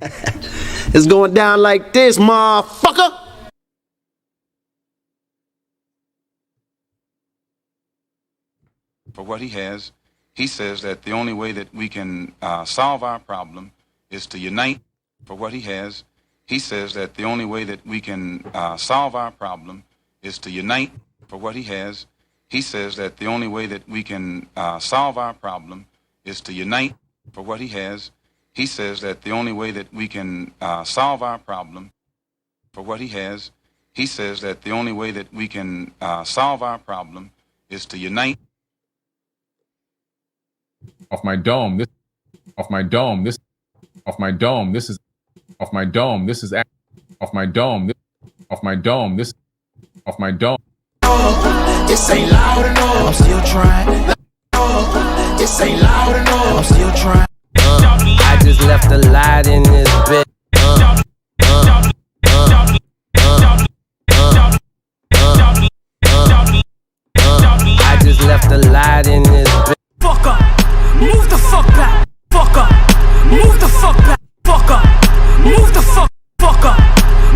It's going down like this, motherfucker. For what he has, he says that the only way that we can solve our problem is to unite. For what he has, he says that the only way that we can solve our problem is to unite. For what he has, he says that the only way that we can solve our problem is to unite. For what he has, he says that the only way that we can solve our problem. For what he has, he says that the only way that we can solve our problem is to unite. Off my dome, this, off my dome, this, off my dome, this is, off my dome, this is, off my dome, this, off my dome, this, off my dome. This ain't loud enough. I'm still trying. This ain't loud enough. I'm still trying. I just left a light in this bitch. I just left a light in this bitch. Fuck up. Move the fuck back. Fuck up. Move the fuck back. Fuck up. Move the fuck. Fuck up.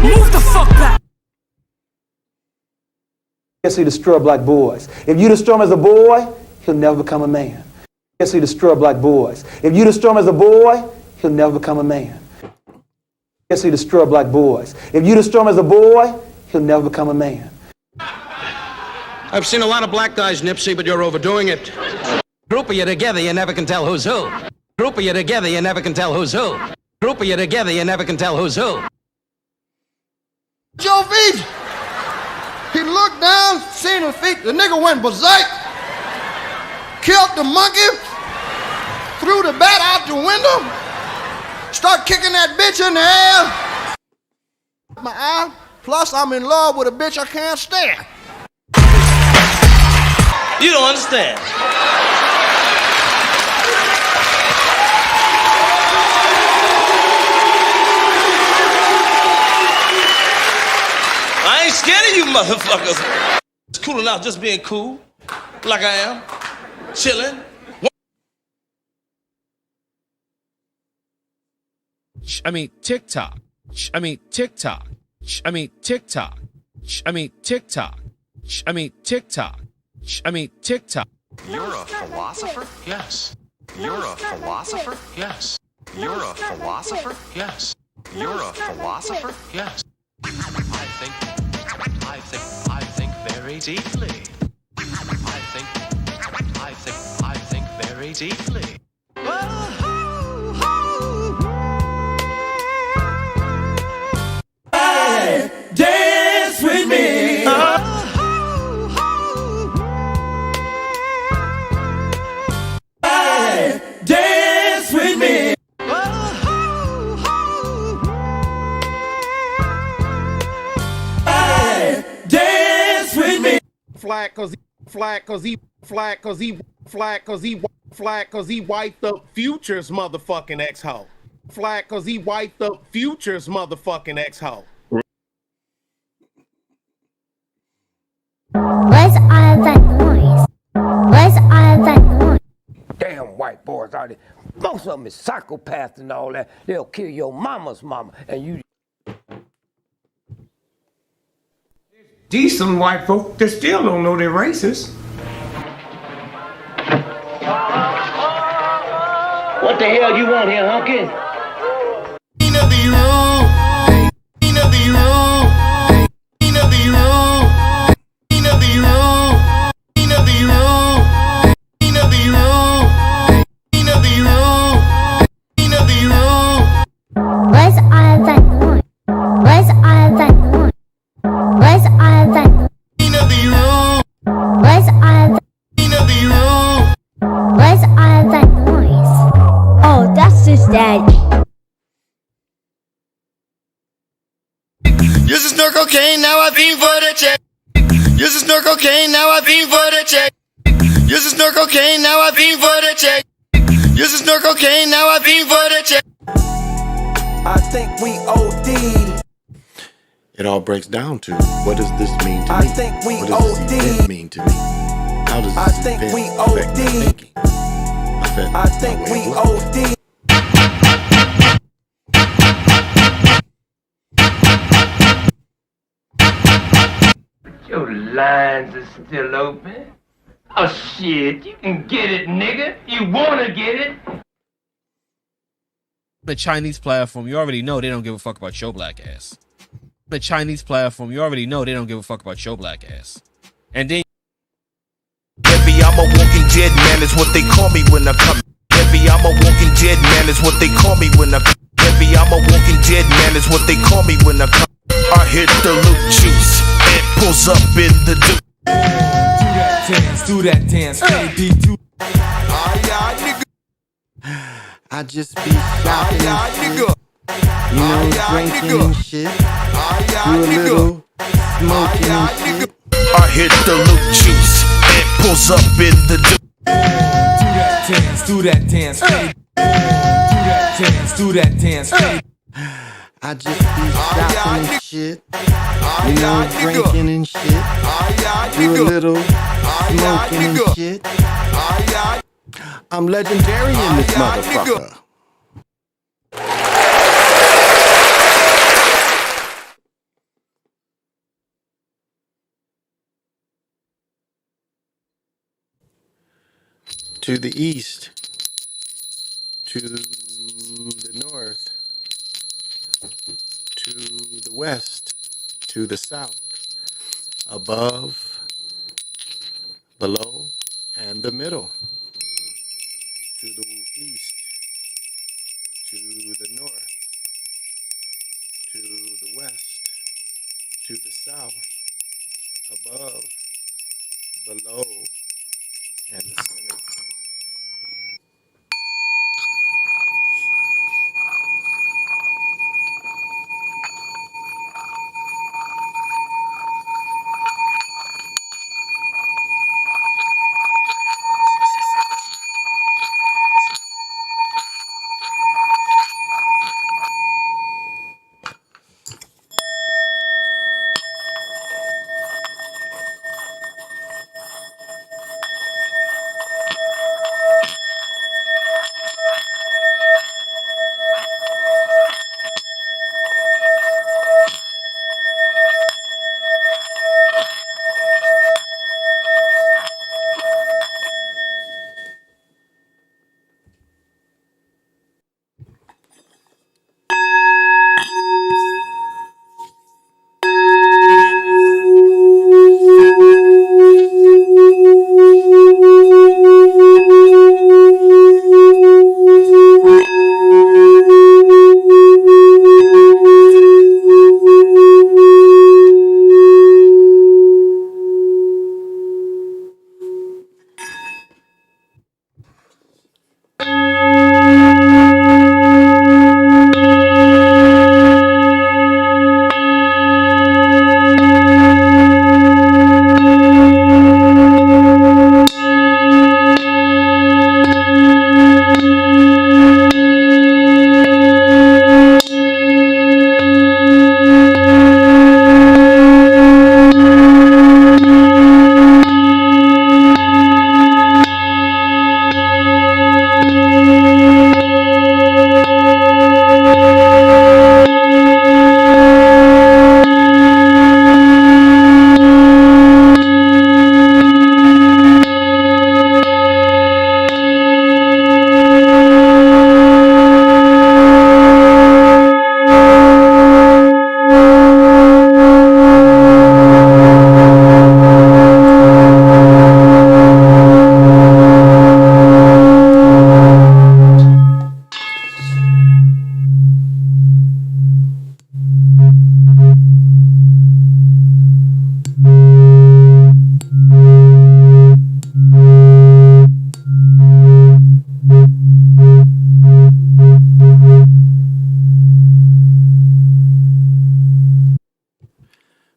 Move the fuck back. Yes, he destroy black boys. If you destroy him as a boy, he'll never become a man. Yes, he destroy black boys. If you destroy him as a boy, he'll never become a man. Yes, he destroy black boys. If you destroy him as a boy, he'll never become a man. I've seen a lot of black guys, Nipsey, but you're overdoing it. Group of you together, you never can tell who's who. Group of you together, you never can tell who's who. Group of you together, you never can tell who's who. Joe V. He looked down, seen his feet, the nigga went berserk, killed the monkey, threw the bat out the window, start kicking that bitch in the air. My eye, plus I'm in love with a bitch I can't stand. You don't understand. I ain't scared of you motherfuckers. It's cool enough just being cool, like I am, chilling. I mean TikTok. I mean TikTok. I mean TikTok. I mean TikTok. I mean TikTok. I mean TikTok. You're a philosopher? Yes. You're a philosopher? Yes. You're a philosopher? Yes. You're a philosopher? Yes. I think very deeply. I think very deeply. Hey, dance with me. Hey, dance with me. Hey, dance with me. Flat cause he wiped up Future's motherfucking ex-hoe. Flat cause he wiped up Future's motherfucking ex-hoe. What's all that noise? What's all that noise? Damn white boys out there. Most of them is psychopaths and all that. They'll kill your mama's mama and you. Decent white folk that still don't know they're racist. What the hell you want here, hunky? What's all that noise? What's all that noise? What's all that noise? What's all that? What's all that noise? Oh, that's just daddy. Used to snort cocaine, now I fiend for the check. Used to snort cocaine, now I fiend for the check. Used to snort cocaine, now I fiend for the check. Used to snort cocaine, now I fiend for the check. I think we OD'd. It all breaks down to, what does this mean to me? I think we what does this event OD'd. mean to me? How does I this think event we affect my OD'd. thinking? Affect I think my way we of living? OD'd. Your lines are still open. Oh shit, you can get it, nigga. You wanna get it? The Chinese platform, you already know they don't give a fuck about your black ass. The Chinese platform, you already know they don't give a fuck about your black ass. And then Heavy, I'm a walking dead man, is what they call me when I come. Heavy, I'm a walking dead man, is what they call me when I come. Heavy, I'm a walking dead man, is what they call me when I come. I hit the loop juice, it pulls up in the do. Do that dance, baby, do. I just be shopping and shit. You know, drinking and shit. Do a little smoking and shit. I hit the loop juice, it pulls up in the do. Do that dance, baby. Do that dance, baby. I just be shopping and shit. You know, drinking and shit. Do a little smoking and shit. I'm legendary in this motherfucker. To the east, to the north, to the west, to the south, above, below, and the middle. To the east, to the north, to the west, to the south, above, below, and the center.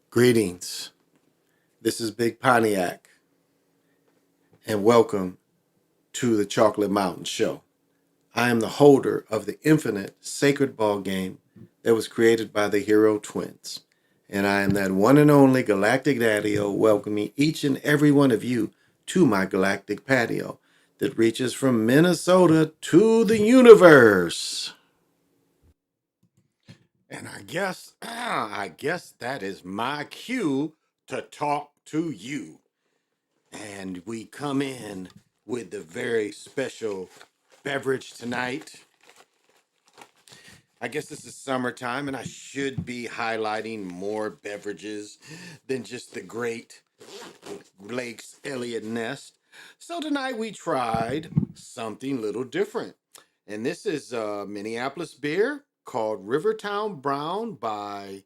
Greetings. This is Big Pontiac, and welcome to the Chocolate Mountain Show. I am the holder of the infinite sacred ball game that was created by the Hero Twins, and I am that one and only galactic daddy-o welcoming each and every one of you to my galactic patio that reaches from Minnesota to the universe. And I guess that is my cue to talk to you. And we come in with the very special beverage tonight. I guess this is summertime, and I should be highlighting more beverages than just the Great Lakes Elliott Nest. So tonight we tried something a little different. And this is a Minneapolis beer called Rivertown Brown by,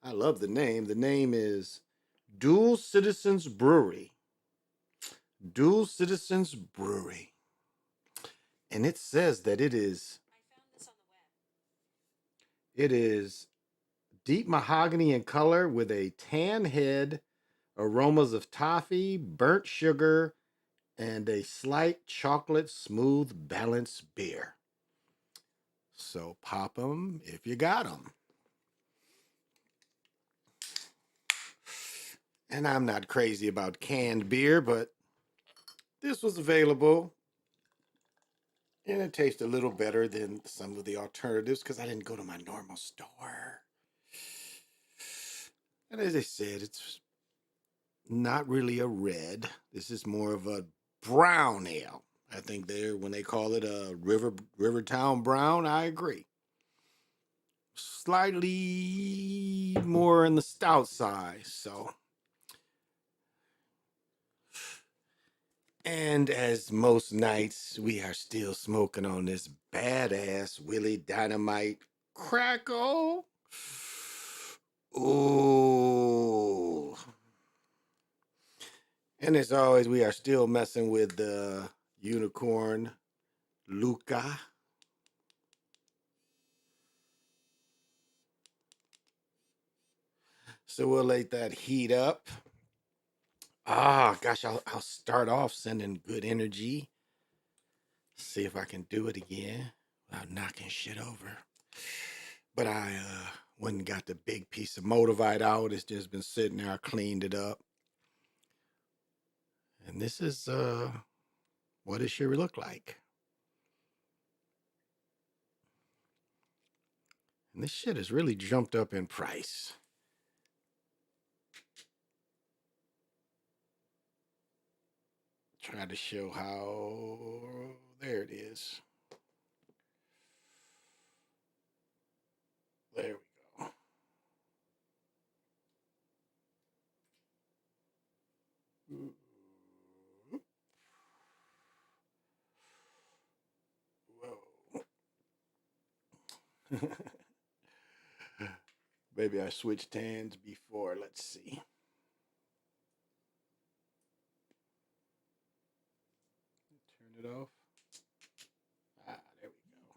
I love the name. The name is Dual Citizens Brewery. Dual Citizens Brewery. And it says that it is deep mahogany in color with a tan head, aromas of toffee, burnt sugar, and a slight chocolate smooth balanced beer. So pop them if you got them. And I'm not crazy about canned beer, but this was available. And it tastes a little better than some of the alternatives because I didn't go to my normal store. And as I said, it's not really a red. This is more of a brown ale. I think when they call it a Rivertown Brown, I agree. Slightly more in the stout size, so. And as most nights, we are still smoking on this badass Willie Dynamite Crackle. Ooh. And as always, we are still messing with the Unicorn Luca. So we'll let that heat up. Ah, gosh, I'll start off sending good energy. See if I can do it again without knocking shit over. But I went and got the big piece of Motivite out. It's just been sitting there. I cleaned it up. And this is what it should look like. And this shit has really jumped up in price. Try to show how. There it is. There we go. Whoa. Maybe I switched hands before. Let's see. Turn it off. Ah, there we go.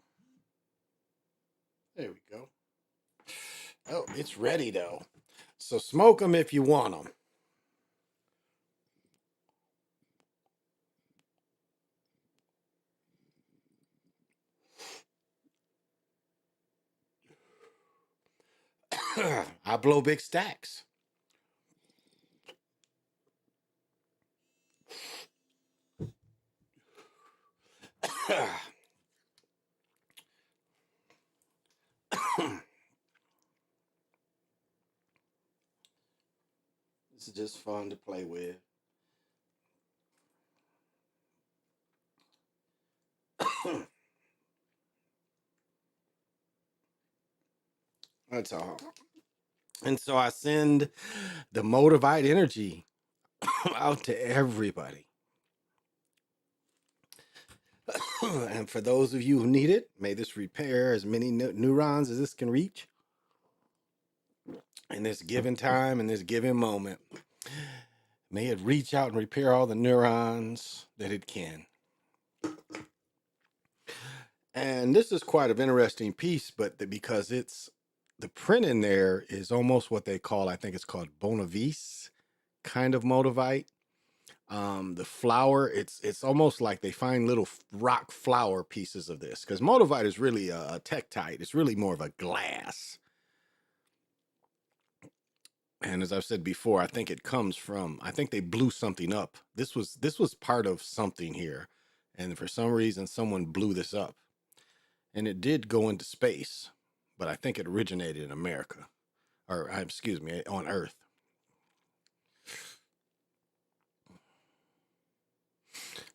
There we go. Oh, it's ready though. So smoke them if you want them. I blow big stacks. This is just fun to play with. That's all. And so I send the Motivite energy out to everybody. And for those of you who need it, may this repair as many neurons as this can reach in this given time, in this given moment. May it reach out and repair all the neurons that it can. And this is quite an interesting piece, but because it's the print in there is almost what they call, I think it's called Bonavise kind of Motivite. The flower, it's almost like they find little rock flower pieces of this because Motivite is really a tektite. It's really more of a glass. And as I've said before, I think it comes from, I think they blew something up. This was part of something here. And for some reason, someone blew this up. And it did go into space, but I think it originated in America, or excuse me, on Earth.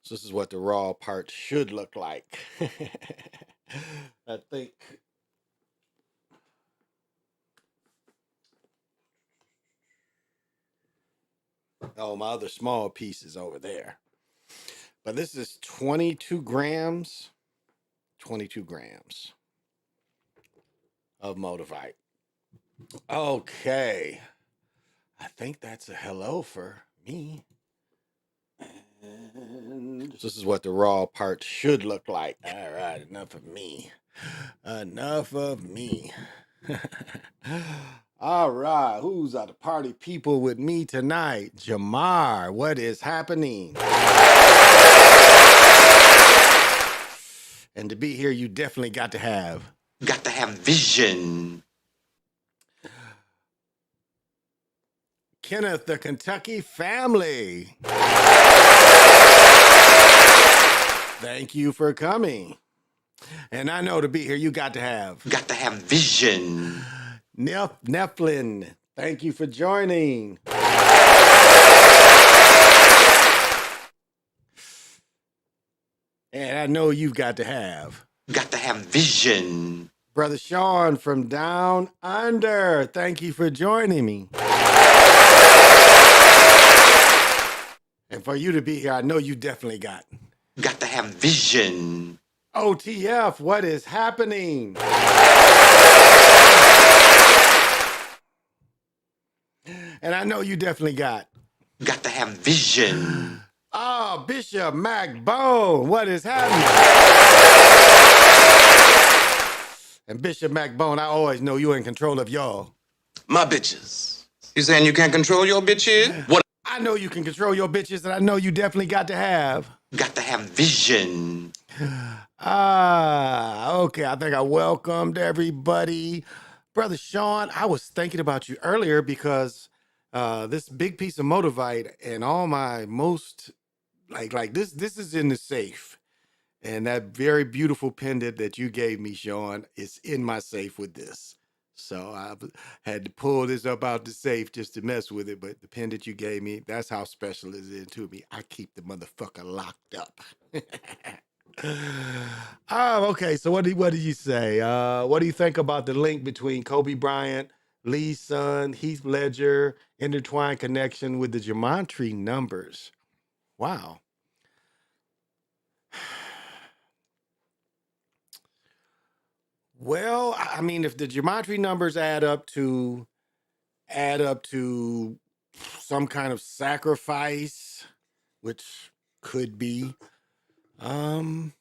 So this is what the raw part should look like. I think. Oh, my other small piece is over there. But this is 22 grams. 22 grams of Motivite. Okay. I think that's a hello for me. And this is what the raw part should look like. All right, enough of me. Enough of me. All right, who's at the party people with me tonight? Jamar, what is happening? And to be here, you definitely got to have vision. Kenneth, the Kentucky family. Thank you for coming. And I know to be here, you got to have vision. Nephlin, thank you for joining. And I know you've got to have vision. Brother Sean from Down Under, thank you for joining me. And for you to be here, I know you definitely got vision. OTF, what is happening? And I know you definitely got vision. Oh, Bishop Mac Bone, what is happening? And Bishop Mac Bone, I always know you're in control of y'all. My bitches. You saying you can't control your bitches? What? I know you can control your bitches, and I know you definitely got to have vision. Okay, I think I welcomed everybody. Brother Sean, I was thinking about you earlier because this big piece of Motivite and all my most, like this is in the safe. And that very beautiful pendant that you gave me, Sean, is in my safe with this. So I had to pull this up out the safe just to mess with it. But the pendant you gave me, that's how special it is to me. I keep the motherfucker locked up. Okay. So what did you say? What do you think about the link between Kobe Bryant, Lee's son, Heath Ledger, intertwined connection with the gematria numbers? Wow. Well, I mean, if the gematria numbers add up to some kind of sacrifice, which could be, but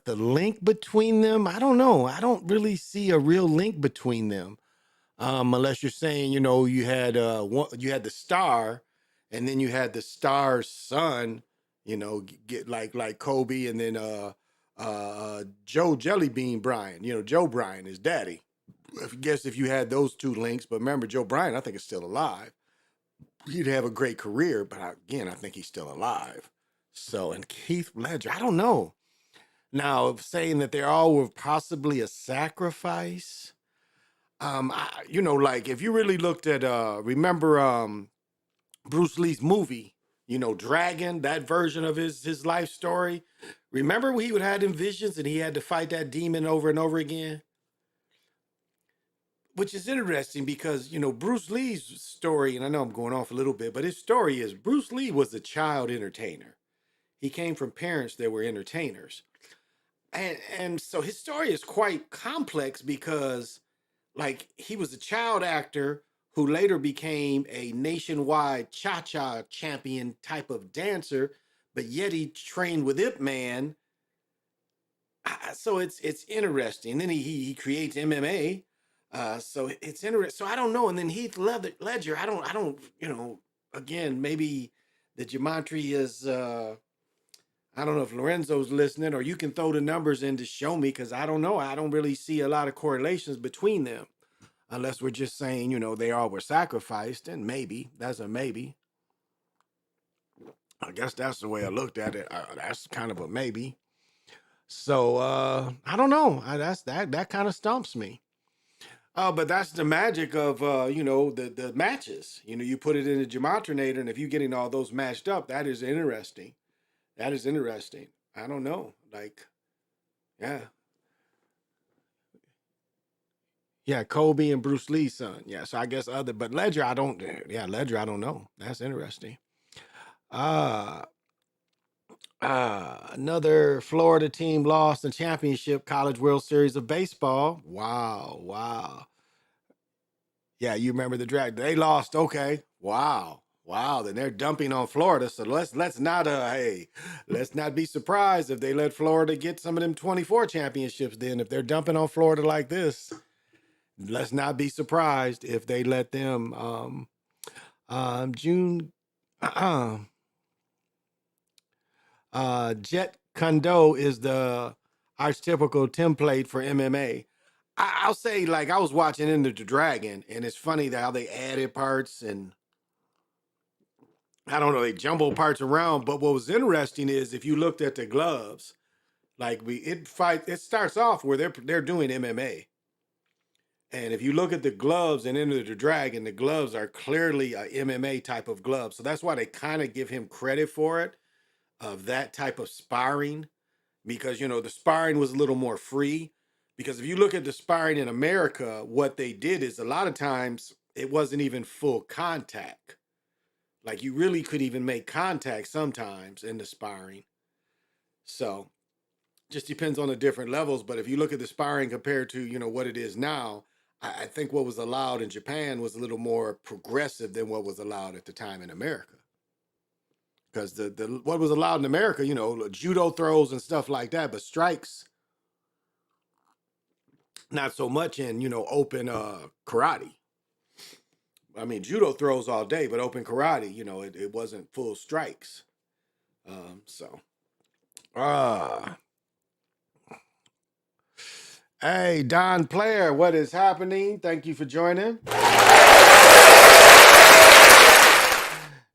the link between them, I don't know. I don't really see a real link between them, unless you're saying, you had you had the star, and then you had the star's son, get like Kobe, and then Joe Jellybean Bryant, Joe Bryant, his daddy. I guess if you had those two links, but remember, Joe Bryant, I think, is still alive. He'd have a great career, but again, I think he's still alive. So, and Keith Ledger, I don't know. Now, saying that they all were possibly a sacrifice, like if you really looked at, remember Bruce Lee's movie, Dragon, that version of his life story. Remember when he would have them visions and he had to fight that demon over and over again? Which is interesting because, Bruce Lee's story, and I know I'm going off a little bit, but his story is Bruce Lee was a child entertainer. He came from parents that were entertainers. And so his story is quite complex because, like, he was a child actor who later became a nationwide cha-cha champion type of dancer, but yet he trained with Ip Man. So it's interesting. And then he creates MMA. So it's interesting. So I don't know. And then Heath Ledger, I don't, again, maybe the gematria is, I don't know if Lorenzo's listening, or you can throw the numbers in to show me, because I don't know. I don't really see a lot of correlations between them, unless we're just saying, they all were sacrificed, and maybe, that's a maybe. I guess that's the way I looked at it. That's kind of a maybe. So I don't know. That kind of stumps me. Oh, but that's the magic of the matches. You put it in a gematinator, and if you're getting all those matched up, that is interesting. That is interesting. I don't know. Like, yeah. Yeah, Kobe and Bruce Lee's son. Yeah, so I guess but Ledger, Ledger, I don't know. That's interesting. Uh Another Florida team lost the championship College World Series of baseball. Wow, wow. Yeah, you remember the drag. They lost. Okay. Wow. Wow. Then they're dumping on Florida. So let's not let's not be surprised if they let Florida get some of them 24 championships then. If they're dumping on Florida like this, let's not be surprised if they let them June Jet Kundo is the archetypical template for MMA. I'll say, like, I was watching Into the Dragon, and it's funny how they added parts and I don't know, they jumble parts around. But what was interesting is if you looked at the gloves, like it starts off where they're doing MMA. And if you look at the gloves and Into the Dragon, the gloves are clearly a MMA type of glove. So that's why they kind of give him credit for it, of that type of sparring, because the sparring was a little more free. Because if you look at the sparring in America, what they did is a lot of times it wasn't even full contact. Like you really could even make contact sometimes in the sparring. So just depends on the different levels. But if you look at the sparring compared to, what it is now, I think what was allowed in Japan was a little more progressive than what was allowed at the time in America. Because the what was allowed in America, judo throws and stuff like that, but strikes, not so much in, open karate. I mean, judo throws all day, but open karate, it wasn't full strikes. So, hey, Don Player, what is happening? Thank you for joining.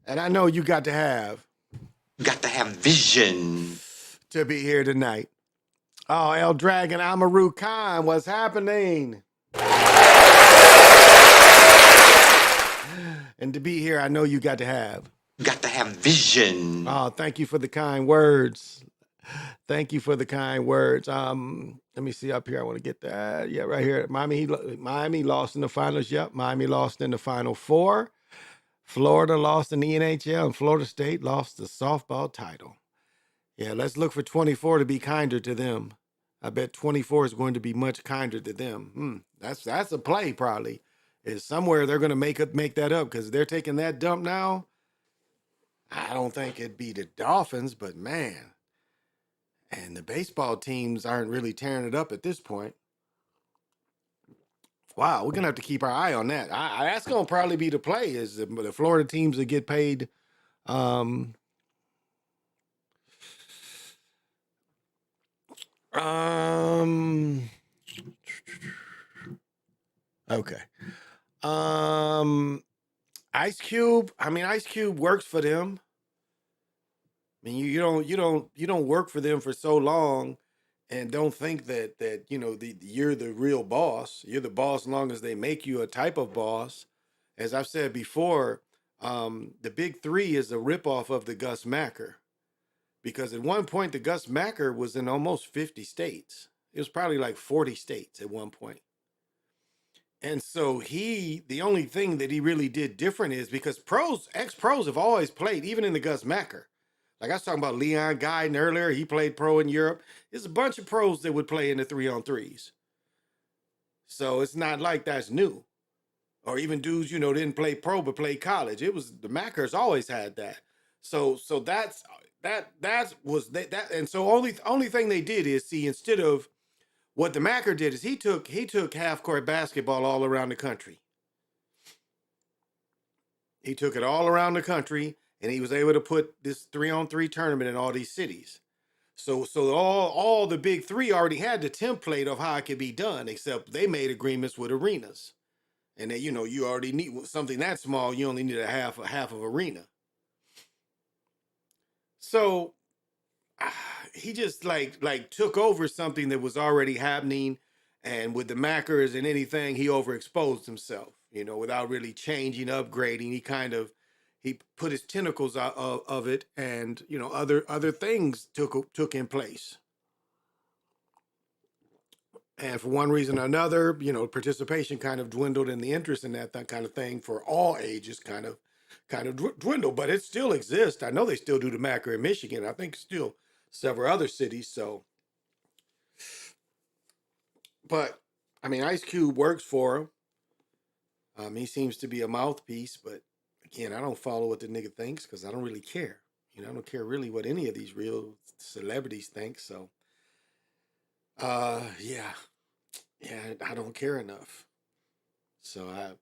And I know you got to have vision to be here tonight. Oh, El Dragon Amaru Khan, what's happening? And to be here, I know you got to have vision. Oh, thank you for the kind words. Thank you for the kind words. Let me see up here. I want to get that. Yeah, right here. Miami lost in the finals. Yep, Miami lost in the Final Four. Florida lost in the NHL, and Florida State lost the softball title. Yeah, let's look for 24 to be kinder to them. I bet 24 is going to be much kinder to them. That's a play probably. Is somewhere they're going to make that up, because they're taking that dump now. I don't think it'd be the Dolphins, but man. And the baseball teams aren't really tearing it up at this point. Wow, we're going to have to keep our eye on that. That's going to probably be the play, is the Florida teams that get paid. Okay. Ice Cube. I mean, Ice Cube works for them. I mean, you don't work for them for so long and don't think that you're the real boss. You're the boss as long as they make you a type of boss. As I've said before, the Big Three is a ripoff of the Gus Macker, because at one point the Gus Macker was in almost 50 states. It was probably like 40 states at one point. And so the only thing that he really did different is because ex-pros have always played, even in the Gus Macker. Like I was talking about Leon Guyton earlier, he played pro in Europe. There's a bunch of pros that would play in the 3-on-3s. So it's not like that's new. Or even dudes, didn't play pro but played college. It was the Mackers always had that. So that. And so only thing they did is, see, instead of what the Macker did is he took half court basketball all around the country. He took it all around the country, and he was able to put this 3-on-3 tournament in all these cities. So all the Big Three already had the template of how it could be done, except they made agreements with arenas. And then, you already need something that small, you only need a half of arena. So he just like took over something that was already happening, And with the Mackers and anything, he overexposed himself, without really changing, upgrading. He put his tentacles out of it, and other things took in place. And for one reason or another, participation kind of dwindled, and the interest in that kind of thing for all ages kind of dwindled. But it still exists. I know they still do the Macker in Michigan. I think still several other cities. So, but I mean, Ice Cube works for him. He seems to be a mouthpiece, but again, I don't follow what the nigga thinks because I don't really care. I don't care really what any of these real celebrities think. So, yeah, I don't care enough. So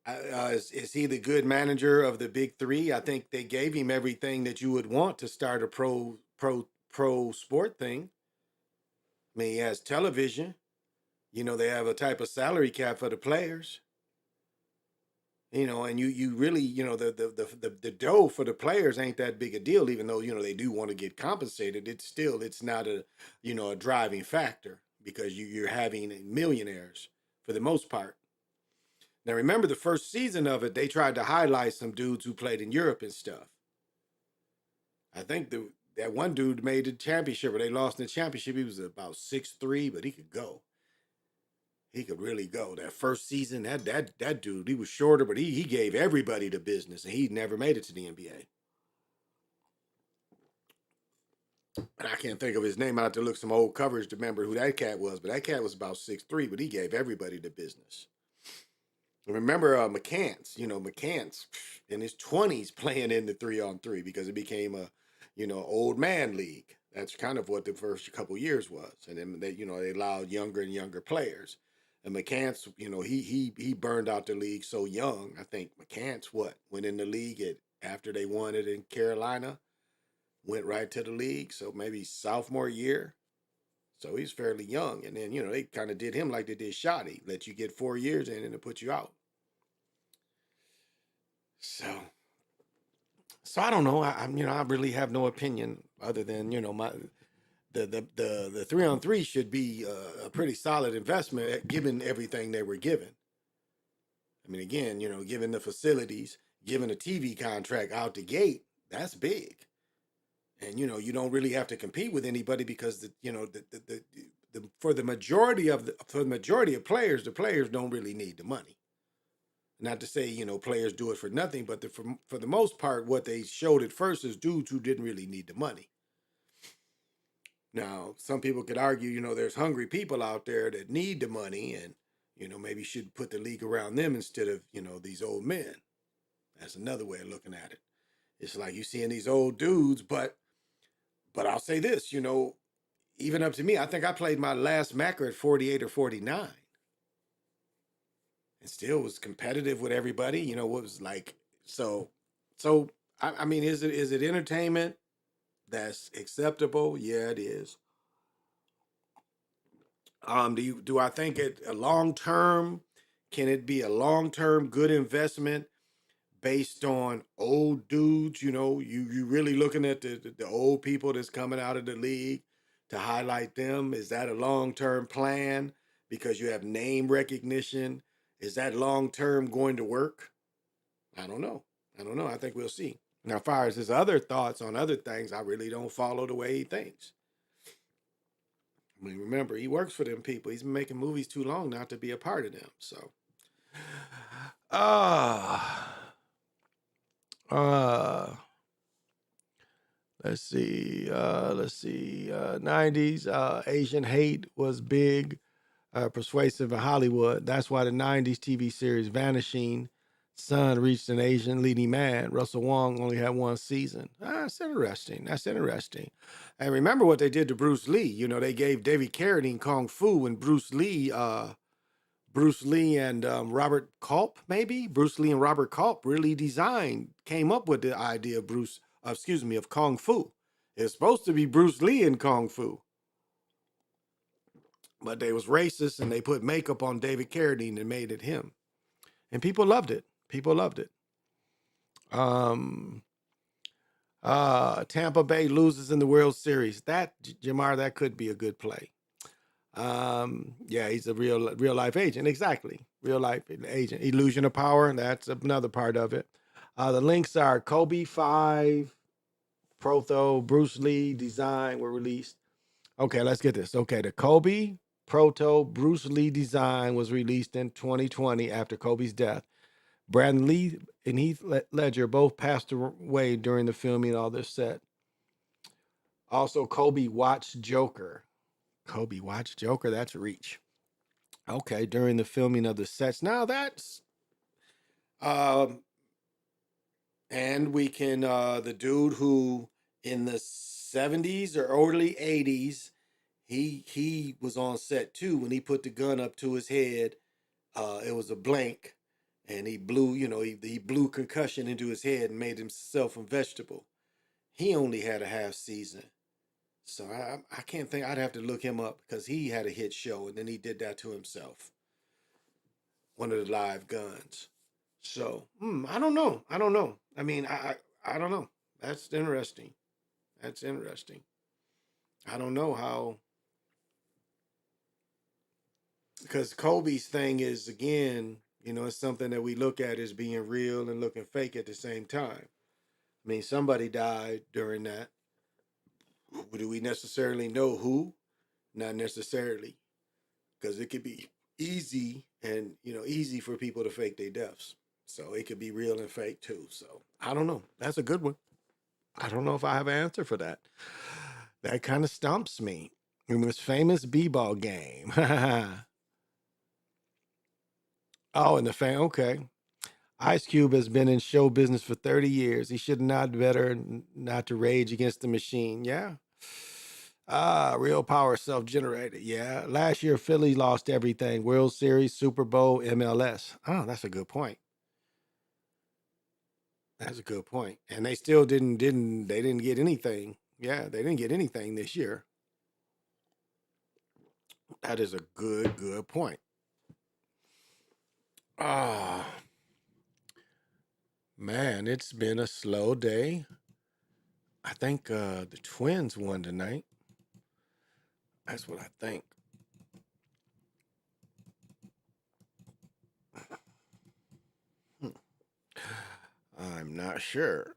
is he the good manager of the big three? I think they gave him everything that you would want to start a pro sport thing. I mean, he has television. They have a type of salary cap for the players. And you really, the dough for the players ain't that big a deal, even though, they do want to get compensated. It's not a driving factor because you're having millionaires for the most part. Now, remember the first season of it, they tried to highlight some dudes who played in Europe and stuff. I think that one dude made the championship, or they lost in the championship. He was about 6'3", but he could go. He could really go. That first season, that dude, he was shorter, but he gave everybody the business, and he never made it to the NBA. And I can't think of his name. I have to look some old coverage to remember who that cat was, but that cat was about 6'3", but he gave everybody the business. And remember McCants, McCants in his 20s playing in the 3-on-3 because it became a, old man league. That's kind of what the first couple years was. And then they allowed younger and younger players. And McCants, he burned out the league so young. I think McCants, went in the league after they won it in Carolina, went right to the league. So maybe sophomore year. So he's fairly young. And then, they kind of did him like they did Shotty. Let you get 4 years in and then put you out. So I don't know. I really have no opinion other than, the 3-on-3 should be a pretty solid investment given everything they were given. I mean, again, given the facilities, given a TV contract out the gate, that's big. And, you don't really have to compete with anybody because, for the majority of players, the players don't really need the money. Not to say, players do it for nothing, but for the most part, what they showed at first is dudes who didn't really need the money. Now, some people could argue, there's hungry people out there that need the money and, maybe should put the league around them instead of, these old men. That's another way of looking at it. It's like you seeing these old dudes, but I'll say this, even up to me, I think I played my last Macker at 48 or 49. And still was competitive with everybody, what was like, so I mean, is it entertainment that's acceptable? Yeah, it is. Do I think it a long term? Can it be a long term good investment based on old dudes? You really looking at the old people that's coming out of the league to highlight them? Is that a long term plan because you have name recognition? Is that long term going to work? I don't know. I think we'll see. Now, as far as his other thoughts on other things, I really don't follow the way he thinks. I mean, remember, he works for them people. He's been making movies too long not to be a part of them. So, let's see. 90s, Asian hate was big, persuasive in Hollywood. That's why the 90s TV series Vanishing Son reached an Asian leading man. Russell Wong only had one season. That's interesting. And remember what they did to Bruce Lee. They gave David Carradine Kung Fu, and Bruce Lee and Robert Culp, maybe? Bruce Lee and Robert Culp really came up with the idea of Kung Fu. It's supposed to be Bruce Lee in Kung Fu. But they was racist and they put makeup on David Carradine and made it him. And people loved it. Tampa Bay loses in the World Series. That, Jamar, that could be a good play. Yeah, he's a real life agent. Exactly. Real life agent. Illusion of power. That's another part of it. The links are Kobe 5, Proto, Bruce Lee design were released. Okay, let's get this. Okay, the Kobe Proto Bruce Lee design was released in 2020 after Kobe's death. Brandon Lee and Heath Ledger both passed away during the filming of this set. Also, Kobe watched Joker. Kobe watched Joker. That's reach. Okay, during the filming of the sets. Now that's and we can the dude who in the 70s or early 80s, he was on set too when he put the gun up to his head. It was a blank, and he blew, he blew concussion into his head and made himself a vegetable. He only had a half season. So I can't think. I'd have to look him up because he had a hit show and then he did that to himself. One of the live guns. So I don't know. I mean, I don't know. That's interesting. I don't know how, because Kobe's thing is, again, it's something that we look at as being real and looking fake at the same time. I mean, somebody died during that. Do we necessarily know who? Not necessarily, because it could be easy and easy for people to fake their deaths. So it could be real and fake too. So I don't know. That's a good one. I don't know if I have an answer for that. That kind of stumps me. In this famous b-ball game. Oh, and okay. Ice Cube has been in show business for 30 years. He should not better not to rage against the machine. Yeah. Real power self-generated. Yeah. Last year, Philly lost everything. World Series, Super Bowl, MLS. Oh, that's a good point. That's a good point. And they still didn't get anything. Yeah, they didn't get anything this year. That is a good point. Man, it's been a slow day. I think the Twins won tonight. That's what I think. I'm not sure.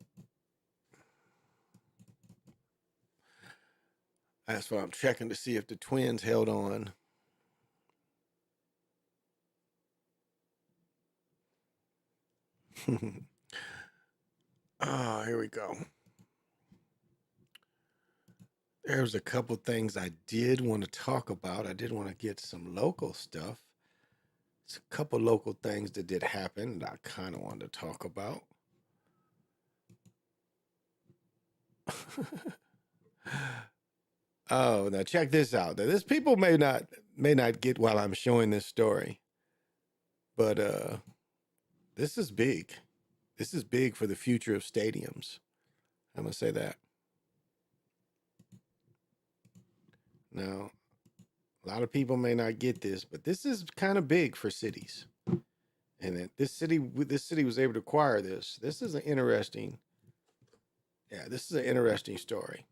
That's why I'm checking to see if the Twins held on. Here we go. There's a couple things I did want to talk about. I did want to get some local stuff. It's a couple local things that did happen that I kind of wanted to talk about. Oh, now check this out. Now, this people may not get while I'm showing this story, but this is big. This is big for the future of stadiums. I'm gonna say that. Now, a lot of people may not get this, but this is kind of big for cities, and that this city was able to acquire this. This is an interesting story.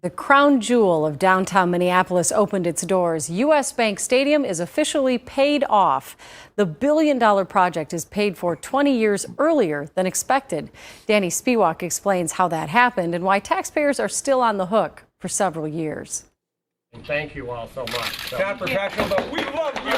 The crown jewel of downtown Minneapolis opened its doors. U.S. Bank Stadium is officially paid off. The billion-dollar project is paid for 20 years earlier than expected. Danny Spiewak explains how that happened and why taxpayers are still on the hook for several years. And thank you all so much. Not professional, but we love you.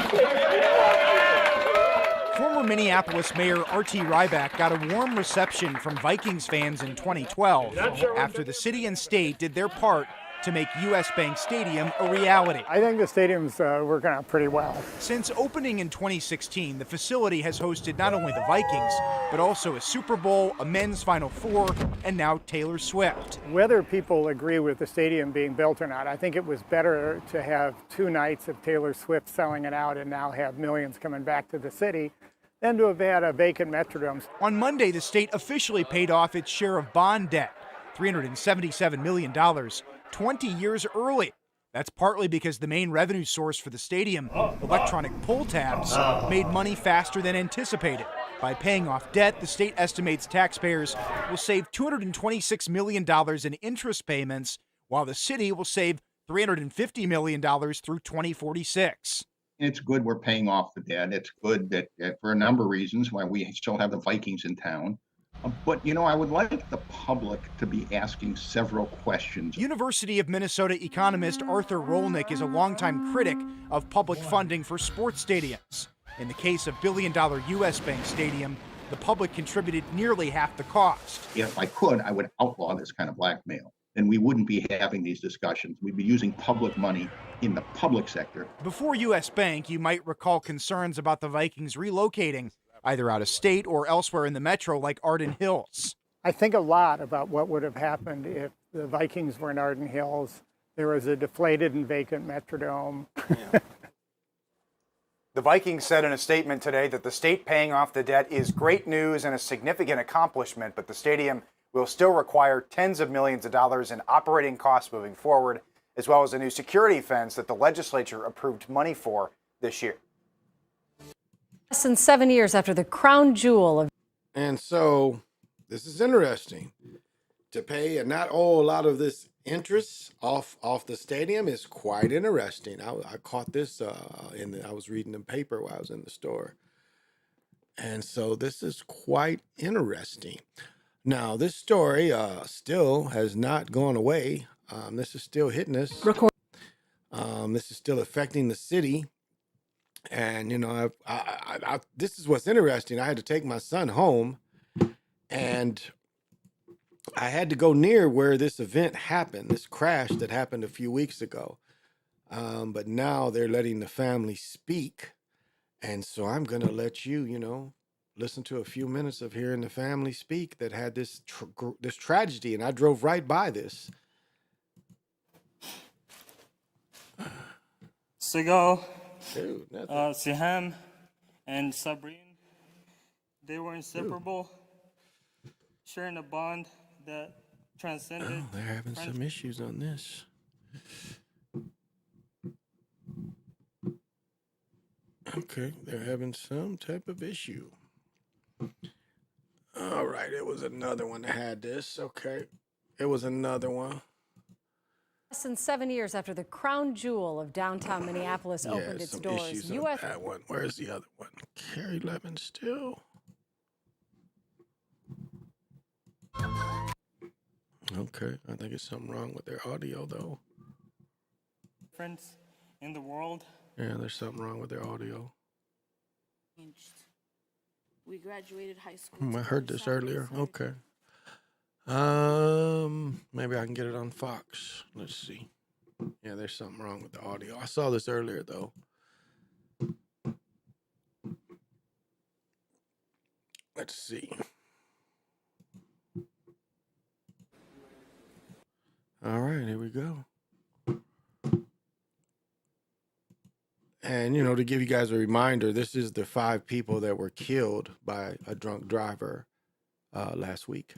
Former Minneapolis Mayor R.T. Ryback got a warm reception from Vikings fans in 2012 after the city and state did their part to make U.S. Bank Stadium a reality. I think the stadium's working out pretty well. Since opening in 2016, the facility has hosted not only the Vikings, but also a Super Bowl, a men's Final Four, and now Taylor Swift. Whether people agree with the stadium being built or not, I think it was better to have 2 nights of Taylor Swift selling it out and now have millions coming back to the city than to have had a vacant Metrodome. On Monday, the state officially paid off its share of bond debt, $377 million, 20 years early. That's partly because the main revenue source for the stadium, electronic pull tabs, made money faster than anticipated. By paying off debt, the state estimates taxpayers will save $226 million in interest payments, while the city will save $350 million through 2046. It's good we're paying off the debt. It's good that for a number of reasons why we still have the Vikings in town. But, you know, I would like the public to be asking several questions. University of Minnesota economist Arthur Rolnick is a longtime critic of public funding for sports stadiums. In the case of billion-dollar U.S. Bank Stadium, the public contributed nearly half the cost. If I could, I would outlaw this kind of blackmail. And we wouldn't be having these discussions. We'd be using public money in the public sector. Before U.S. Bank, you might recall concerns about the Vikings relocating, either out of state or elsewhere in the metro like Arden Hills. I think a lot about what would have happened if the Vikings were in Arden Hills. There was a deflated and vacant Metrodome. The Vikings said in a statement today that the state paying off the debt is great news and a significant accomplishment, but the stadium will still require tens of millions of dollars in operating costs moving forward, as well as a new security fence that the legislature approved money for this year. Less than 7 years after the crown jewel of... And so this is interesting. To pay and not owe a lot of this interest off the stadium is quite interesting. I caught this I was reading the paper while I was in the store. And so this is quite interesting. Now, this story still has not gone away. This is still hitting us. This is still affecting the city. And, you know, this is what's interesting. I had to take my son home, and I had to go near where this event happened, this crash that happened a few weeks ago. But now they're letting the family speak. And so I'm going to let you, you know, listen to a few minutes of hearing the family speak that had this tragedy. And I drove right by this. Sigal, Dude, Siham, and Sabrine, they were inseparable, sharing a bond that transcended. Oh, they're having some issues on this. Okay, they're having some type of issue. All right, it was another one that had this. Okay, it was another one. Less than 7 years after the crown jewel of downtown Minneapolis opened its doors, U.S. That one. Where's the other one? Carrie Levin still. Okay, I think it's something wrong with their audio though. Friends in the world. Yeah, there's something wrong with their audio. We graduated high school. I heard this earlier. Okay. Maybe I can get it on Fox. Let's see. Yeah, there's something wrong with the audio. I saw this earlier though. Let's see. All right, here we go. And, you know, to give you guys a reminder, this is the 5 people that were killed by a drunk driver last week.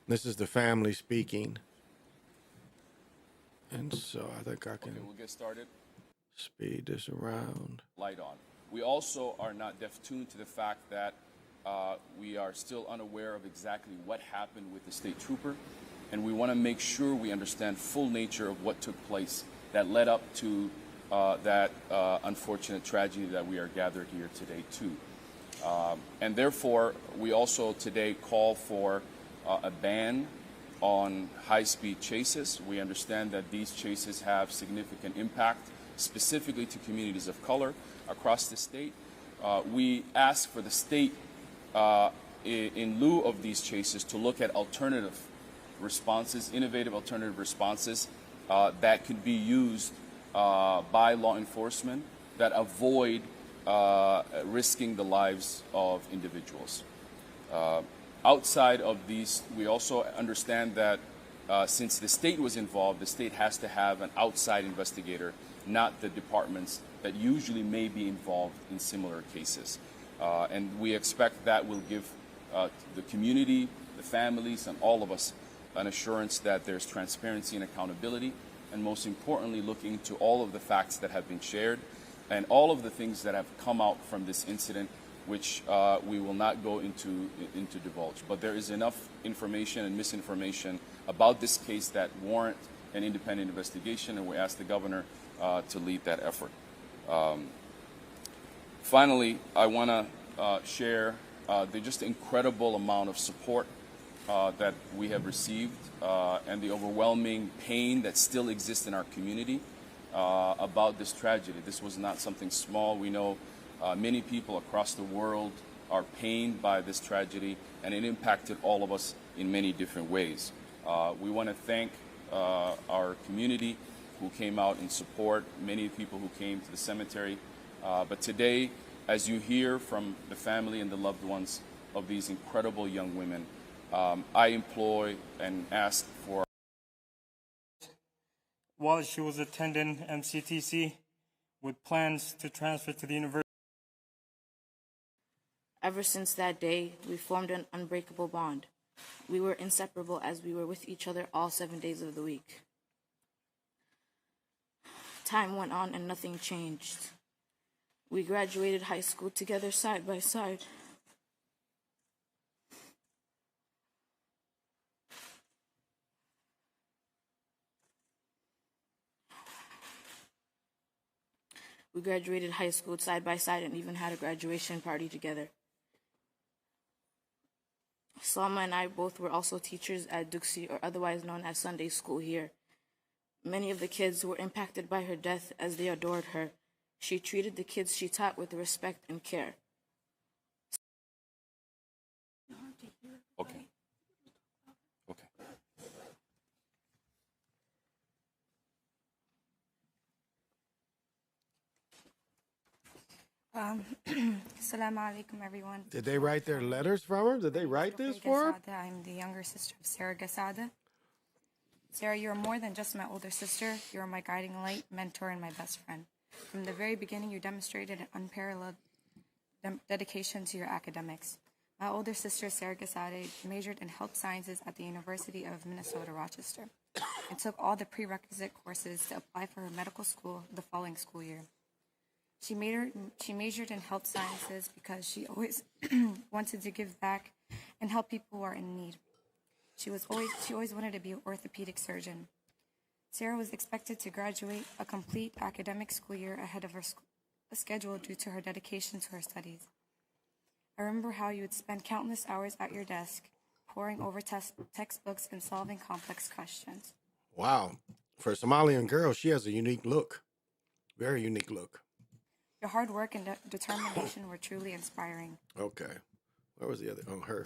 This is the family speaking. And so I think I can Okay, we'll get started. Speed this around. Light on. We also are not deaf-tuned to the fact that we are still unaware of exactly what happened with the state trooper, and we want to make sure we understand full nature of what took place that led up to that unfortunate tragedy that we are gathered here today too. And therefore, we also today call for a ban on high-speed chases. We understand that these chases have significant impact, specifically to communities of color across the state. We ask for the state, in lieu of these chases, to look at alternative responses, innovative alternative responses that could be used by law enforcement that avoid risking the lives of individuals. Outside of these, we also understand that since the state was involved, the state has to have an outside investigator, not the departments that usually may be involved in similar cases. And we expect that will give the community, the families, and all of us an assurance that there's transparency and accountability, and most importantly, looking into all of the facts that have been shared and all of the things that have come out from this incident which we will not go into divulge. But there is enough information and misinformation about this case that warrant an independent investigation, and we ask the governor to lead that effort. Finally, I want to share the just incredible amount of support that we have received and the overwhelming pain that still exists in our community about this tragedy. This was not something small. We know many people across the world are pained by this tragedy, and it impacted all of us in many different ways. We want to thank our community who came out in support, many people who came to the cemetery. But today, as you hear from the family and the loved ones of these incredible young women, I employ and ask for. While she was attending MCTC with plans to transfer to the university. Ever since that day, we formed an unbreakable bond. We were inseparable as we were with each other all 7 days of the week. Time went on and nothing changed. We graduated high school together side by side. We graduated high school side by side and even had a graduation party together. Salma and I both were also teachers at Duxie, or otherwise known as Sunday school here. Many of the kids were impacted by her death as they adored her. She treated the kids she taught with respect and care. Okay. Okay. Assalamu alaikum, everyone. Did they write their letters from her? Did they write this for her? I'm the younger sister of Sarah Gasada. Sarah, you're more than just my older sister. You're my guiding light, mentor, and my best friend. From the very beginning, you demonstrated an unparalleled dedication to your academics. My older sister, Sarah Gasada, majored in health sciences at the University of Minnesota, Rochester, and took all the prerequisite courses to apply for her medical school the following school year. She majored in health sciences because she always wanted to give back and help people who are in need. She always wanted to be an orthopedic surgeon. Sarah was expected to graduate a complete academic school year ahead of her schedule due to her dedication to her studies. I remember how you would spend countless hours at your desk, poring over textbooks and solving complex questions. Wow. For a Somalian girl, she has a unique look. Very unique look. Your hard work and determination were truly inspiring. Okay. Where was the other? Oh, her.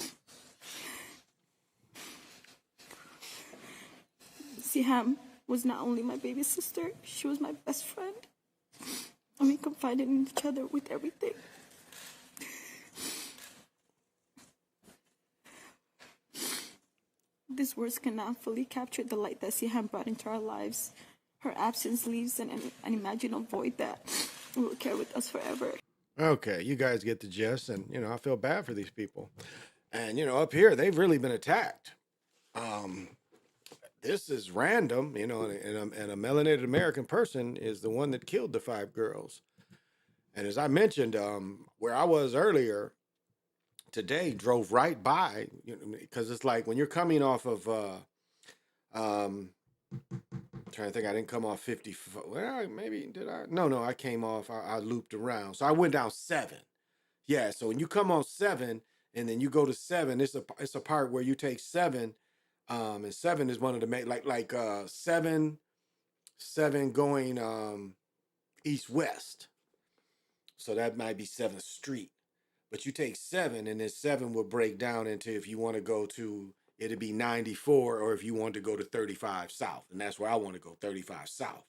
Siham was not only my baby sister, she was my best friend. And we confided in each other with everything. These words cannot fully capture the light that Siham brought into our lives. Her absence leaves an unimaginable void that will carry with us forever. Okay, you guys get the gist, and I feel bad for these people. And up here, they've really been attacked. This is random, and a melanated American person is the one that killed the 5 girls. And as I mentioned, where I was earlier today, drove right by, because it's like when you're coming off of, trying to think, I didn't come off 50. Well, maybe did I? No, I came off. I looped around, so I went down 7. Yeah, so when you come on 7 and then you go to 7, it's a part where you take 7. And 7 is one of the main, like 7 going east-west. So that might be 7th Street. But you take 7, and then 7 will break down into, if you want to go to, it'd be 94, or if you want to go to 35 South. And that's where I want to go, 35 South.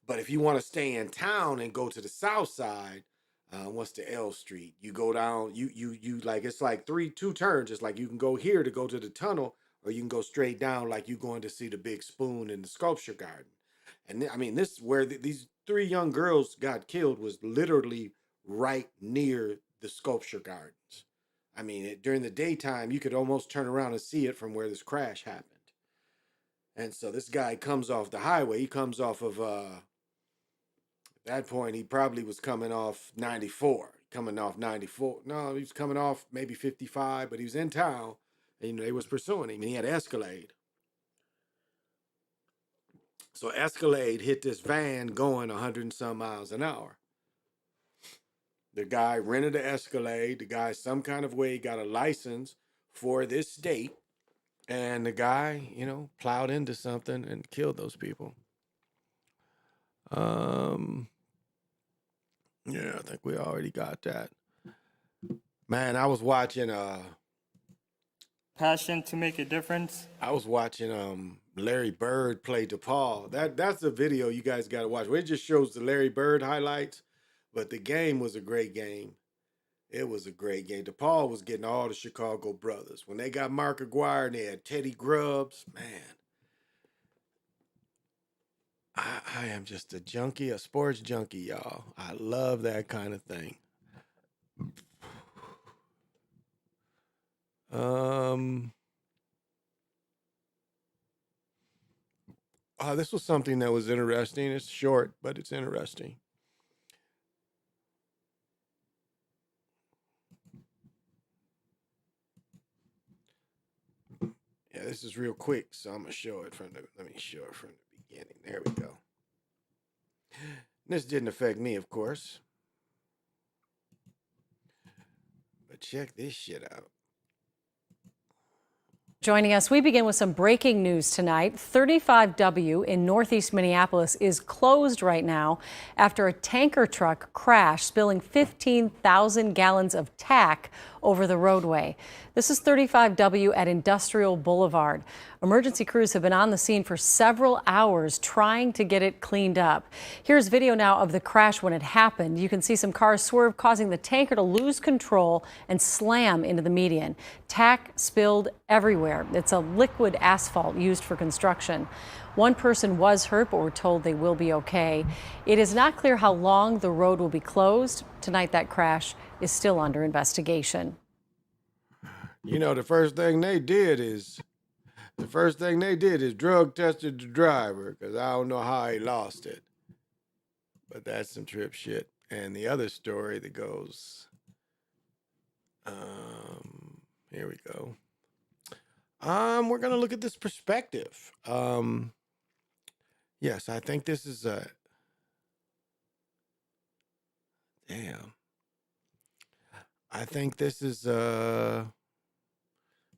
But if you want to stay in town and go to the south side, what's the L Street? You go down, you like, it's like 2 turns. It's like you can go here to go to the tunnel, or you can go straight down like you're going to see the big spoon in the sculpture garden. And I mean, this where these 3 young girls got killed was literally right near the sculpture gardens. I mean, during the daytime, you could almost turn around and see it from where this crash happened. And so this guy comes off the highway. He comes off of, at that point, he probably was coming off 94. coming off 94. No, he was coming off maybe 55, but he was in town. And, you know, they was pursuing him, and he had Escalade. So Escalade hit this van going 100 and some miles an hour. The guy rented the Escalade. The guy, some kind of way, got a license for this state. And the guy, you know, plowed into something and killed those people. Yeah, I think we already got that. Man, I was watching Passion to make a difference. I was watching Larry Bird play DePaul. That's a video you guys got to watch. It just shows the Larry Bird highlights, but the game was a great game. It was a great game. DePaul was getting all the Chicago brothers. When they got Mark Aguirre and they had Teddy Grubbs, man. I am just a junkie, a sports junkie, y'all. I love that kind of thing. This was something that was interesting. It's short, but it's interesting. Yeah, this is real quick, so I'm gonna show it let me show it from the beginning. There we go. This didn't affect me, of course. But check this shit out. Joining us, we begin with some breaking news tonight. 35W in northeast Minneapolis is closed right now after a tanker truck crashed, spilling 15,000 gallons of tack over the roadway. This is 35W at Industrial Boulevard. Emergency crews have been on the scene for several hours trying to get it cleaned up. Here's video now of the crash when it happened. You can see some cars swerve, causing the tanker to lose control and slam into the median. Tack spilled everywhere. It's a liquid asphalt used for construction. One person was hurt, but we're told they will be okay. It is not clear how long the road will be closed. Tonight, that crash is still under investigation. You know, the first thing they did is drug tested the driver, because I don't know how he lost it. But that's some trip shit. And the other story that goes, here we go. We're going to look at this perspective. Yes, I think this is I think this is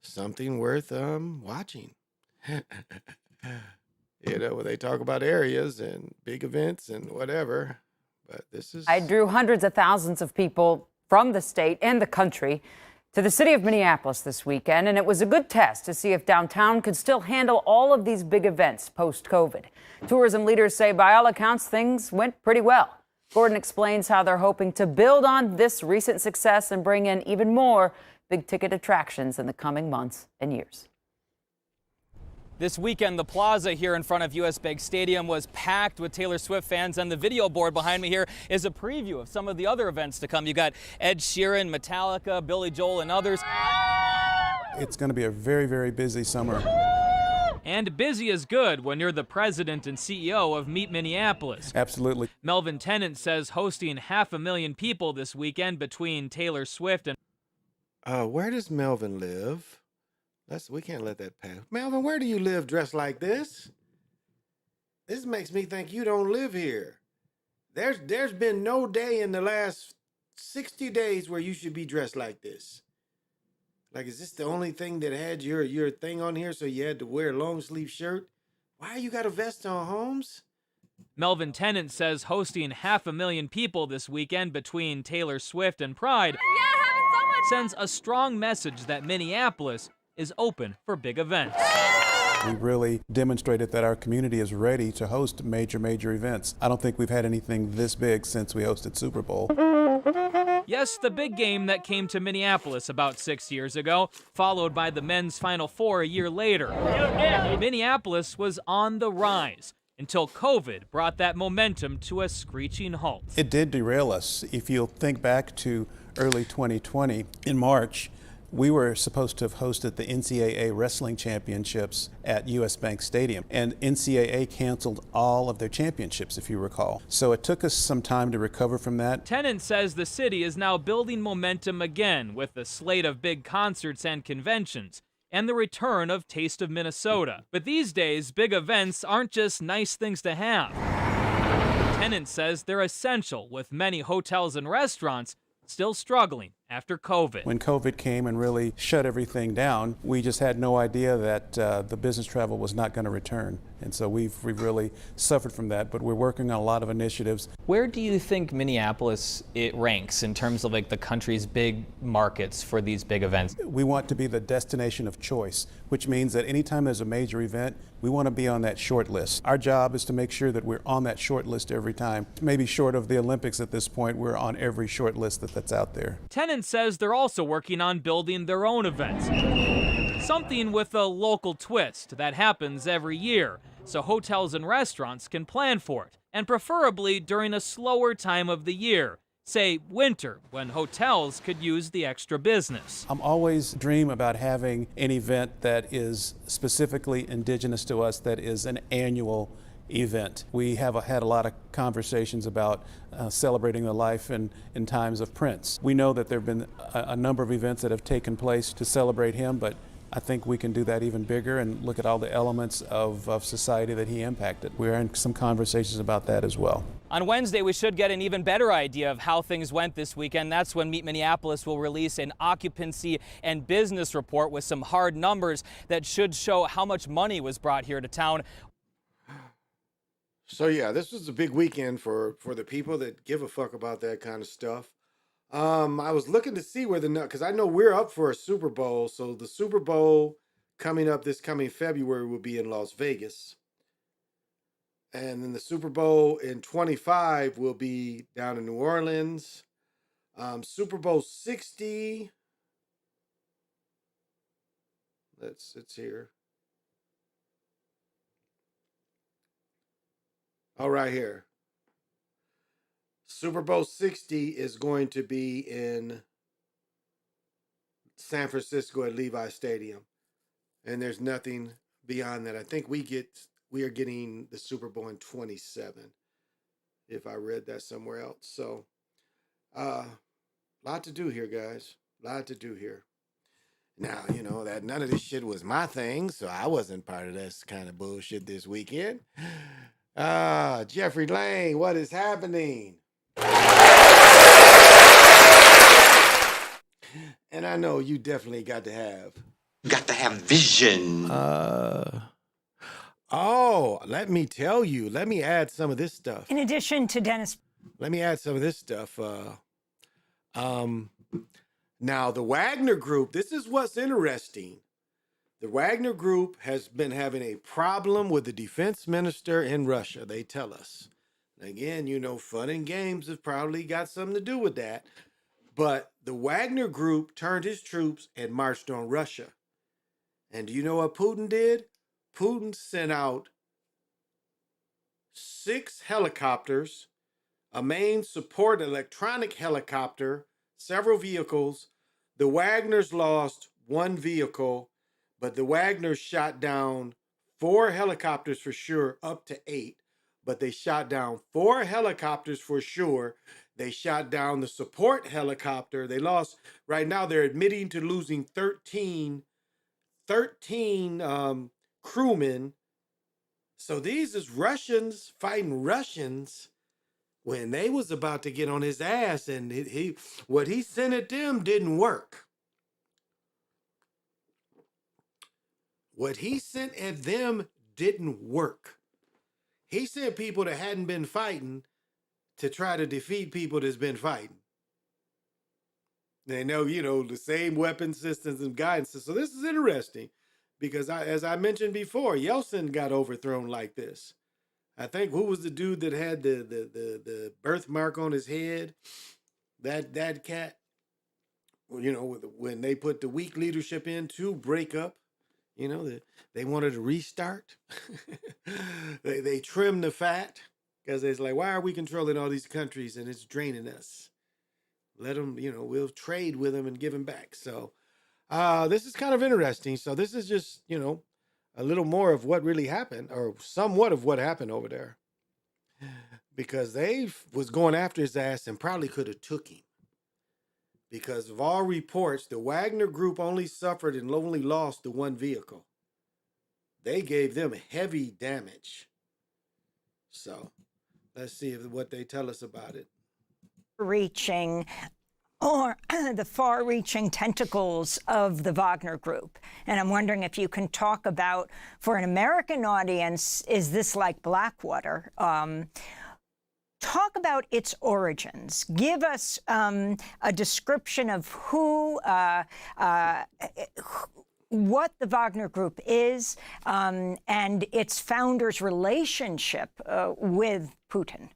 something worth watching. You know, when they talk about areas and big events and whatever, but this is... I drew hundreds of thousands of people from the state and the country to the city of Minneapolis this weekend, and it was a good test to see if downtown could still handle all of these big events post-COVID. Tourism leaders say, by all accounts, things went pretty well. Gordon explains how they're hoping to build on this recent success and bring in even more big-ticket attractions in the coming months and years. This weekend, the plaza here in front of US Bank Stadium was packed with Taylor Swift fans, and the video board behind me here is a preview of some of the other events to come. You got Ed Sheeran, Metallica, Billy Joel, and others. It's going to be a very, very busy summer. And busy is good when you're the president and CEO of Meet Minneapolis. Absolutely. Melvin Tennant says hosting 500,000 people this weekend between Taylor Swift and... where does Melvin live? We can't let that pass. Melvin, where do you live dressed like this? This makes me think you don't live here. There's been no day in the last 60 days where you should be dressed like this. Like, is this the only thing that had your thing on here, so you had to wear a long sleeve shirt? Why you got a vest on, Holmes? Melvin Tennant says hosting 500,000 people this weekend between Taylor Swift and Pride sends a strong message that Minneapolis is open for big events. We really demonstrated that our community is ready to host major events. I don't think we've had anything this big since we hosted Super Bowl. Yes, the big game that came to Minneapolis about 6 years ago, followed by the men's Final Four a year later. Minneapolis was on the rise until COVID brought that momentum to a screeching halt. It did derail us. If you'll think back to early 2020, in March, We were supposed to have hosted the NCAA Wrestling Championships at US Bank Stadium, and NCAA canceled all of their championships, if you recall. So it took us some time to recover from that. Tennant says the city is now building momentum again with a slate of big concerts and conventions, and the return of Taste of Minnesota. But these days, big events aren't just nice things to have. Tennant says they're essential, with many hotels and restaurants still struggling after COVID. When COVID came and really shut everything down, we just had no idea that the business travel was not going to return. And so we've really suffered from that, but we're working on a lot of initiatives. Where do you think Minneapolis it ranks in terms of like the country's big markets for these big events? We want to be the destination of choice, which means that anytime there's a major event, we want to be on that short list. Our job is to make sure that we're on that short list every time. Maybe short of the Olympics at this point, we're on every short list that's out there. Tennant says they're also working on building their own events. Something with a local twist that happens every year, so hotels and restaurants can plan for it, and preferably during a slower time of the year, say winter, when hotels could use the extra business. I'm always dream about having an event that is specifically indigenous to us, that is an annual event. We have had a lot of conversations about celebrating the life and times of Prince. We know that there have been a number of events that have taken place to celebrate him, but I think we can do that even bigger and look at all the elements of society that he impacted. We're in some conversations about that as well. On Wednesday, we should get an even better idea of how things went this weekend. That's when Meet Minneapolis will release an occupancy and business report with some hard numbers that should show how much money was brought here to town. So yeah, this was a big weekend for the people that give a fuck about that kind of stuff. I was looking to see where because I know we're up for a Super Bowl. So the Super Bowl coming up this coming February will be in Las Vegas. And then the Super Bowl in 25 will be down in New Orleans. Super Bowl 60. It's here. Oh, right here. Super Bowl 60 is going to be in San Francisco at Levi Stadium. And there's nothing beyond that. I think we are getting the Super Bowl in 27, if I read that somewhere else. So, lot to do here, guys. Lot to do here. Now, you know that none of this shit was my thing, so I wasn't part of this kind of bullshit this weekend. Jeffrey Lane, what is happening? And I know you definitely got to have vision. Oh, let me tell you. Let me add some of this stuff. In addition to Dennis. Let me add some of this stuff. Now, the Wagner Group, this is what's interesting. The Wagner Group has been having a problem with the defense minister in Russia, they tell us. Again, you know, fun and games have probably got something to do with that. But the Wagner Group turned his troops and marched on Russia. And do you know what Putin did? Putin sent out 6 helicopters, a main support electronic helicopter, several vehicles. The Wagners lost 1 vehicle, but the Wagners shot down 4 helicopters for sure, up to 8. But they shot down 4 helicopters for sure. They shot down the support helicopter. They lost, right now they're admitting to losing 13 crewmen. So these is Russians fighting Russians when they was about to get on his ass, and what he sent at them didn't work. What he sent at them didn't work. He sent people that hadn't been fighting to try to defeat people that's been fighting. They know, you know, the same weapon systems and guidance. So this is interesting because as I mentioned before, Yeltsin got overthrown like this. I think who was the dude that had the birthmark on his head? That cat. You know, when they put the weak leadership in to break up, you know, they wanted to restart. they trimmed the fat because it's like, why are we controlling all these countries and it's draining us? Let them, you know, we'll trade with them and give them back. So This is kind of interesting. So this is just, a little more of what really happened, or somewhat of what happened over there. Because they was going after his ass and probably could have took him. Because of all reports, the Wagner Group only suffered and only lost the one vehicle. They gave them heavy damage. So let's see what they tell us about it. Reaching or the far-reaching tentacles of the Wagner Group. And I'm wondering if you can talk about, for an American audience, is this like Blackwater? Talk about its origins. Give us a description of what the Wagner Group is and its founder's relationship with Putin.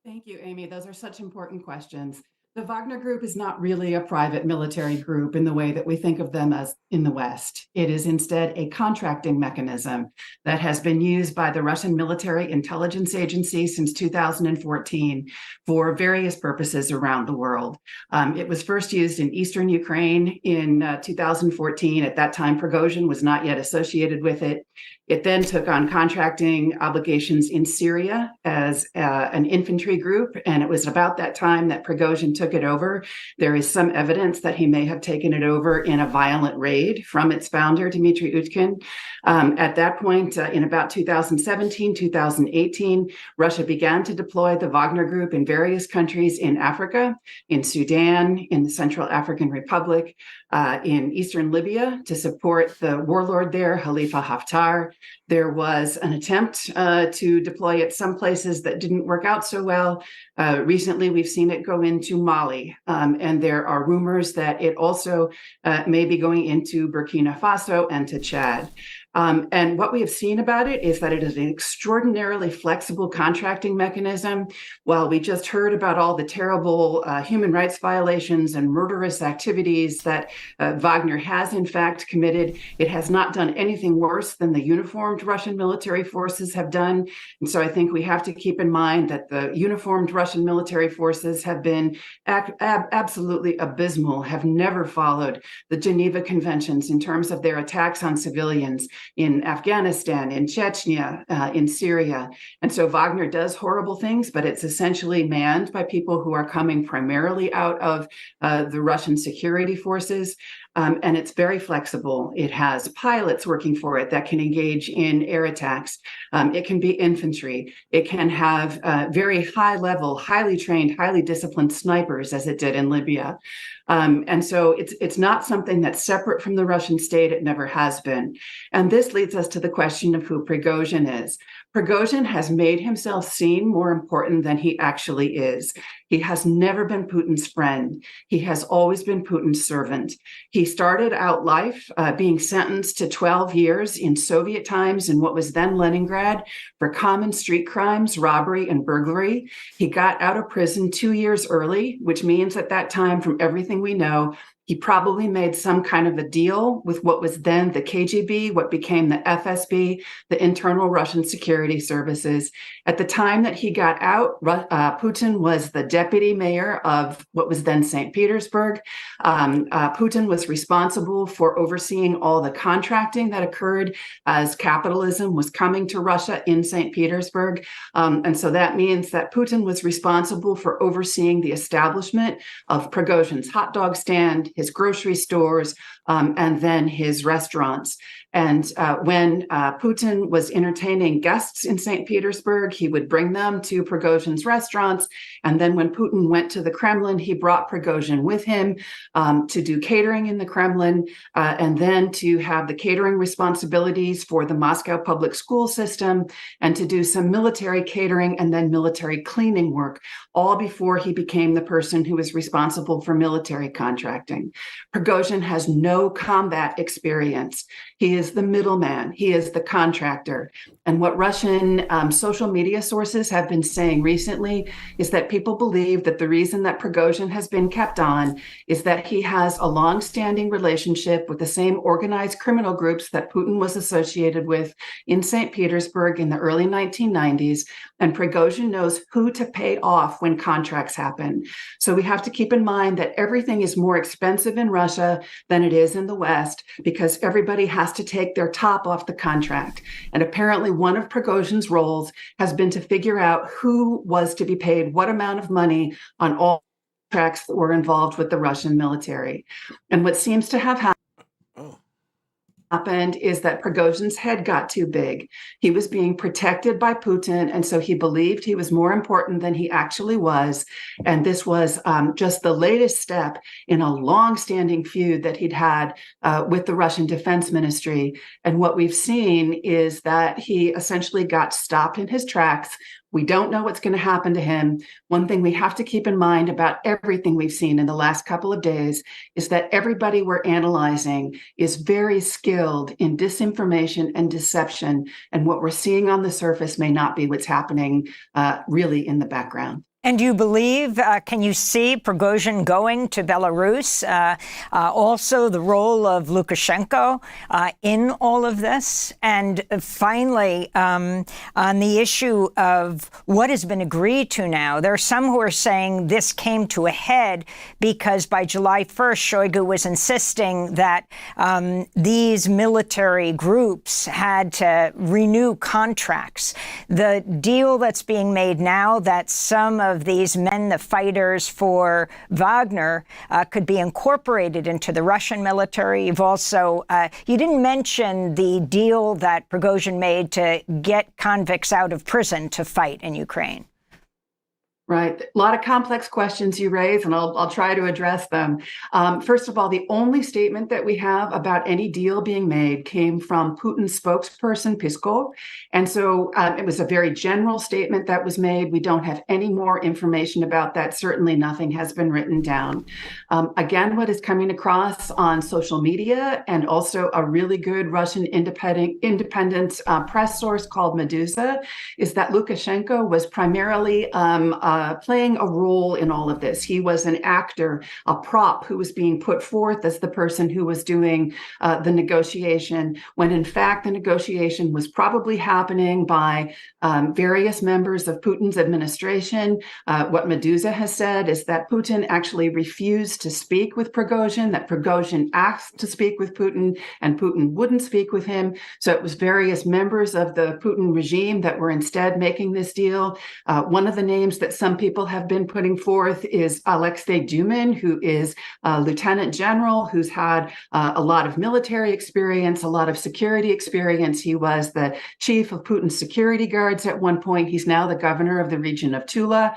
Thank you, Amy. Those are such important questions. The Wagner Group is not really a private military group in the way that we think of them as in the West. It is instead a contracting mechanism that has been used by the Russian Military Intelligence Agency since 2014 for various purposes around the world. It was first used in eastern Ukraine in 2014. At that time, Prigozhin was not yet associated with it. It then took on contracting obligations in Syria as an infantry group, and it was about that time that Prigozhin took it over. There is some evidence that he may have taken it over in a violent raid from its founder, Dmitry Utkin. At that point, in about 2017, 2018, Russia began to deploy the Wagner Group in various countries in Africa, in Sudan, in the Central African Republic, in eastern Libya to support the warlord there, Khalifa Haftar. There was an attempt to deploy it some places that didn't work out so well. Recently, we've seen it go into Mali, and there are rumors that it also may be going into Burkina Faso and to Chad. And what we have seen about it is that it is an extraordinarily flexible contracting mechanism. While we just heard about all the terrible human rights violations and murderous activities that Wagner has in fact committed, it has not done anything worse than the uniformed Russian military forces have done. And so I think we have to keep in mind that the uniformed Russian military forces have been absolutely abysmal, have never followed the Geneva Conventions in terms of their attacks on civilians in Afghanistan, in Chechnya, in Syria. And so Wagner does horrible things, but it's essentially manned by people who are coming primarily out of the Russian security forces. And it's very flexible. It has pilots working for it that can engage in air attacks. It can be infantry. It can have very high level, highly trained, highly disciplined snipers, as it did in Libya. And so it's not something that's separate from the Russian state. It never has been. And this leads us to the question of who Prigozhin is. Prigozhin has made himself seem more important than he actually is. He has never been Putin's friend. He has always been Putin's servant. He started out life being sentenced to 12 years in Soviet times in what was then Leningrad for common street crimes, robbery, and burglary. He got out of prison 2 years early, which means at that time, from everything we know, he probably made some kind of a deal with what was then the KGB, what became the FSB, the Internal Russian Security Services. At the time that he got out, Putin was the deputy mayor of what was then St. Petersburg. Putin was responsible for overseeing all the contracting that occurred as capitalism was coming to Russia in St. Petersburg. And so that means that Putin was responsible for overseeing the establishment of Prigozhin's hot dog stand, his grocery stores, and then his restaurants. And when Putin was entertaining guests in St. Petersburg, he would bring them to Prigozhin's restaurants. And then when Putin went to the Kremlin, he brought Prigozhin with him to do catering in the Kremlin, and then to have the catering responsibilities for the Moscow public school system, and to do some military catering and then military cleaning work, all before he became the person who was responsible for military contracting. Prigozhin has no combat experience. He is the middleman. He is the contractor. And what Russian social media sources have been saying recently is that people believe that the reason that Prigozhin has been kept on is that he has a long-standing relationship with the same organized criminal groups that Putin was associated with in St. Petersburg in the early 1990s. And Prigozhin knows who to pay off when contracts happen. So we have to keep in mind that everything is more expensive in Russia than it is in the West because everybody has to take their top off the contract. And apparently one of Prigozhin's roles has been to figure out who was to be paid what amount of money on all contracts that were involved with the Russian military. And what seems to have happened is that Prigozhin's head got too big. He was being protected by Putin, and so he believed he was more important than he actually was. And this was just the latest step in a long-standing feud that he'd had with the Russian Defense Ministry. And what we've seen is that he essentially got stopped in his tracks. We don't know what's going to happen to him. One thing we have to keep in mind about everything we've seen in the last couple of days is that everybody we're analyzing is very skilled in disinformation and deception. And what we're seeing on the surface may not be what's happening really in the background. And do you believe, can you see Prigozhin going to Belarus? Also, the role of Lukashenko in all of this? And finally, on the issue of what has been agreed to now, there are some who are saying this came to a head because by July 1st, Shoigu was insisting that these military groups had to renew contracts. The deal that's being made now that some of these men, the fighters for Wagner, could be incorporated into the Russian military. You've also, you didn't mention the deal that Prigozhin made to get convicts out of prison to fight in Ukraine. Right. A lot of complex questions you raise, and I'll try to address them. First of all, the only statement that we have about any deal being made came from Putin's spokesperson, Peskov. And so it was a very general statement that was made. We don't have any more information about that. Certainly nothing has been written down. Again, what is coming across on social media and also a really good Russian independent press source called Medusa is that Lukashenko was primarily playing a role in all of this. He was an actor, a prop who was being put forth as the person who was doing the negotiation, when in fact the negotiation was probably happening by various members of Putin's administration. What Medusa has said is that Putin actually refused to speak with Prigozhin, that Prigozhin asked to speak with Putin, and Putin wouldn't speak with him. So it was various members of the Putin regime that were instead making this deal. One of the names that some people have been putting forth is Alexei Dumin, who is a lieutenant general who's had a lot of military experience, a lot of security experience. He was the chief of Putin's security guards at one point. He's now the governor of the region of Tula.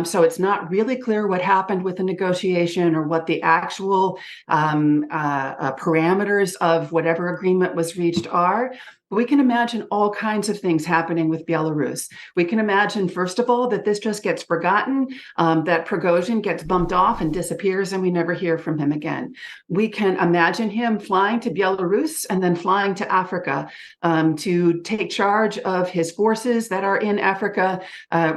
So it's not really clear what happened with the negotiation or what the actual parameters of whatever agreement was reached are. We can imagine all kinds of things happening with Belarus. We can imagine, first of all, that this just gets forgotten, that Prigozhin gets bumped off and disappears and we never hear from him again. We can imagine him flying to Belarus and then flying to Africa to take charge of his forces that are in Africa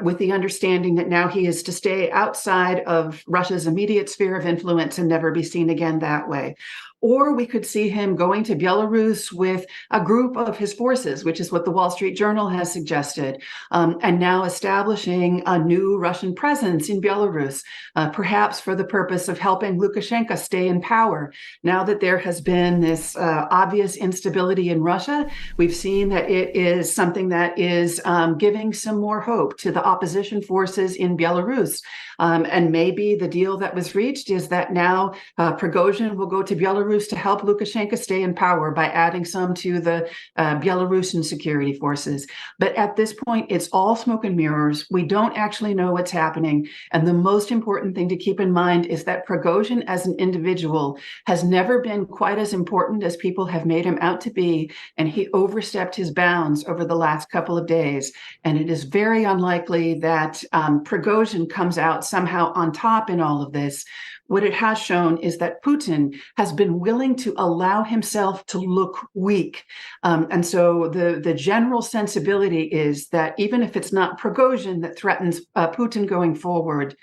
with the understanding that now he is to stay outside of Russia's immediate sphere of influence and never be seen again that way. Or we could see him going to Belarus with a group of his forces, which is what the Wall Street Journal has suggested, and now establishing a new Russian presence in Belarus, perhaps for the purpose of helping Lukashenko stay in power. Now that there has been this obvious instability in Russia, we've seen that it is something that is giving some more hope to the opposition forces in Belarus. And maybe the deal that was reached is that now Prigozhin will go to Belarus to help Lukashenko stay in power by adding some to the Belarusian security forces. But at this point, it's all smoke and mirrors. We don't actually know what's happening. And the most important thing to keep in mind is that Prigozhin as an individual has never been quite as important as people have made him out to be. And he overstepped his bounds over the last couple of days. And it is very unlikely that Prigozhin comes out somehow on top in all of this. what it has shown is that Putin has been willing to allow himself to look weak. And so the general sensibility is that even if it's not Prigozhin that threatens Putin going forward,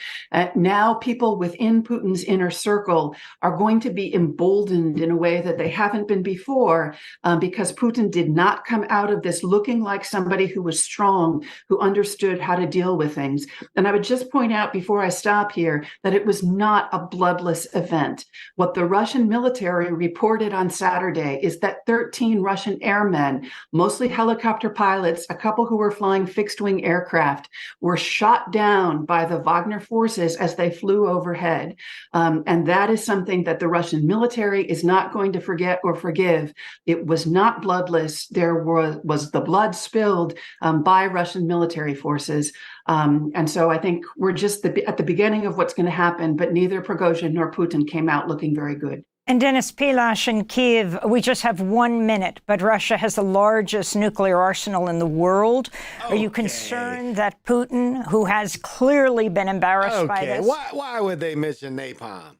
now people within Putin's inner circle are going to be emboldened in a way that they haven't been before, because Putin did not come out of this looking like somebody who was strong, who understood how to deal with things. And I would just point out before I stop here that it was not a bloodless event. What the Russian military reported on Saturday is that 13 Russian airmen, mostly helicopter pilots, a couple who were flying fixed-wing aircraft, were shot down by the Wagner forces as they flew overhead. And that is something that the Russian military is not going to forget or forgive. It was not bloodless. There was the blood spilled by Russian military forces. And so I think we're just at the beginning of what's going to happen, but neither Prigozhin nor Putin came out looking very good. And Dennis Pilash in Kiev, we just have 1 minute, but Russia has the largest nuclear arsenal in the world. Are you concerned that Putin, who has clearly been embarrassed by this? Why would they mention napalm?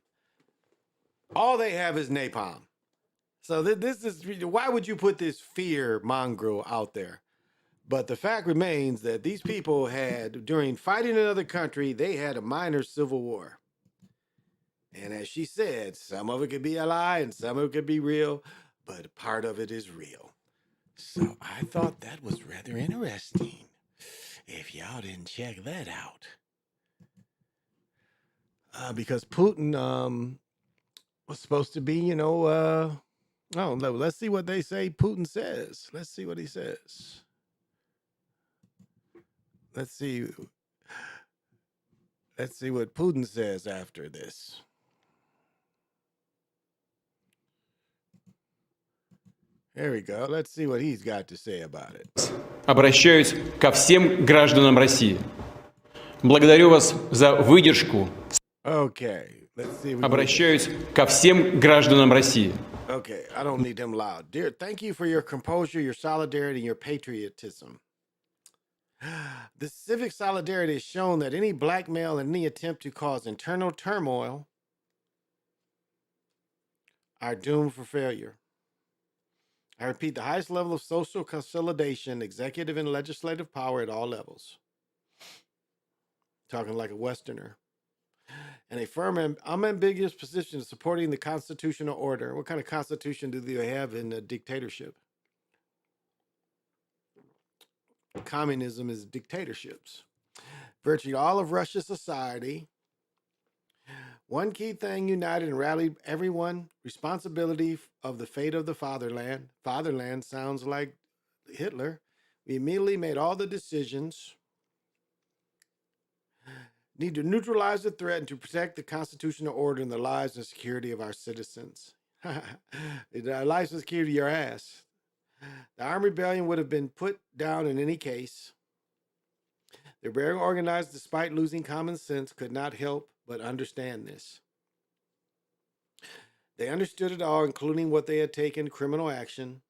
All they have is napalm. So this is, why would you put this fear mongrel out there? But the fact remains that these people had, during fighting another country, they had a minor civil war. And as she said, some of it could be a lie and some of it could be real, but part of it is real. So I thought that was rather interesting. If y'all didn't check that out. Because Putin was supposed to be, let's see what they say Putin says. Let's see what he says. Let's see what Putin says after this. There we go. Let's see what he's got to say about it. Обращаюсь ко всем гражданам России. Благодарю вас за выдержку. Okay, let's see. Обращаюсь ко всем гражданам России. Okay, I don't need them loud. Dear, thank you for your composure, your solidarity, and your patriotism. The civic solidarity has shown that any blackmail and any attempt to cause internal turmoil are doomed for failure. I repeat, the highest level of social consolidation, executive and legislative power at all levels. Talking like a Westerner. And a firm and unambiguous position supporting the constitutional order. What kind of constitution do they have in a dictatorship? Communism is dictatorships. Virtually all of Russia's society. One key thing united and rallied everyone: responsibility of the fate of the fatherland. Fatherland sounds like Hitler. We immediately made all the decisions. Need to neutralize the threat and to protect the constitutional order and the lives and security of our citizens. The lives and security of your ass. The armed rebellion would have been put down in any case. The rebellion organized despite losing common sense could not help but understand this. They understood it all, including what they had taken criminal action.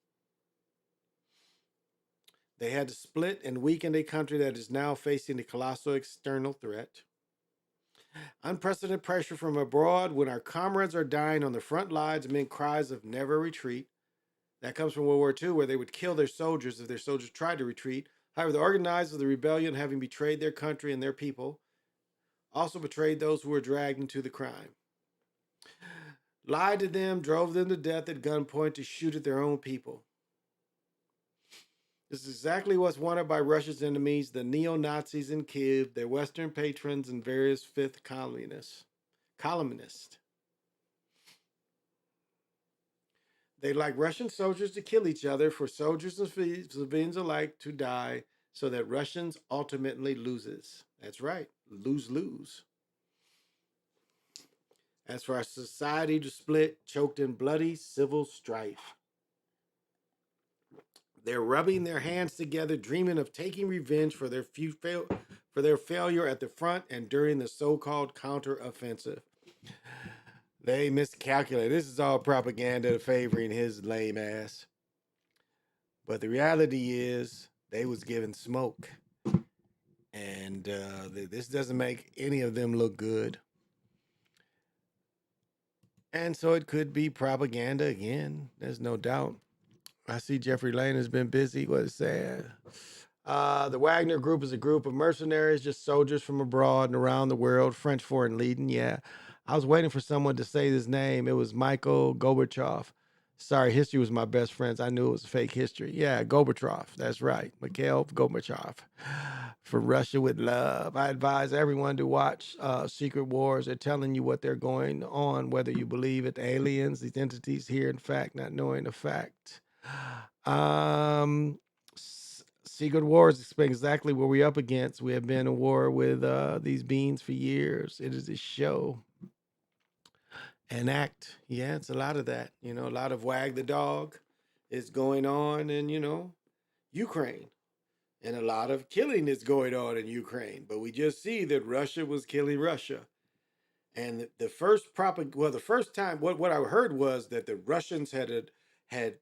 They had to split and weaken a country that is now facing a colossal external threat. Unprecedented pressure from abroad when our comrades are dying on the front lines amid cries of never retreat. That comes from World War II, where they would kill their soldiers if their soldiers tried to retreat. However, the organizers of the rebellion, having betrayed their country and their people, also betrayed those who were dragged into the crime. Lied to them, drove them to death at gunpoint to shoot at their own people. This is exactly what's wanted by Russia's enemies, the neo-Nazis in Kiev, their Western patrons, and various fifth columnists. They like Russian soldiers to kill each other, for soldiers and civilians alike to die, so that Russians ultimately loses. That's right, lose-lose. As for our society to split, choked in bloody civil strife. They're rubbing their hands together, dreaming of taking revenge for their failure at the front and during the so-called counter-offensive. They miscalculated. This is all propaganda favoring his lame ass. But the reality is they was given smoke. And this doesn't make any of them look good. And so it could be propaganda again. There's no doubt. I see Jeffrey Lane has been busy. What is sad? The Wagner Group is a group of mercenaries, just soldiers from abroad and around the world, French foreign leading. Yeah, I was waiting for someone to say his name. It was Michael Gorbachev. Sorry, history was my best friend. I knew it was fake history. Yeah, Gorbachev. That's right. Mikhail Gorbachev. From Russia with love. I advise everyone to watch Secret Wars. They're telling you what they're going on, whether you believe it, aliens, these entities here, in fact, not knowing the fact. Secret Wars is exactly what we're up against. We have been in war with these beings for years. It is a show. An act. Yeah, it's a lot of that. A lot of wag the dog is going on in, Ukraine. And a lot of killing is going on in Ukraine. But we just see that Russia was killing Russia. And the first time, what I heard was that the Russians had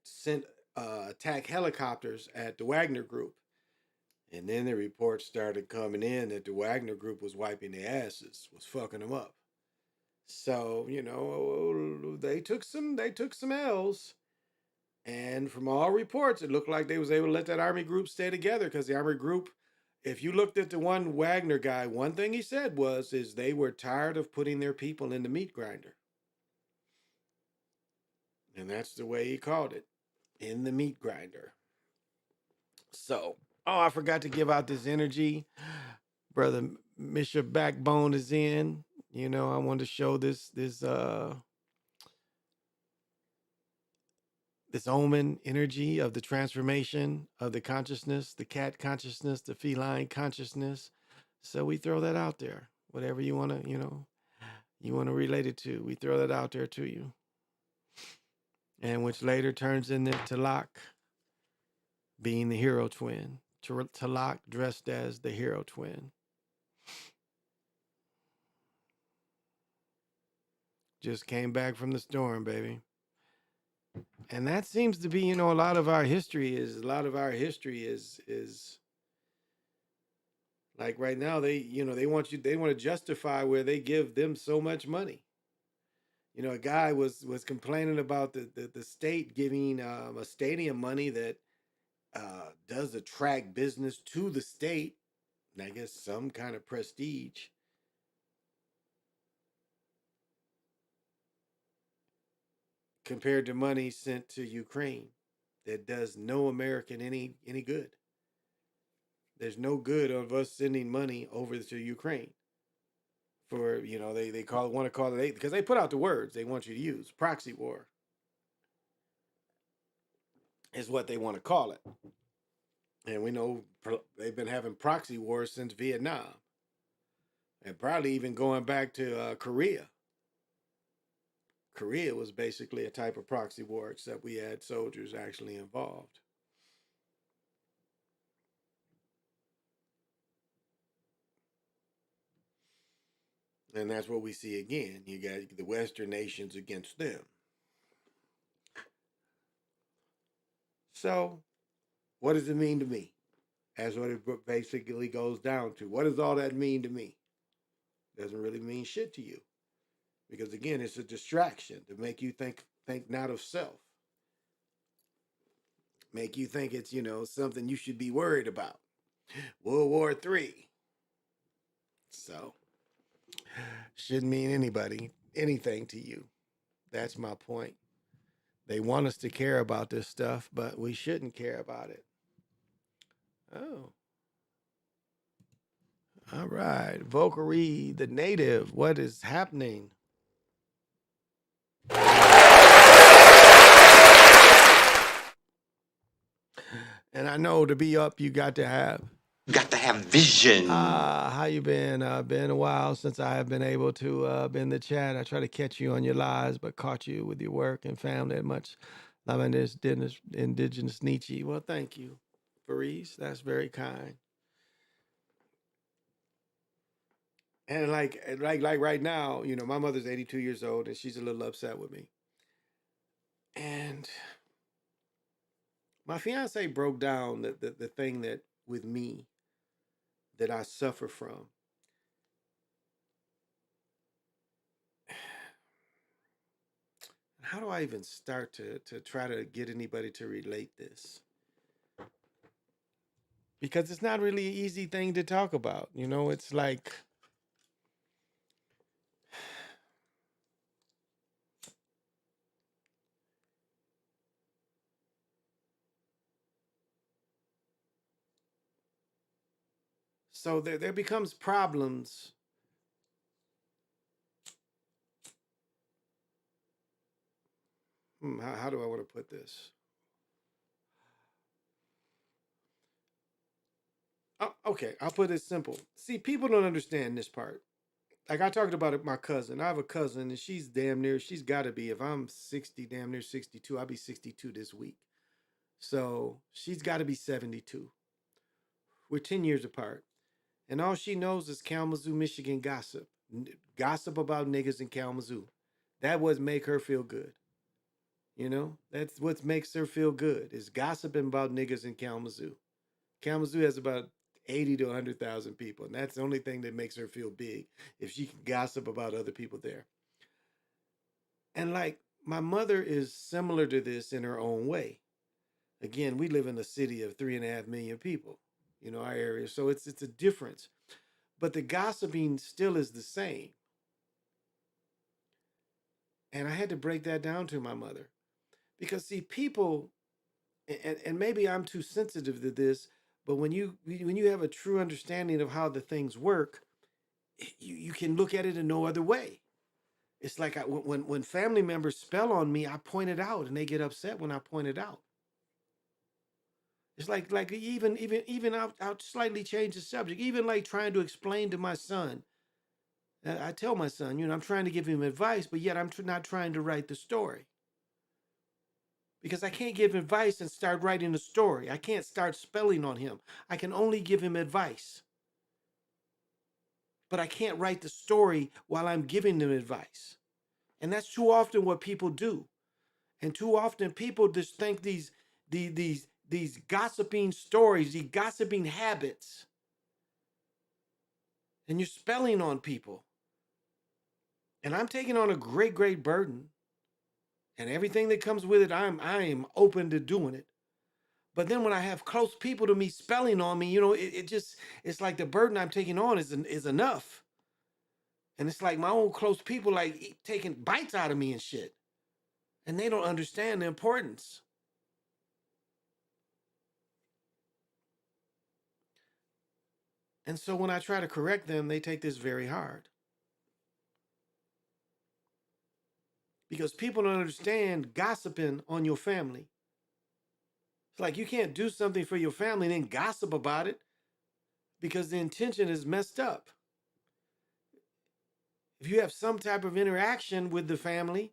sent attack helicopters at the Wagner Group. And then the reports started coming in that the Wagner Group was wiping their asses, was fucking them up. So, they took some L's. And from all reports, it looked like they was able to let that army group stay together, because the army group, if you looked at the one Wagner guy, one thing he said is they were tired of putting their people in the meat grinder. And that's the way he called it, in the meat grinder. So, I forgot to give out this energy. Brother Misha Backbone is in. I wanted to show this omen energy of the transformation of the consciousness, the cat consciousness, the feline consciousness. So we throw that out there. Whatever you want to relate it to, we throw that out there to you. And which later turns into Talak being the hero twin. Talak dressed as the hero twin. Just came back from the storm, baby. And that seems to be, a lot of our history is like right now they want to justify where they give them so much money. A guy was complaining about the state giving a stadium money that does attract business to the state, and I guess some kind of prestige. Compared to money sent to Ukraine that does no American any good. There's no good of us sending money over to Ukraine for, they want to call it, because they put out the words they want you to use. Proxy war is what they want to call it. And we know they've been having proxy wars since Vietnam, and probably even going back to Korea. Korea was basically a type of proxy war, except we had soldiers actually involved. And that's what we see again. You got the Western nations against them. So, what does it mean to me? That's what it basically goes down to. What does all that mean to me? Doesn't really mean shit to you. Because again, it's a distraction to make you think not of self. Make you think it's, something you should be worried about. World War III. So, shouldn't mean anything to you. That's my point. They want us to care about this stuff, but we shouldn't care about it. Oh. All right. Valkyrie, the native. What is happening? And I know to be up, you got to have vision. How you been? Been a while since I have been able to be in the chat. I try to catch you on your lives, but caught you with your work and family. Much love in this indigenous Nietzsche. Well, thank you, Faris. That's very kind. And like right now, my mother's 82 years old, and she's a little upset with me. And my fiance broke down the thing that with me that I suffer from. How do I even start to try to get anybody to relate this? Because it's not really an easy thing to talk about. You know, it's like, so there becomes problems. How do I want to put this? Oh, okay, I'll put it simple. See, people don't understand this part. Like I talked about it, my cousin. I have a cousin, and she's got to be, if I'm 60, damn near 62, I'll be 62 this week. So she's got to be 72. We're 10 years apart. And all she knows is Kalamazoo, Michigan gossip. Gossip about niggas in Kalamazoo. That would make her feel good. You know, that's what makes her feel good, is gossiping about niggas in Kalamazoo. Kalamazoo has about 80 to 100,000 people, and that's the only thing that makes her feel big, if she can gossip about other people there. And like, my mother is similar to this in her own way. Again, we live in a city of 3.5 million people, you know, our area. So it's a difference. But the gossiping still is the same. And I had to break that down to my mother. Because see, people, and maybe I'm too sensitive to this, but when you have a true understanding of how the things work, you can look at it in no other way. It's like when family members spell on me, I point it out, and they get upset when I point it out. It's like even I'll slightly change the subject. Even like trying to explain to my son. I tell my son, you know, I'm trying to give him advice, but yet I'm not trying to write the story. Because I can't give advice and start writing a story. I can't start spelling on him. I can only give him advice. But I can't write the story while I'm giving them advice. And that's too often what people do. And too often people just think these gossiping stories, these gossiping habits, and you're spelling on people. And I'm taking on a great, great burden. And everything that comes with it, I am open to doing it. But then when I have close people to me spelling on me, you know, it's like the burden I'm taking on is enough. And it's like my own close people like taking bites out of me and shit. And they don't understand the importance. And so when I try to correct them, they take this very hard. Because people don't understand gossiping on your family. It's like you can't do something for your family and then gossip about it, because the intention is messed up. If you have some type of interaction with the family,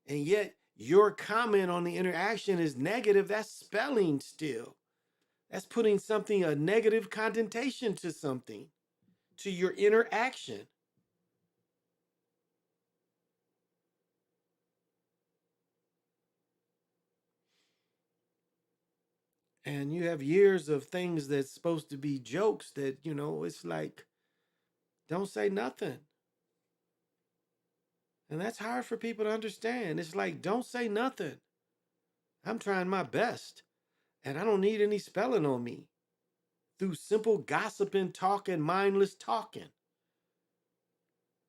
and yet your comment on the interaction is negative, that's spelling still. That's putting something, a negative connotation to something, to your interaction. And you have years of things that's supposed to be jokes that, you know, it's like, don't say nothing. And that's hard for people to understand. It's like, don't say nothing. I'm trying my best. And I don't need any spelling on me through simple gossiping, talking, mindless talking.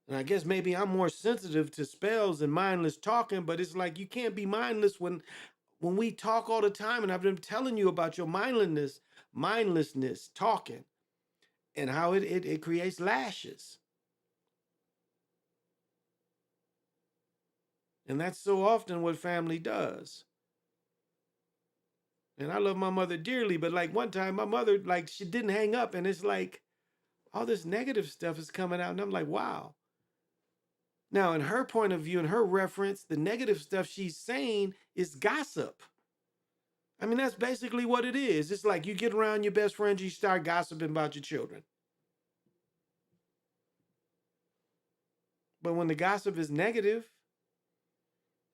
And I guess maybe I'm more sensitive to spells and mindless talking, but it's like you can't be mindless when we talk all the time. And I've been telling you about your mindlessness talking, and how it creates lashes. And that's so often what family does. And I love my mother dearly, but like one time my mother, like, she didn't hang up, and it's like all this negative stuff is coming out, and I'm like, wow. Now, in her point of view, in her reference, the negative stuff she's saying is gossip. I mean, that's basically what it is. It's like you get around your best friends, you start gossiping about your children. But when the gossip is negative,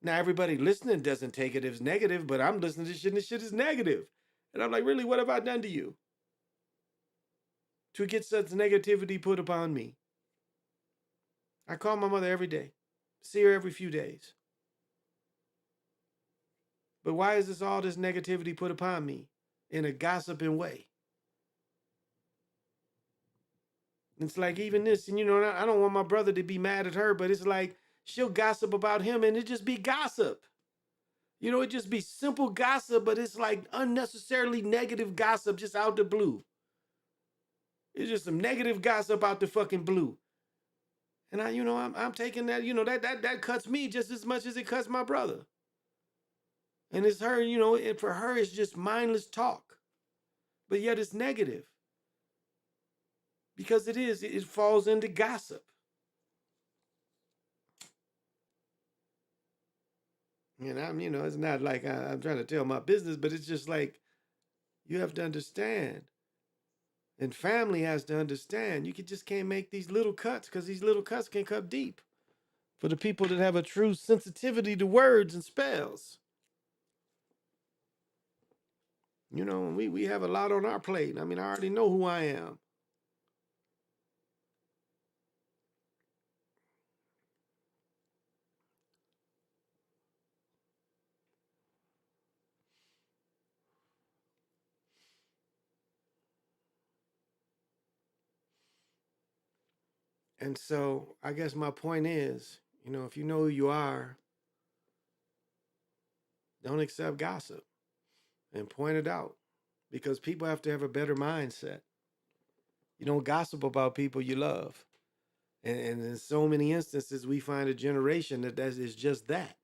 now everybody listening doesn't take it as negative, but I'm listening to shit and this shit is negative. And I'm like, really, what have I done to you to get such negativity put upon me? I call my mother every day, see her every few days. But why is this all this negativity put upon me in a gossiping way? It's like even this, and I don't want my brother to be mad at her, but it's like she'll gossip about him and it just be gossip. It just be simple gossip, but it's like unnecessarily negative gossip just out the blue. It's just some negative gossip out the fucking blue. And I'm taking that, that cuts me just as much as it cuts my brother. And it's her, and for her, it's just mindless talk. But yet it's negative. Because it falls into gossip. And it's not like I'm trying to tell my business, but it's just like, you have to understand. And family has to understand. You just can't make these little cuts, because these little cuts can cut deep. For the people that have a true sensitivity to words and spells. We have a lot on our plate. I mean, I already know who I am. And so I guess my point is, if you know who you are, don't accept gossip and point it out, because people have to have a better mindset. You don't gossip about people you love. And in so many instances, we find a generation that is just that.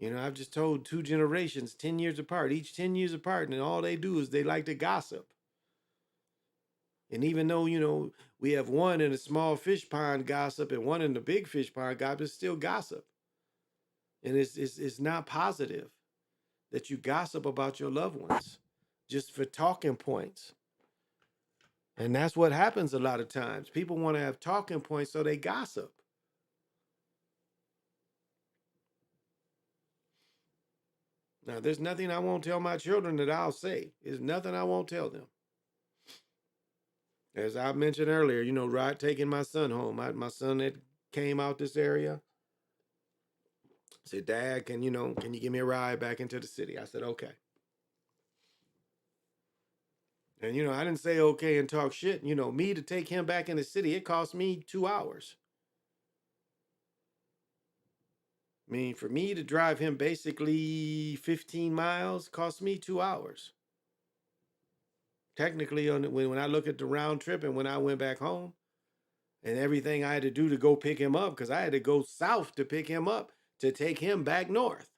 I've just told 2 generations, 10 years apart, each 10 years apart, and all they do is they like to gossip. And even though, we have one in a small fish pond gossip and one in the big fish pond gossip, it's still gossip. And it's not positive that you gossip about your loved ones just for talking points. And that's what happens a lot of times. People want to have talking points, so they gossip. Now, there's nothing I won't tell my children that I'll say. There's nothing I won't tell them. As I mentioned earlier, taking my son home. My son that came out this area said, "Dad, can you give me a ride back into the city?" I said, "Okay." And, I didn't say okay and talk shit. Me to take him back in the city, it cost me 2 hours. I mean, for me to drive him basically 15 miles cost me 2 hours. Technically, when I look at the round trip and when I went back home and everything I had to do to go pick him up, because I had to go south to pick him up to take him back north.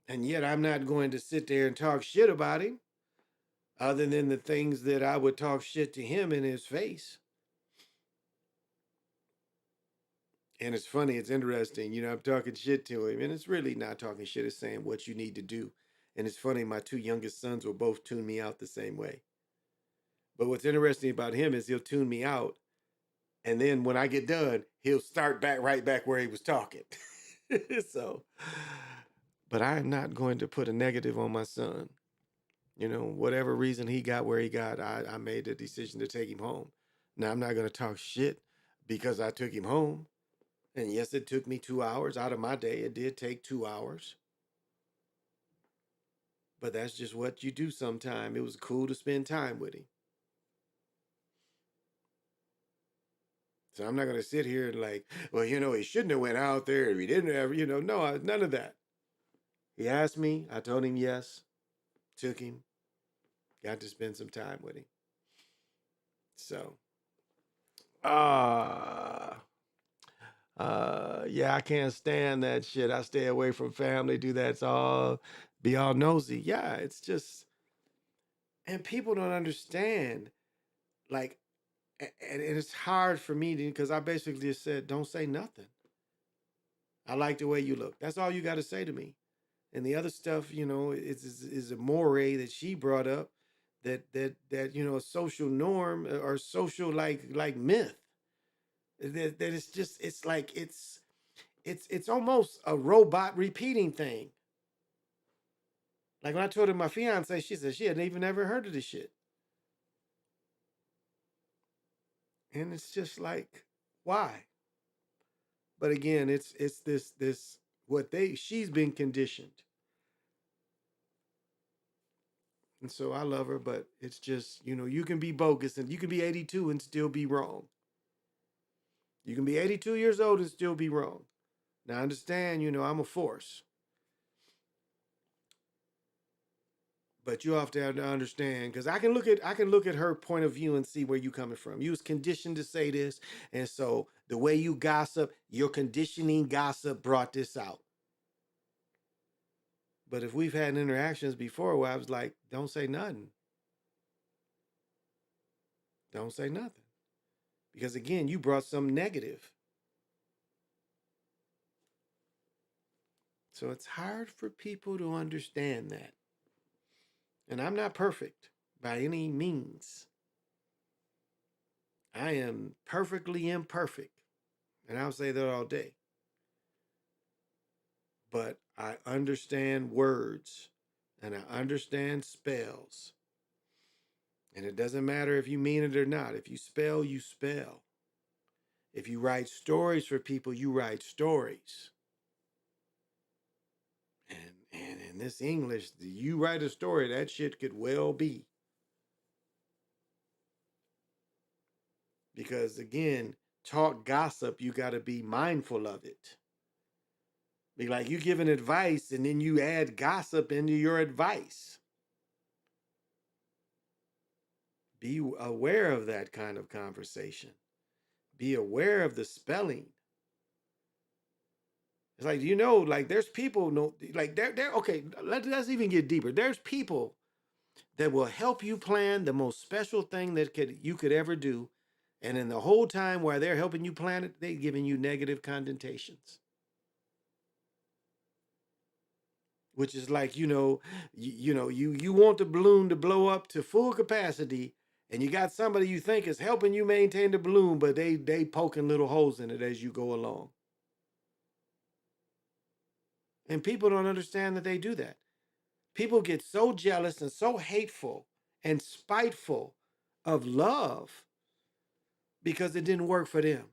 And yet I'm not going to sit there and talk shit about him, other than the things that I would talk shit to him in his face. And it's funny, it's interesting, I'm talking shit to him, and it's really not talking shit, it's saying what you need to do. And it's funny, my 2 youngest sons will both tune me out the same way. But what's interesting about him is he'll tune me out, and then when I get done, he'll start right back where he was talking. So, but I am not going to put a negative on my son. Whatever reason he got where he got, I made the decision to take him home. Now, I'm not going to talk shit because I took him home. And yes, it took me 2 hours out of my day. It did take 2 hours. But that's just what you do sometime. It was cool to spend time with him. So I'm not going to sit here and like, well, he shouldn't have went out there if he didn't have, no, none of that. He asked me. I told him yes. Took him. Got to spend some time with him. So, yeah, I can't stand that shit. I stay away from family, do that, be all nosy. Yeah, it's just, and people don't understand, like, and it's hard for me because I basically just said, don't say nothing. I like the way you look. That's all you got to say to me. And the other stuff, is a moray that she brought up, that a social norm or social like myth. That it's just, it's like it's almost a robot repeating thing. Like when I told her my fiance, she said she hadn't even ever heard of this shit. And it's just like, why? But again, it's this what she's been conditioned. And so I love her, but it's just, you can be bogus and you can be 82 and still be wrong. You can be 82 years old and still be wrong. Now I understand, I'm a force. But you have to understand, because I can look at her point of view and see where you coming from. You was conditioned to say this, and so the way you gossip, your conditioning gossip brought this out. But if we've had interactions before where I was like, don't say nothing. Don't say nothing. Because again, you brought some negative. So it's hard for people to understand that. And I'm not perfect by any means. I am perfectly imperfect. And I'll say that all day. But I understand words and I understand spells. And it doesn't matter if you mean it or not. If you spell, you spell. If you write stories for people, you write stories. And in this English, you write a story, that shit could well be. Because again, talk gossip, you got to be mindful of it. Be like you giving advice and then you add gossip into your advice. Be aware of that kind of conversation. Be aware of the spelling. It's like, like there's people, like they're okay, let's even get deeper. There's people that will help you plan the most special thing that you could ever do. And in the whole time while they're helping you plan it, they're giving you negative connotations. Which is like, you want the balloon to blow up to full capacity, and you got somebody you think is helping you maintain the balloon, but they poking little holes in it as you go along. And people don't understand that they do that. People get so jealous and so hateful and spiteful of love because it didn't work for them.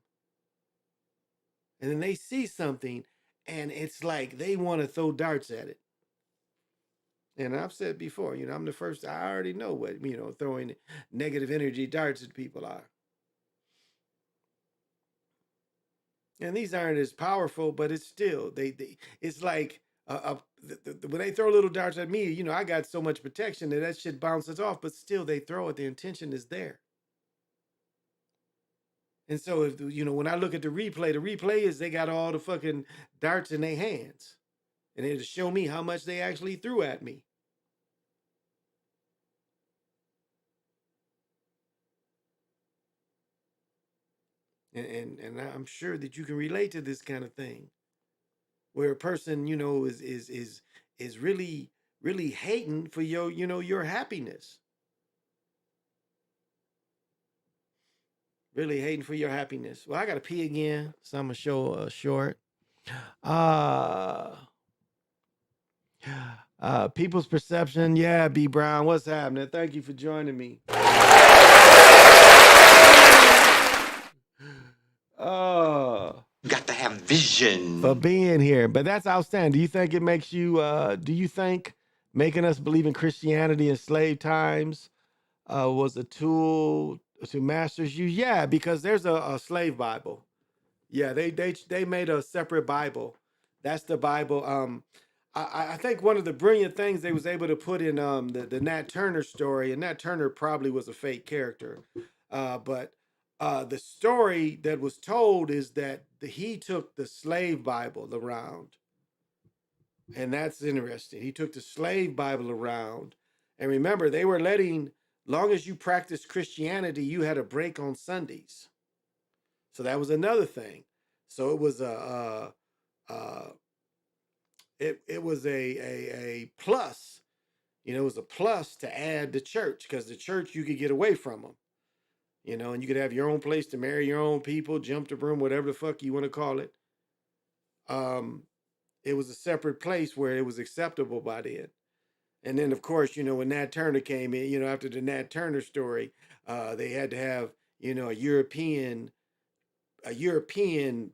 And then they see something and it's like they want to throw darts at it. And I've said before, I'm the first, I already know what, throwing negative energy darts at people are. And these aren't as powerful, but it's still, it's like, when they throw little darts at me, I got so much protection that shit bounces off, but still they throw it, the intention is there. And so, if when I look at the replay is they got all the fucking darts in their hands. And it'll show me how much they actually threw at me. And I'm sure that you can relate to this kind of thing. Where a person, is really, really hating for your happiness. Really hating for your happiness. Well, I gotta pee again, so I'm gonna show short. People's perception. Yeah, B Brown, what's happening? Thank you for joining me. Got to have vision for being here. But that's outstanding. Do you think it makes you? Do you think making us believe in Christianity in slave times was a tool to masters you? Yeah, because there's a slave Bible. Yeah, they made a separate Bible. That's the Bible. I think one of the brilliant things they was able to put in the Nat Turner story, and Nat Turner probably was a fake character, but the story that was told is that he took the slave Bible around, and that's interesting. He took the slave Bible around, and remember they were letting, long as you practiced Christianity, you had a break on Sundays. So that was another thing. So it was it was a plus, it was a plus to add the church, because the church you could get away from them, and you could have your own place to marry your own people, jump the broom, whatever the fuck you want to call it. It was a separate place where it was acceptable by then. And then, of course, when Nat Turner came in, after the Nat Turner story, they had to have, you know, a European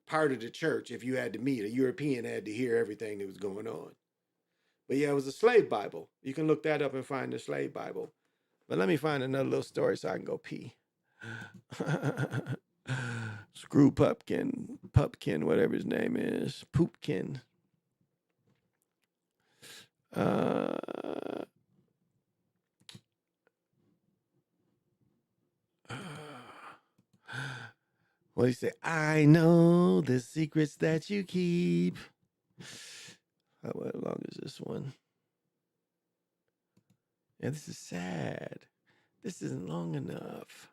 part of the church. If you had to meet a European, had to hear everything that was going on. But yeah, it was a slave Bible. You can look that up and find the slave Bible. But let me find another little story so I can go pee. Screw Pupkin, whatever his name is, Poopkin. What do you say? I know the secrets that you keep. How long is this one? Yeah, this is sad. This isn't long enough.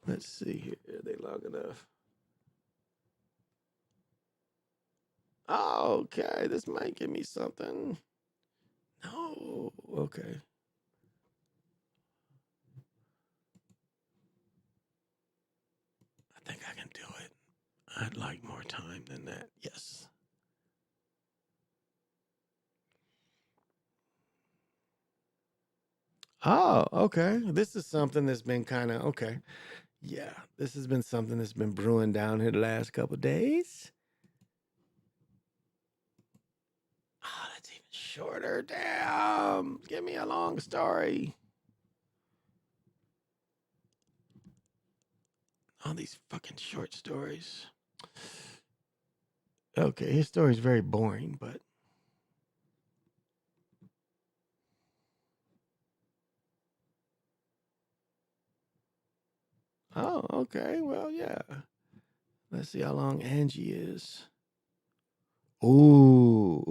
Let's see here. Are they long enough? Oh, okay, this might give me something. No, okay. I think I can do it. I'd like more time than that. Yes. Oh, okay. This is something that's been kind of okay. Yeah, this has been something that's been brewing down here the last couple of days. Oh, that's even shorter. Damn. Give me a long story. All these fucking short stories. Okay, his story's very boring, but oh, okay. Well, yeah. Let's see how long Angie is. Ooh.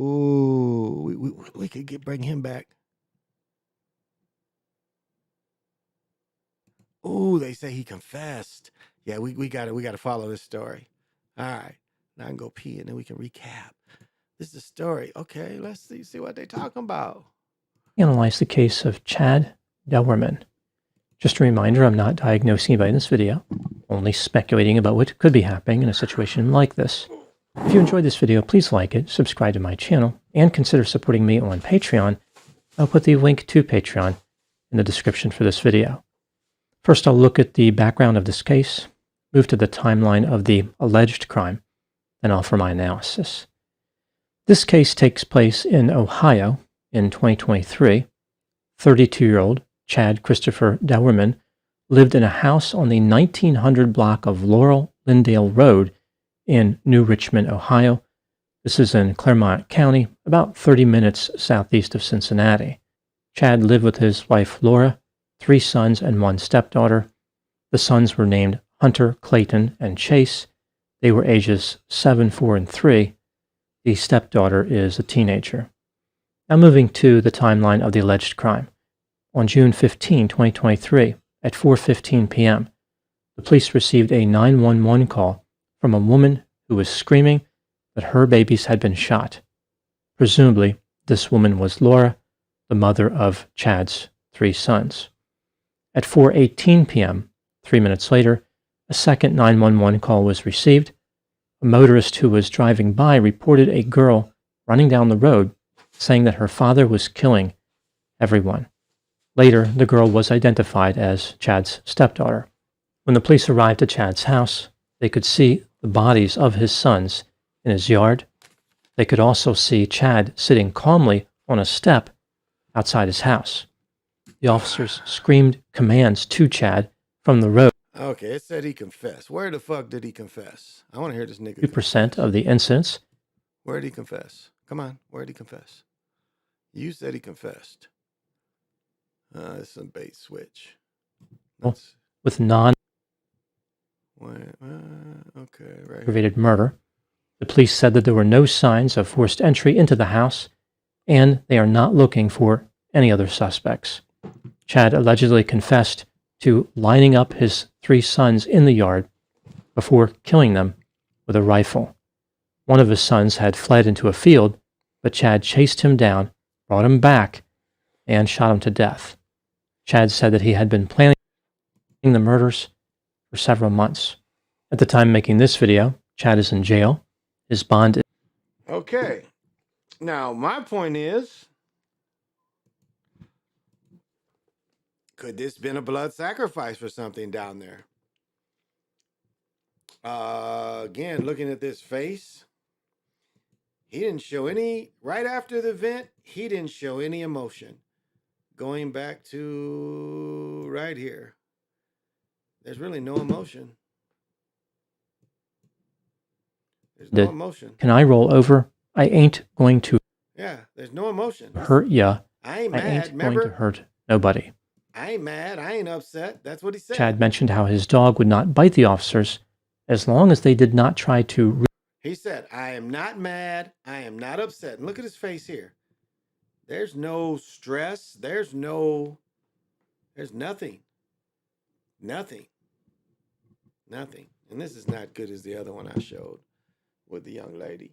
We could bring him back. Ooh, they say he confessed. Yeah, we gotta follow this story. All right. Now I can go pee and then we can recap. This is the story. Okay, let's see what they're talking about. Analyze the case of Chad Delwerman. Just a reminder, I'm not diagnosing anybody in this video, only speculating about what could be happening in a situation like this. If you enjoyed this video, please like it, subscribe to my channel, and consider supporting me on Patreon. I'll put the link to Patreon in the description for this video. First, I'll look at the background of this case, move to the timeline of the alleged crime, then offer my analysis. This case takes place in Ohio in 2023. 32-year-old Chad Christopher Delwerman lived in a house on the 1900 block of Laurel Lindale Road in New Richmond, Ohio. This is in Clermont County, about 30 minutes southeast of Cincinnati. Chad lived with his wife Laura, 3 sons and 1 stepdaughter. The sons were named Hunter, Clayton, and Chase. They were ages 7, 4, and 3. The stepdaughter is a teenager. Now moving to the timeline of the alleged crime. On June 15, 2023, at 4:15 p.m., the police received a 911 call from a woman who was screaming that her babies had been shot. Presumably, this woman was Laura, the mother of Chad's 3 sons. At 4:18 p.m., 3 minutes later, a second 911 call was received. A motorist who was driving by reported a girl running down the road saying that her father was killing everyone. Later, the girl was identified as Chad's stepdaughter. When the police arrived at Chad's house, they could see the bodies of his sons in his yard. They could also see Chad sitting calmly on a step outside his house. The officers screamed commands to Chad from the road. Okay, it said he confessed. Where the fuck did he confess? I want to hear this nigga. 2% of the incidents. Where did he confess? Come on, where did he confess? You said he confessed. It's some bait switch. With non okay, right. aggravated murder. The police said that there were no signs of forced entry into the house, and they are not looking for any other suspects. Chad allegedly confessed to lining up his 3 sons in the yard before killing them with a rifle. One of his sons had fled into a field, but Chad chased him down, brought him back, and shot him to death. Chad said that he had been planning the murders for several months. At the time making this video, Chad is in jail. His bond is... Okay. Now, my point is, could this been a blood sacrifice for something down there? Again, looking at this face, he didn't show any, right after the event, he didn't show any emotion. Going back to right here, there's really no emotion. There's no emotion. Can I roll over? I ain't going to Yeah, there's no emotion. hurt ya. I ain't I mad, ain't remember? going to hurt nobody. I ain't mad. I ain't upset. That's what he said. Chad mentioned how his dog would not bite the officers as long as they did not try to. He said, I am not mad. I am not upset. And look at his face here. There's no stress. There's nothing. Nothing. Nothing. And this is not good as the other one I showed with the young lady.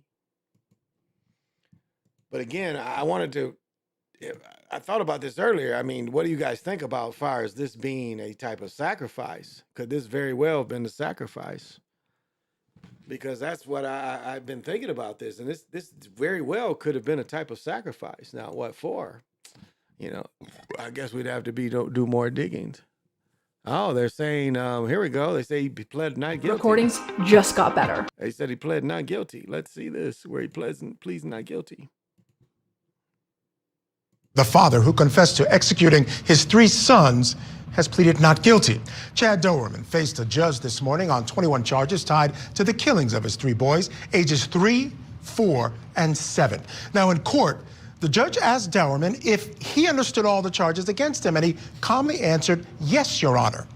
But again, I thought about this earlier. I mean, what do you guys think about as far as this being a type of sacrifice? Could this very well have been the sacrifice? Because that's what I've been thinking about this. And this very well could have been a type of sacrifice. Now, what for? You know, I guess we'd have to do more diggings. Oh, they're saying, here we go. They say he pled not guilty. Recordings just got better. They said he pled not guilty. Let's see this, where he pleads not guilty. The father, who confessed to executing his 3 sons, has pleaded not guilty. Chad Dowerman faced a judge this morning on 21 charges tied to the killings of his 3 boys, ages 3, 4, and 7. Now in court, the judge asked Dowerman if he understood all the charges against him, and he calmly answered, yes, Your Honor.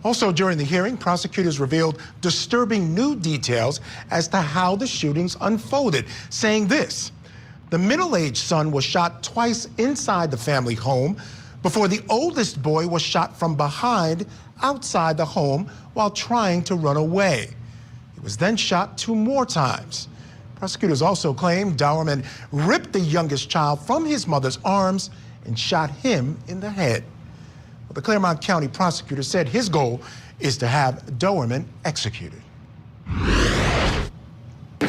Also during the hearing, prosecutors revealed disturbing new details as to how the shootings unfolded, saying this: the middle-aged son was shot twice inside the family home before the oldest boy was shot from behind outside the home while trying to run away. He was then shot 2 more times. Prosecutors also claim Dowerman ripped the youngest child from his mother's arms and shot him in the head. Well, the Claremont County prosecutor said his goal is to have Dowerman executed.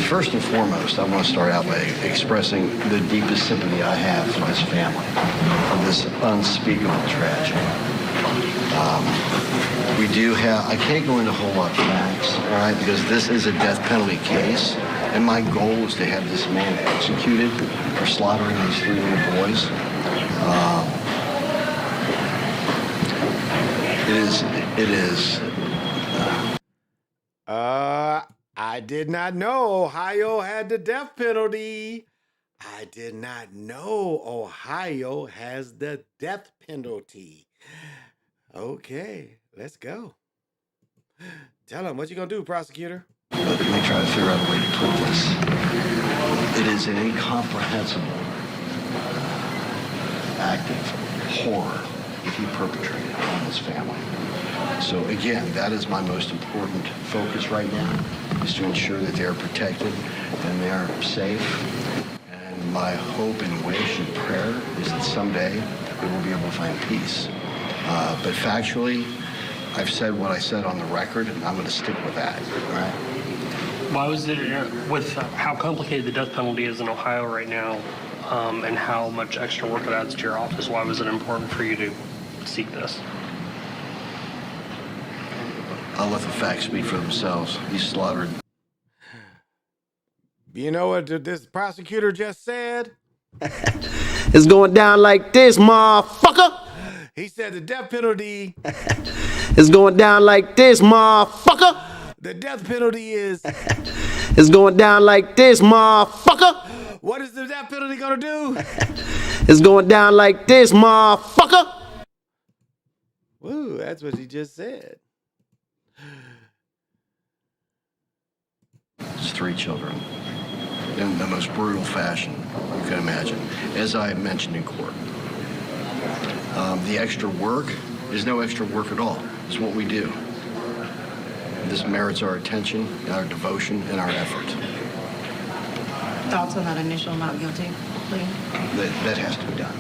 First and foremost, I want to start out by expressing the deepest sympathy I have for his family of this unspeakable tragedy. I can't go into a whole lot of facts, all right, because this is a death penalty case, and my goal is to have this man executed for slaughtering these 3 little boys. It is. I did not know Ohio had the death penalty. I did not know Ohio has the death penalty. Okay, let's go. Tell him, what you gonna do, prosecutor? Let me try to figure out a way to put this. It is an incomprehensible act of horror if he perpetrated on his family. So again, that is my most important focus right now, is to ensure that they are protected and they are safe. And my hope and wish and prayer is that someday we will be able to find peace. But factually, I've said what I said on the record, and I'm going to stick with that. All right. Why was it, with how complicated the death penalty is in Ohio right now, and how much extra work it adds to your office, why was it important for you to seek this? I'll let the facts speak for themselves. He slaughtered. You know what this prosecutor just said? It's going down like this, motherfucker. He said the death penalty is going down like this, motherfucker. The death penalty is going down like this, motherfucker. What is the death penalty gonna do? It's going down like this, motherfucker. Woo, that's what he just said. It's 3 children in the most brutal fashion you can imagine, as I mentioned in court. The extra work is no extra work at all. It's what we do. This merits our attention, our devotion, and our effort. Thoughts on that initial not guilty plea? That has to be done.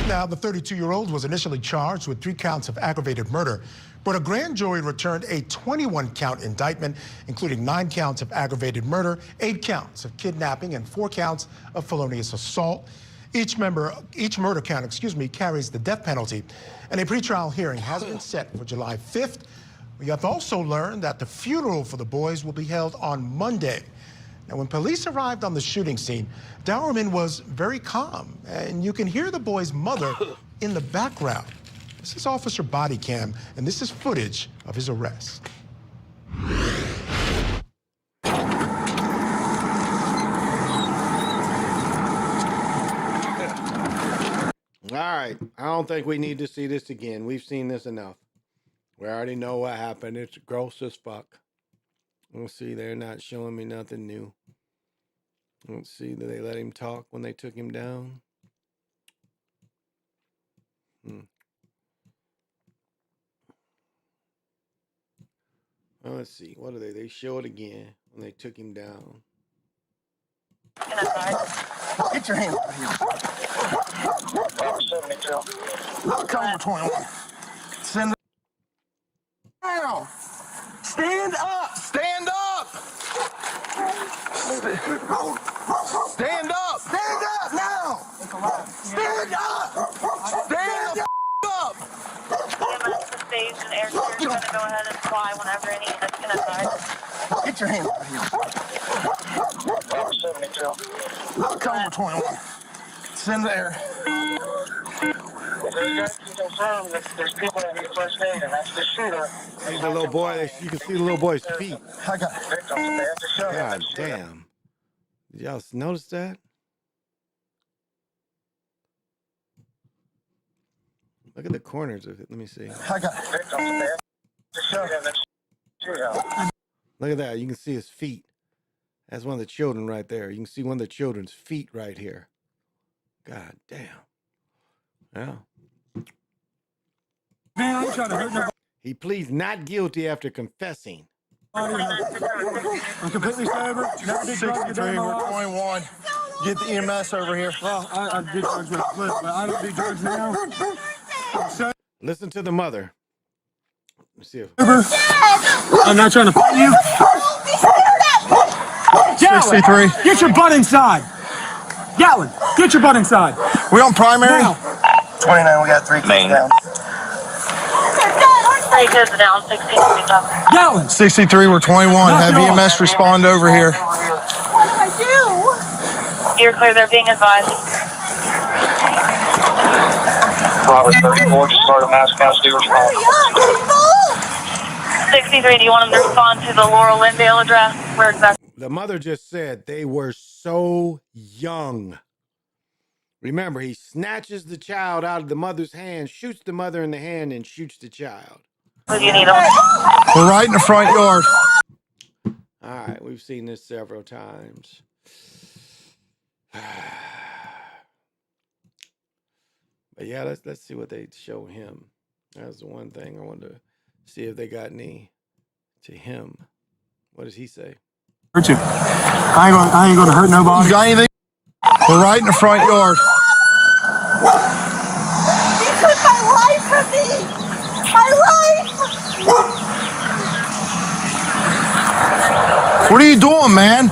Now, the 32-year-old was initially charged with 3 counts of aggravated murder, but a grand jury returned a 21-count indictment, including 9 counts of aggravated murder, 8 counts of kidnapping, and 4 counts of felonious assault. Each murder count, carries the death penalty, and a pretrial hearing has been set for July 5th. We have also learned that the funeral for the boys will be held on Monday. Now, when police arrived on the shooting scene, Dowerman was very calm, and you can hear the boy's mother in the background. This is Officer Body Cam, and this is footage of his arrest. All right. I don't think we need to see this again. We've seen this enough. We already know what happened. It's gross as fuck. Let's see. They're not showing me nothing new. Let's see. Did they let him talk when they took him down? Well, let's see. What do they show it again when they took him down. Get your hands out of here. Cover 21. Send it down. Stand up. Stand up. Stand up. Stand up now. Stand up. Stand up. The stage and air crew is going to go ahead and fly whenever any units can assign. Get your hands out of here. Cover 21. Send the air. Confirm that there's people that need first aid, and that's the shooter. See the little boy. You can see the little boy's feet. I got it. God damn. Did y'all notice that? Look at the corners of it. Let me see. I got it. Look at that. You can see his feet. That's one of the children right there. You can see one of the children's feet right here. God damn. Yeah. Man, I ain't trying to hurt nobody. He pleads not guilty after confessing. I'm completely sober. Never did drugs. 63, we're 21. Get the EMS over here. Well, I did drugs with a flip, but I don't do drugs now. Listen to the mother. Let's see if... I'm not trying to fight you. 63. Get your butt inside. Gatlin, get your butt inside. We on primary? Now. 29, we got 3 kids down. 3 kids down, 16 feet up. Gatlin. 63, we're 21. Have EMS respond over here. What do I do? You're clear, they're being advised. Robert 34, just started mass custody response. 63, do you want them to respond to the Laurel Lindale address? Where exactly? The mother just said they were so young. Remember, he snatches the child out of the mother's hand, shoots the mother in the hand, and shoots the child. Who do you need them? We're right in the front yard. All right, we've seen this several times. But yeah, let's see what they show him. That's the one thing I wanted to see if they got any to him. What does he say? Hurt you. I ain't gonna hurt nobody. You got anything? We're right in the front yard. You took my life from me! My life! What are you doing, man?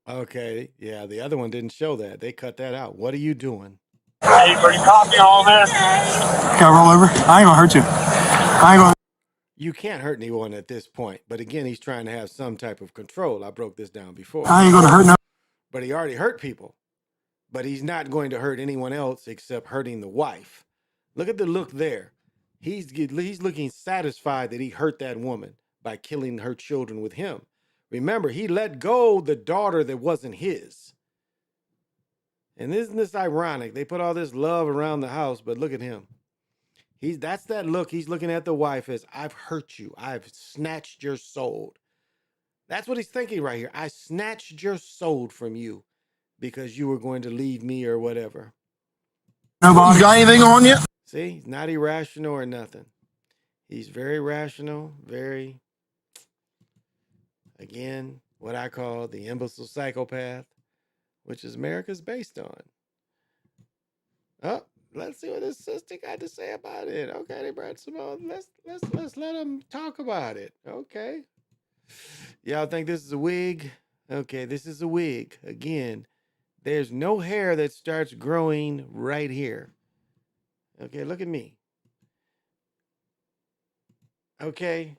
Okay, yeah, the other one didn't show that. They cut that out. What are you doing? Hey, are you copying all this? Can I roll over? I ain't gonna hurt you. I ain't gonna. You can't hurt anyone at this point. But again, he's trying to have some type of control. I broke this down before. I ain't gonna hurt no. But he already hurt people. But he's not going to hurt anyone else except hurting the wife. Look at the look there. He's looking satisfied that he hurt that woman by killing her children with him. Remember, he let go the daughter that wasn't his. And isn't this ironic? They put all this love around the house, but look at him. That's that look. He's looking at the wife as, I've hurt you. I've snatched your soul. That's what he's thinking right here. I snatched your soul from you because you were going to leave me or whatever. Nobody. You got anything on you? See, he's not irrational or nothing. He's very rational, very, again, what I call the imbecile psychopath, which is America's based on. Oh, let's see what his sister got to say about it. Okay, they brought some on. Let's let them talk about it. Okay. Y'all think this is a wig? Okay, this is a wig. Again, There's no hair that starts growing right here. Okay, look at me. Okay.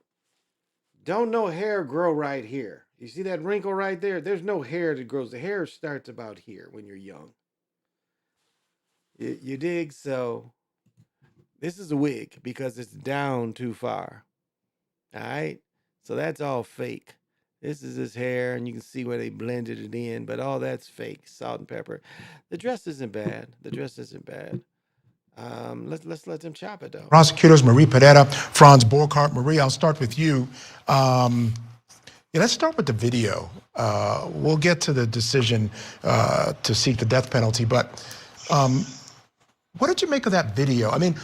Don't no hair grow right here. You see that wrinkle right there? There's no hair that grows. The hair starts about here when you're young. You dig? So this is a wig because it's down too far. All right? So that's all fake. This is his hair, and you can see where they blended it in, but all that's fake, salt and pepper. The dress isn't bad. The dress isn't bad. Let's let them chop it, though. Prosecutors Marie Pedetta, Franz Borghardt. Marie, I'll start with you. Let's start with the video. We'll get to the decision to seek the death penalty, but what did you make of that video? I mean,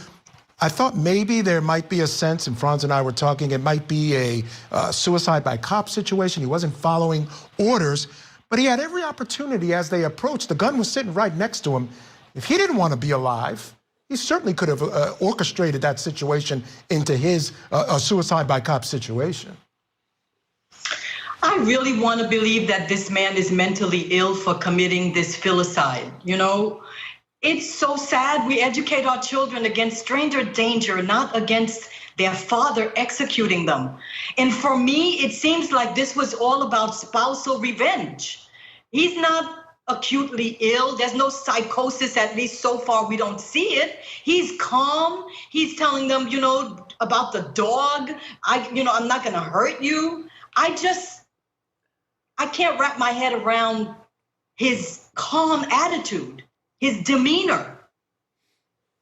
I thought maybe there might be a sense, and Franz and I were talking, it might be a suicide by cop situation. He wasn't following orders, but he had every opportunity as they approached. The gun was sitting right next to him. If he didn't want to be alive, he certainly could have orchestrated that situation into his suicide by cop situation. I really want to believe that this man is mentally ill for committing this filicide. You know, it's so sad. We educate our children against stranger danger, not against their father executing them. And for me, it seems like this was all about spousal revenge. He's not acutely ill. There's no psychosis, at least so far we don't see it. He's calm. He's telling them, you know, about the dog. I'm not going to hurt you. I can't wrap my head around his calm attitude, his demeanor.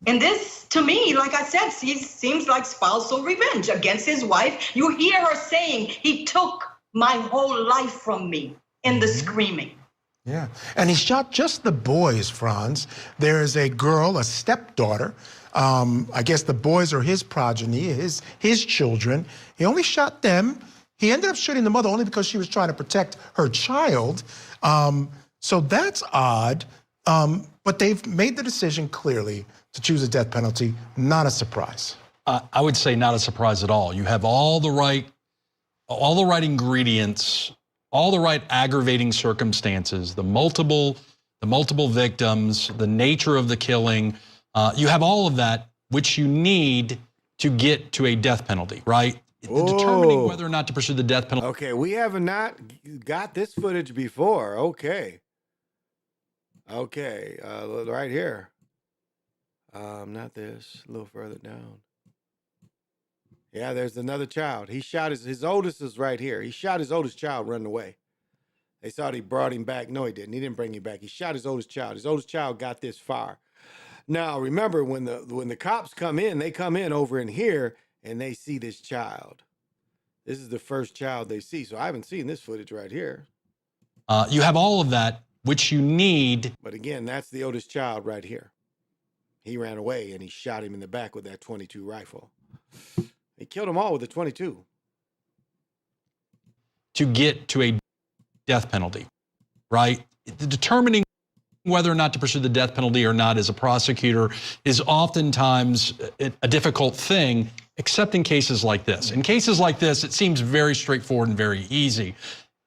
And this, to me, like I said, seems like spousal revenge against his wife. You hear her saying, he took my whole life from me in the screaming. Yeah, and he shot just the boys, Franz. There is a girl, a stepdaughter. I guess the boys are his progeny, his children. He only shot them. He ended up shooting the mother only because she was trying to protect her child. So that's odd. But they've made the decision clearly to choose a death penalty. Not a surprise. I would say not a surprise at all. You have all the right ingredients, all the right aggravating circumstances, the multiple victims, the nature of the killing. You have all of that, which you need to get to a death penalty, right? Determining whether or not to pursue the death penalty. Okay, we have not got this footage before. Okay, right here. Not this. A little further down. Yeah, there's another child. He shot his oldest is right here. He shot his oldest child running away. They thought he brought him back. No, he didn't. He didn't bring him back. He shot his oldest child. His oldest child got this far. Now, remember, when the cops come in, they come in over in here, and they see this child. This is the first child they see. So I haven't seen this footage right here. You have all of that, which you need. But again, that's the oldest child right here. He ran away, and he shot him in the back with that .22 rifle. He killed them all with a .22. To get to a death penalty, right? Determining whether or not to pursue the death penalty or not as a prosecutor is oftentimes a difficult thing, except in cases like this. In cases like this, it seems very straightforward and very easy.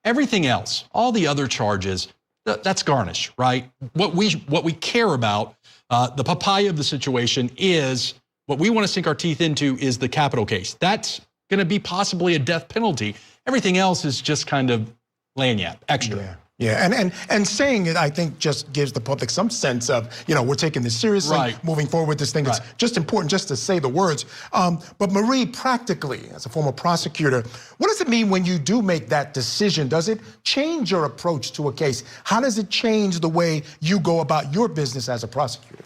Everything else, all the other charges, that's garnish, right? What we care about, the papaya of the situation is, what we want to sink our teeth into is the capital case. That's going to be possibly a death penalty. Everything else is just kind of lagniappe, extra. Yeah, and saying it, I think, just gives the public some sense of, we're taking this seriously, moving forward with this thing. It's just important just to say the words. But Marie, practically, as a former prosecutor, what does it mean when you do make that decision? Does it change your approach to a case? How does it change the way you go about your business as a prosecutor?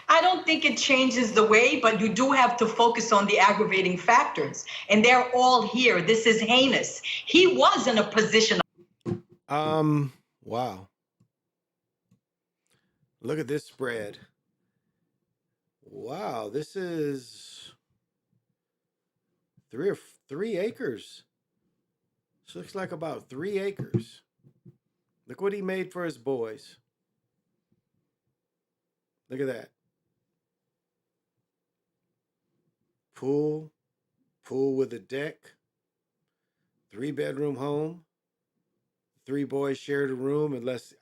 I don't think it changes the way, but you do have to focus on the aggravating factors. And they're all here. This is heinous. He was in a position. Wow. Look at this spread. Wow, this is 3 acres. This looks like about 3 acres. Look what he made for his boys. Look at that. Pool with a deck, 3-bedroom home, Three boys shared a room. Unless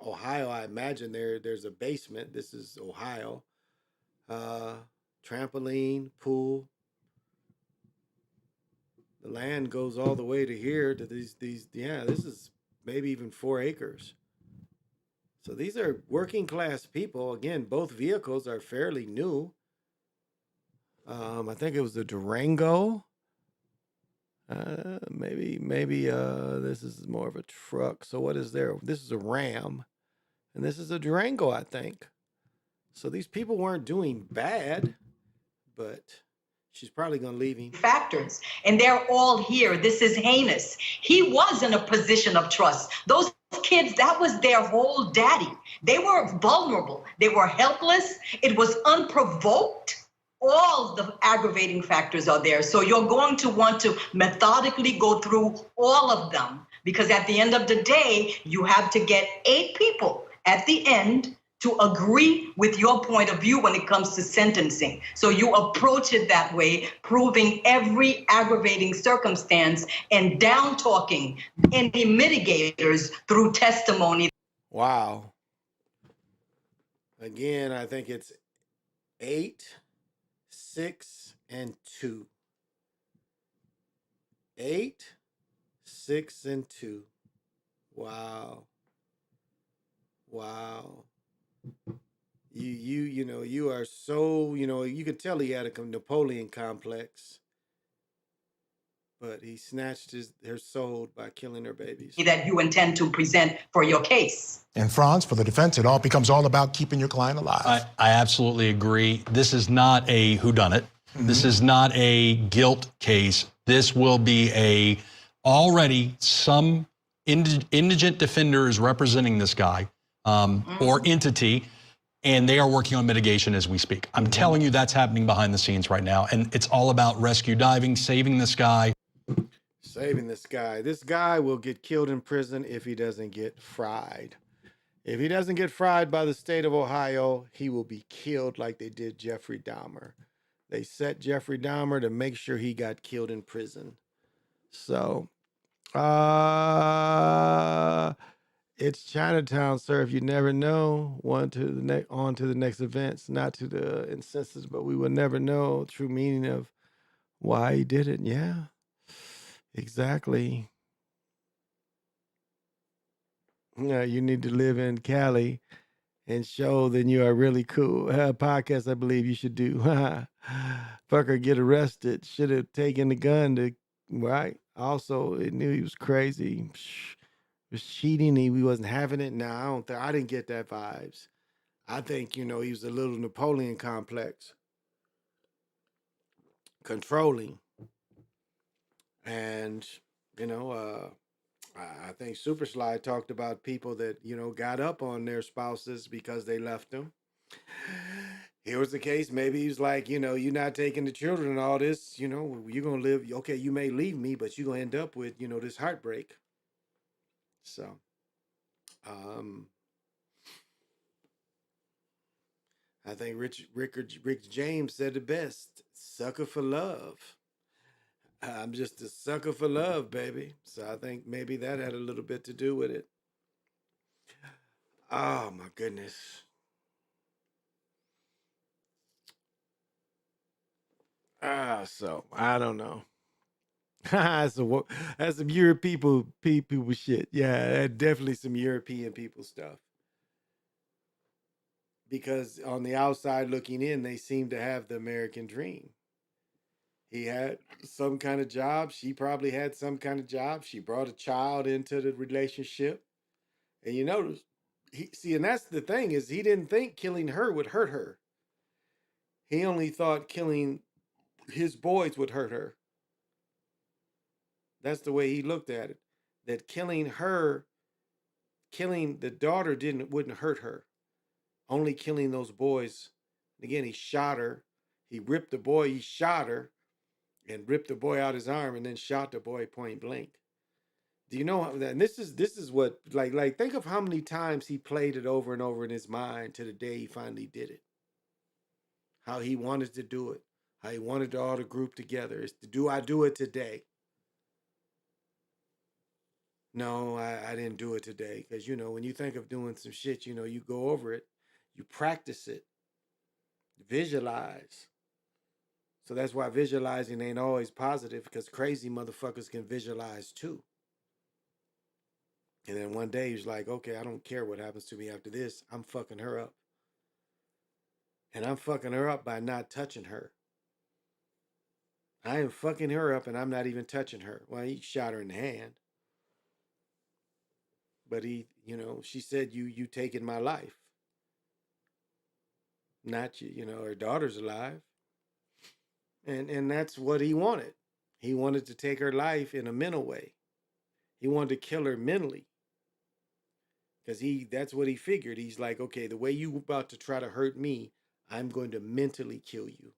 Ohio, I imagine there's a basement. This is Ohio. Trampoline, pool. The land goes all the way to here to these. Yeah, this is maybe even 4 acres. So these are working class people. Again, both vehicles are fairly new. I think it was a Durango. Maybe this is more of a truck. So what is there? This is a Ram, and this is a Durango, I think. So these people weren't doing bad, but she's probably gonna leave him. Factors, and they're all here. This is heinous. He was in a position of trust. Those kids, that was their whole daddy. They were vulnerable. They were helpless. It was unprovoked. All the aggravating factors are there. So you're going to want to methodically go through all of them, because at the end of the day, you have to get 8 people at the end to agree with your point of view when it comes to sentencing. So you approach it that way, proving every aggravating circumstance and down talking any mitigators through testimony. Wow. Again, I think it's 8, 6, and 2. 8, 6, and 2. Wow. Wow. You are so, you could tell he had a Napoleon complex, but he snatched her soul by killing her babies. That you intend to present for your case. And Franz, for the defense, it all becomes all about keeping your client alive. I absolutely agree. This is not a whodunit. This is not a guilt case. This will be already some indigent defenders representing this guy or entity, and they are working on mitigation as we speak. I'm telling you, that's happening behind the scenes right now, and it's all about rescue diving, saving this guy. Saving this guy. This guy will get killed in prison if he doesn't get fried. If he doesn't get fried by the state of Ohio, he will be killed like they did Jeffrey Dahmer. They set Jeffrey Dahmer to make sure he got killed in prison. So, it's Chinatown, sir. If you never know, on to the next events, not to the instances, but we will never know true meaning of why he did it. Yeah, exactly. Yeah, you need to live in Cali and show that you are really cool. Podcast, I believe you should do. Fucker get arrested. Should have taken the gun to, right? Also, it knew he was crazy. Was cheating. He wasn't having it. Now, I didn't get that vibes. I think, he was a little Napoleon complex. Controlling. And, I think Super Sly talked about people that, got up on their spouses because they left them. Here was the case. Maybe he was like, you're not taking the children and all this, you're going to live. Okay, you may leave me, but you're going to end up with, this heartbreak. So, I think Rick James said it best. Sucker for love. I'm just a sucker for love, baby. So I think maybe that had a little bit to do with it. Oh, my goodness. So I don't know. that's some European people shit. Yeah, that's definitely some European people stuff. Because on the outside looking in, they seem to have the American dream. He had some kind of job. She probably had some kind of job. She brought a child into the relationship. And you notice, and that's the thing, is he didn't think killing her would hurt her. He only thought killing his boys would hurt her. That's the way he looked at it. That killing the daughter wouldn't hurt her. Only killing those boys. Again, he shot her. He ripped the boy. He shot her and ripped the boy out his arm and then shot the boy point blank. Do you know how that? And this is what like think of how many times he played it over and over in his mind to the day he finally did it. How he wanted to do it. How he wanted all the group together. Is to do I do it today? No, I didn't do it today. Because, you know, when you think of doing some shit, you know, you go over it, you practice it, visualize. So that's why visualizing ain't always positive, because crazy motherfuckers can visualize too. And then one day he's like, okay, I don't care what happens to me after this. I'm fucking her up. And I'm fucking her up by not touching her. I am fucking her up and I'm not even touching her. Well, he shot her in the hand. But he, you know, she said, you taking my life. Not you, you know, her daughter's alive. And that's what he wanted. He wanted to take her life in a mental way. He wanted to kill her mentally. Because that's what he figured. He's like, okay, the way you about to try to hurt me, I'm going to mentally kill you.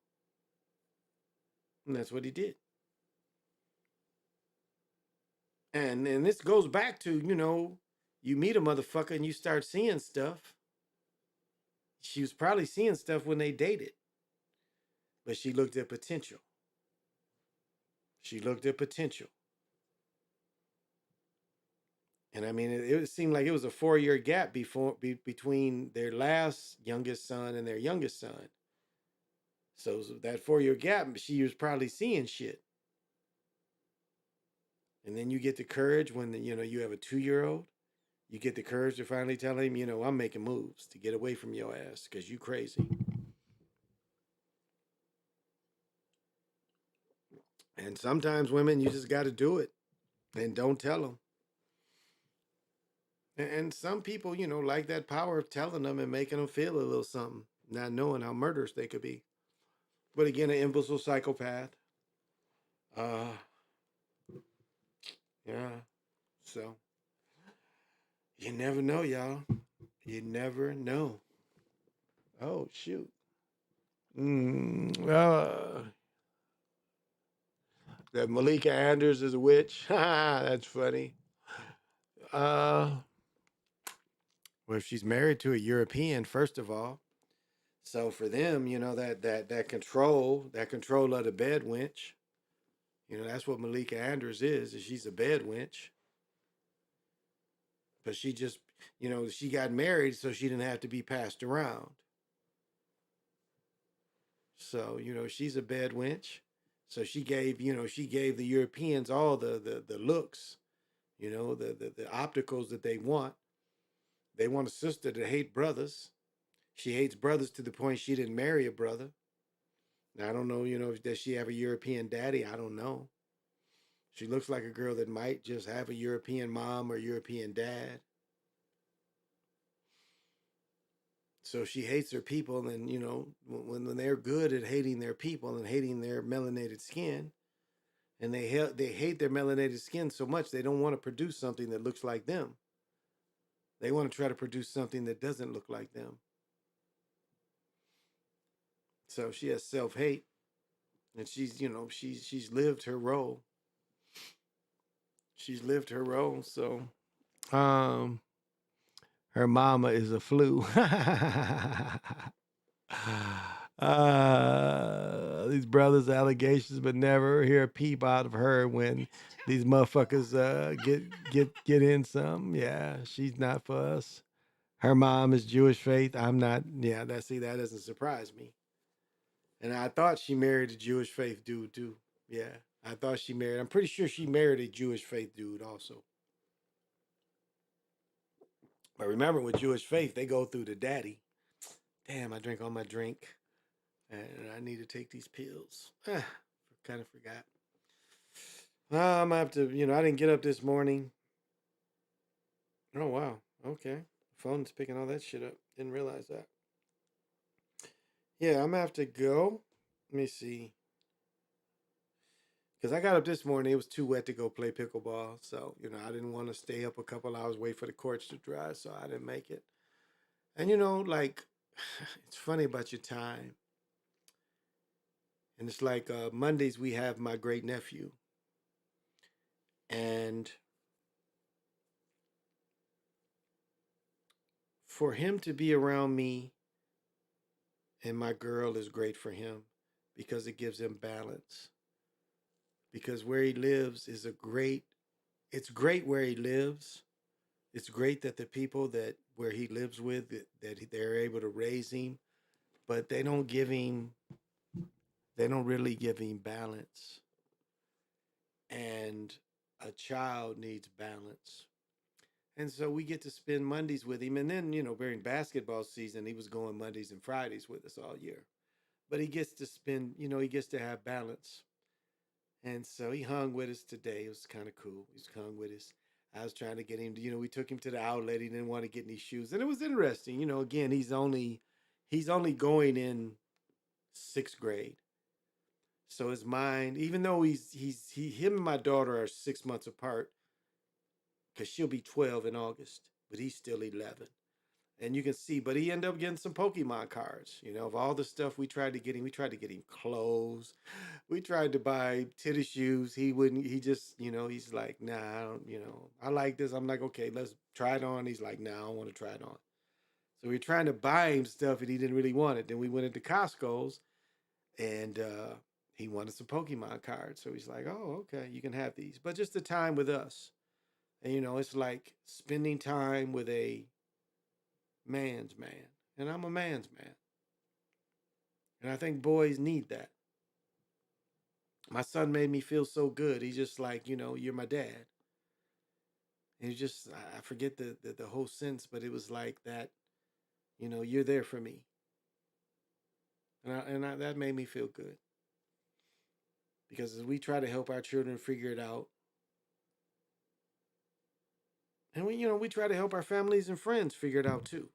And that's what he did. And this goes back to, you know, you meet a motherfucker and you start seeing stuff. She was probably seeing stuff when they dated. But she looked at potential. She looked at potential. And I mean, it seemed like it was a 4-year gap between their last youngest son and their youngest son. So that 4-year gap, she was probably seeing shit. And then you get the courage when, you know, you have a 2-year-old. You get the courage to finally tell him, you know, I'm making moves to get away from your ass because you crazy. And sometimes women, you just got to do it and don't tell them. And some people, you know, like that power of telling them and making them feel a little something, not knowing how murderous they could be. But again, an imbecile psychopath. Yeah. So you never know, y'all. You never know. Oh, shoot. That Malika Anders is a witch. That's funny. Well, if she's married to a European, first of all. So for them, you know, that control of the bed wench. You know, that's what Malika Anders is she's a bed wench. But she just, you know, she got married so she didn't have to be passed around. So, you know, she's a bed wench. So she gave the Europeans all the looks, you know, the opticals that they want. They want a sister to hate brothers. She hates brothers to the point she didn't marry a brother. Now, I don't know, you know, does she have a European daddy? I don't know. She looks like a girl that might just have a European mom or European dad. So she hates her people, and, you know, when they're good at hating their people and hating their melanated skin, and they hate their melanated skin so much they don't want to produce something that looks like them. They want to try to produce something that doesn't look like them. So she has self-hate, and she's, you know, she's lived her role. She's lived her role. So, her mama is a flu. These brothers' allegations, but never hear a peep out of her when these motherfuckers get in some. Yeah, she's not for us. Her mom is Jewish faith. I'm not. Yeah, that doesn't surprise me. And I thought she married a Jewish faith dude too. Yeah, I thought she married. I'm pretty sure she married a Jewish faith dude also. But remember, with Jewish faith, they go through the daddy. Damn, I drank all my drink. And I need to take these pills. Kind of forgot. I'm gonna have to, you know, I didn't get up this morning. Oh, wow. Okay. The phone's picking all that shit up. Didn't realize that. Yeah, I'm gonna have to go. Let me see. Because I got up this morning, it was too wet to go play pickleball. So, you know, I didn't want to stay up a couple hours, wait for the courts to dry. So I didn't make it. And, you know, like, it's funny about your time. And it's like Mondays we have my great nephew. And for him to be around me and my girl is great for him because it gives him balance. Because where he lives is a great it's great where he lives. It's great that the people that where he lives with that they're able to raise him, but they don't really give him balance. And a child needs balance. And so we get to spend Mondays with him. And then, during basketball season, he was going Mondays and Fridays with us all year. But he gets to spend, he gets to have balance. And so he hung with us today. It was kind of cool. He's hung with us. I was trying to get him to, we took him to the outlet. He didn't want to get any shoes. And it was interesting. Again, he's only going in 6th grade. So his mind, even though him and my daughter are 6 months apart, because she'll be 12 in August, but he's still 11. And you can see, but he ended up getting some Pokemon cards. Of all the stuff we tried to get him clothes. We tried to buy tennis shoes. He wouldn't, he just, he's like, nah, I don't, I like this. I'm like, okay, let's try it on. He's like, nah, I don't want to try it on. So we were trying to buy him stuff and he didn't really want it. Then we went into Costco's and he wanted some Pokemon cards. So he's like, oh, okay, you can have these. But just the time with us. And, it's like spending time with a man's man. And I'm a man's man. And I think boys need that. My son made me feel so good. He's just like, you're my dad. And he just, I forget the whole sense, but it was like that, you're there for me. And that made me feel good. Because as we try to help our children figure it out, and we try to help our families and friends figure it out too.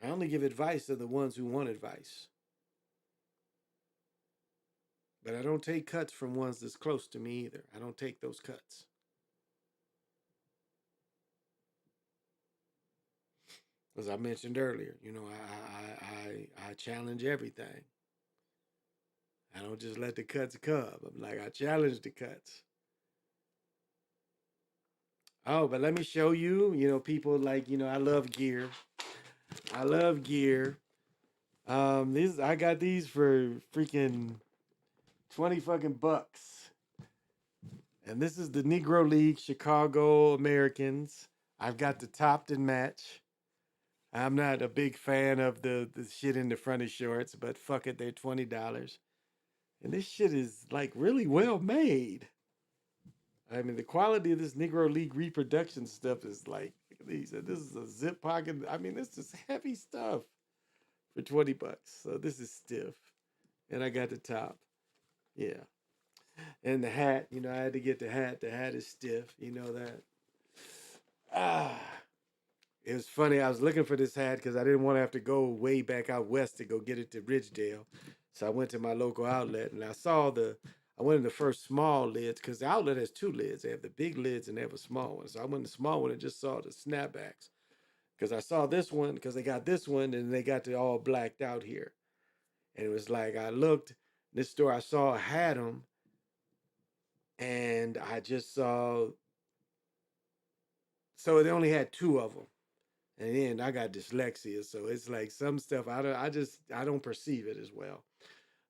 I only give advice to the ones who want advice. But I don't take cuts from ones that's close to me either. I don't take those cuts. As I mentioned earlier, I challenge everything. I don't just let the cuts come. I'm like, I challenge the cuts. Oh, but let me show you, people like, I love gear. I love gear. I got these for freaking 20 fucking bucks. And this is the Negro League Chicago Americans. I've got the topped and match. I'm not a big fan of the shit in the front of shorts, but fuck it, they're $20. And this shit is like really well made. I mean, the quality of this Negro League reproduction stuff is like, look at these. This is a zip pocket. I mean, this is heavy stuff for 20 bucks. So this is stiff. And I got the top. Yeah. And the hat, I had to get the hat. The hat is stiff. You know that. It was funny. I was looking for this hat because I didn't want to have to go way back out west to go get it to Ridgedale. So I went to my local outlet and I went in the first small lids because the outlet has 2 lids. They have the big lids and they have a small one. So I went in the small one and just saw the snapbacks because I saw this one because they got this one and they got it all blacked out here. And it was like I looked in this store, I saw had them and I just saw. So they only had 2 of them. And then I got dyslexia, so it's like some stuff I don't perceive it as well.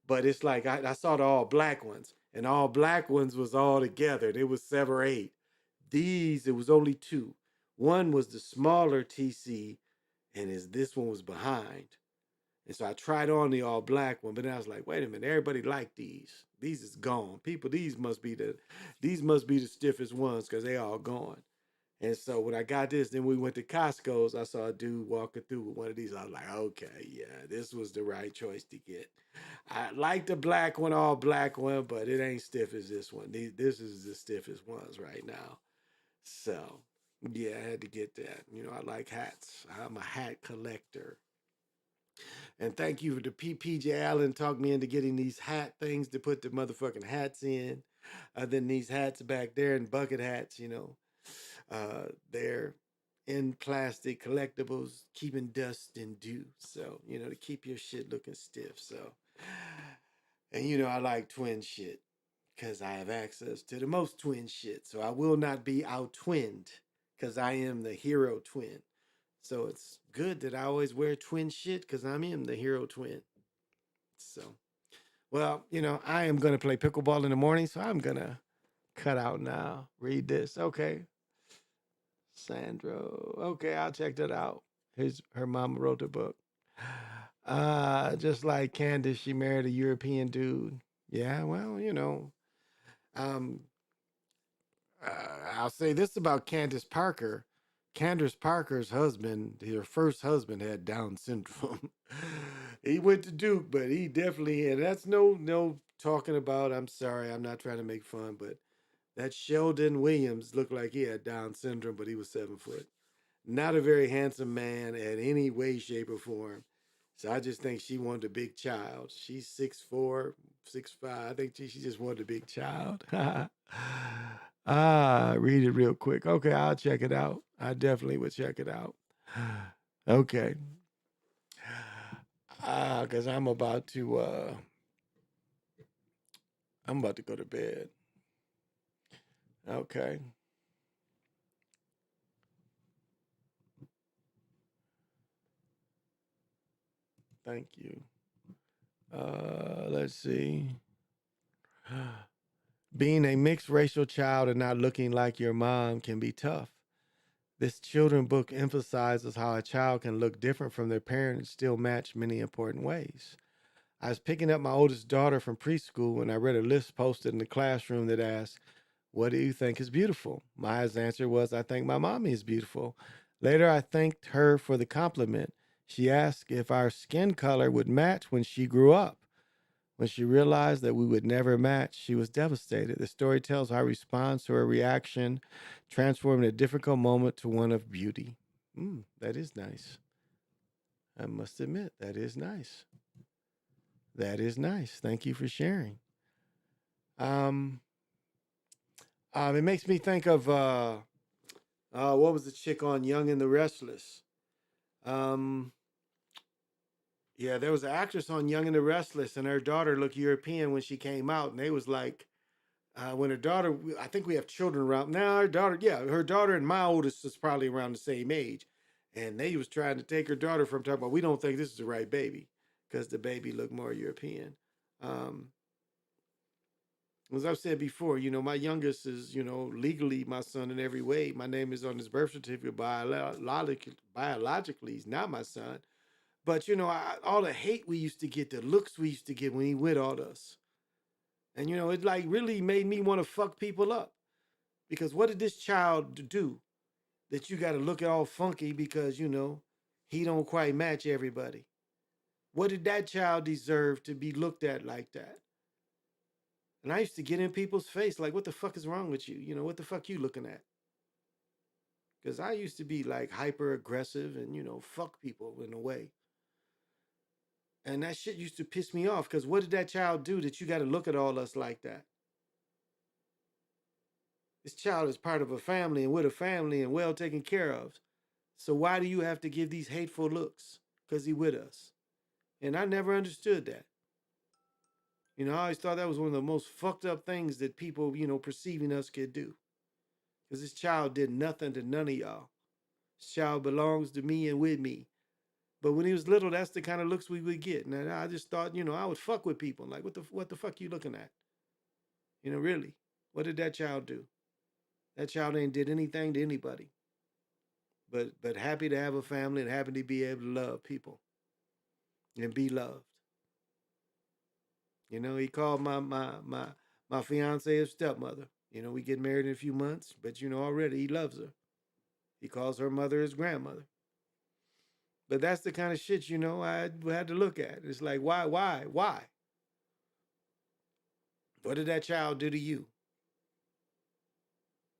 But it's like I saw the all black ones, and all black ones was all together. There was 7 or 8. These, it was only 2. One was the smaller TC, and this one was behind. And so I tried on the all black one, but then I was like, wait a minute, everybody liked these. These is gone. People, these must be the stiffest ones because they all gone. And so when I got this, then we went to Costco's. I saw a dude walking through with one of these. I was like, okay, yeah, this was the right choice to get. I like the black one, all black one, but it ain't stiff as this one. This is the stiffest ones right now. So, yeah, I had to get that. I like hats. I'm a hat collector. And thank you to PJ Allen talked me into getting these hat things to put the motherfucking hats in. Then these hats back there and bucket hats, they're in plastic collectibles, keeping dust and dew. So, to keep your shit looking stiff. So, and I like twin shit because I have access to the most twin shit. So I will not be out twinned because I am the hero twin. So it's good that I always wear twin shit because I am the hero twin. So, well, I am going to play pickleball in the morning. So I'm going to Cut out now. Read this. Okay. Sandro. Okay, I'll check that out. Her mama wrote the book. Just like Candace, she married a European dude. Yeah, well, um, I'll say this about Candace Parker. Candace Parker's husband, her first husband, had Down syndrome. He went to Duke, but he definitely had. That's no talking about. I'm sorry, I'm not trying to make fun, but that Sheldon Williams looked like he had Down syndrome, but he was 7 foot. Not a very handsome man in any way, shape, or form. So I just think she wanted a big child. She's 6'4", 6'5". I think she just wanted a big child. Read it real quick. Okay, I'll check it out. I definitely would check it out. Okay. Because I'm about to go to bed. Okay. Thank you. Let's see. Being a mixed racial child and not looking like your mom can be tough. This children book emphasizes how a child can look different from their parents and still match many important ways. I was picking up my oldest daughter from preschool when I read a list posted in the classroom that asked, "What do you think is beautiful?" Maya's answer was, "I think my mommy is beautiful." Later, I thanked her for the compliment. She asked if our skin color would match when she grew up. When she realized that we would never match, she was devastated. The story tells how response to her reaction transformed a difficult moment to one of beauty. That is nice. I must admit, that is nice. That is nice. Thank you for sharing. It makes me think of what was the chick on Young and the Restless? Yeah, there was an actress on Young and the Restless, and her daughter looked European when she came out, and they was like, when her daughter, I think we have children around now. Her daughter and my oldest is probably around the same age, and they was trying to take her daughter from talking about, we don't think this is the right baby because the baby looked more European. As I've said before, my youngest is, legally my son in every way. My name is on his birth certificate. Biologically, he's not my son. But, all the hate we used to get, the looks we used to get when he with all us. And, it like really made me want to fuck people up. Because what did this child do that you got to look at all funky because, he don't quite match everybody? What did that child deserve to be looked at like that? And I used to get in people's face like, what the fuck is wrong with you? What the fuck you looking at? Because I used to be like hyper aggressive and, fuck people in a way. And that shit used to piss me off because what did that child do that you got to look at all us like that? This child is part of a family and with a family and well taken care of. So why do you have to give these hateful looks? Because he with us. And I never understood that. I always thought that was one of the most fucked up things that people, perceiving us could do. Because this child did nothing to none of y'all. This child belongs to me and with me. But when he was little, that's the kind of looks we would get. And I just thought, I would fuck with people. Like, what the fuck you looking at? Really. What did that child do? That child ain't did anything to anybody. But happy to have a family and happy to be able to love people. And be loved. He called my fiance his stepmother. We get married in a few months, but already he loves her. He calls her mother his grandmother. But that's the kind of shit, I had to look at. It's like, why? What did that child do to you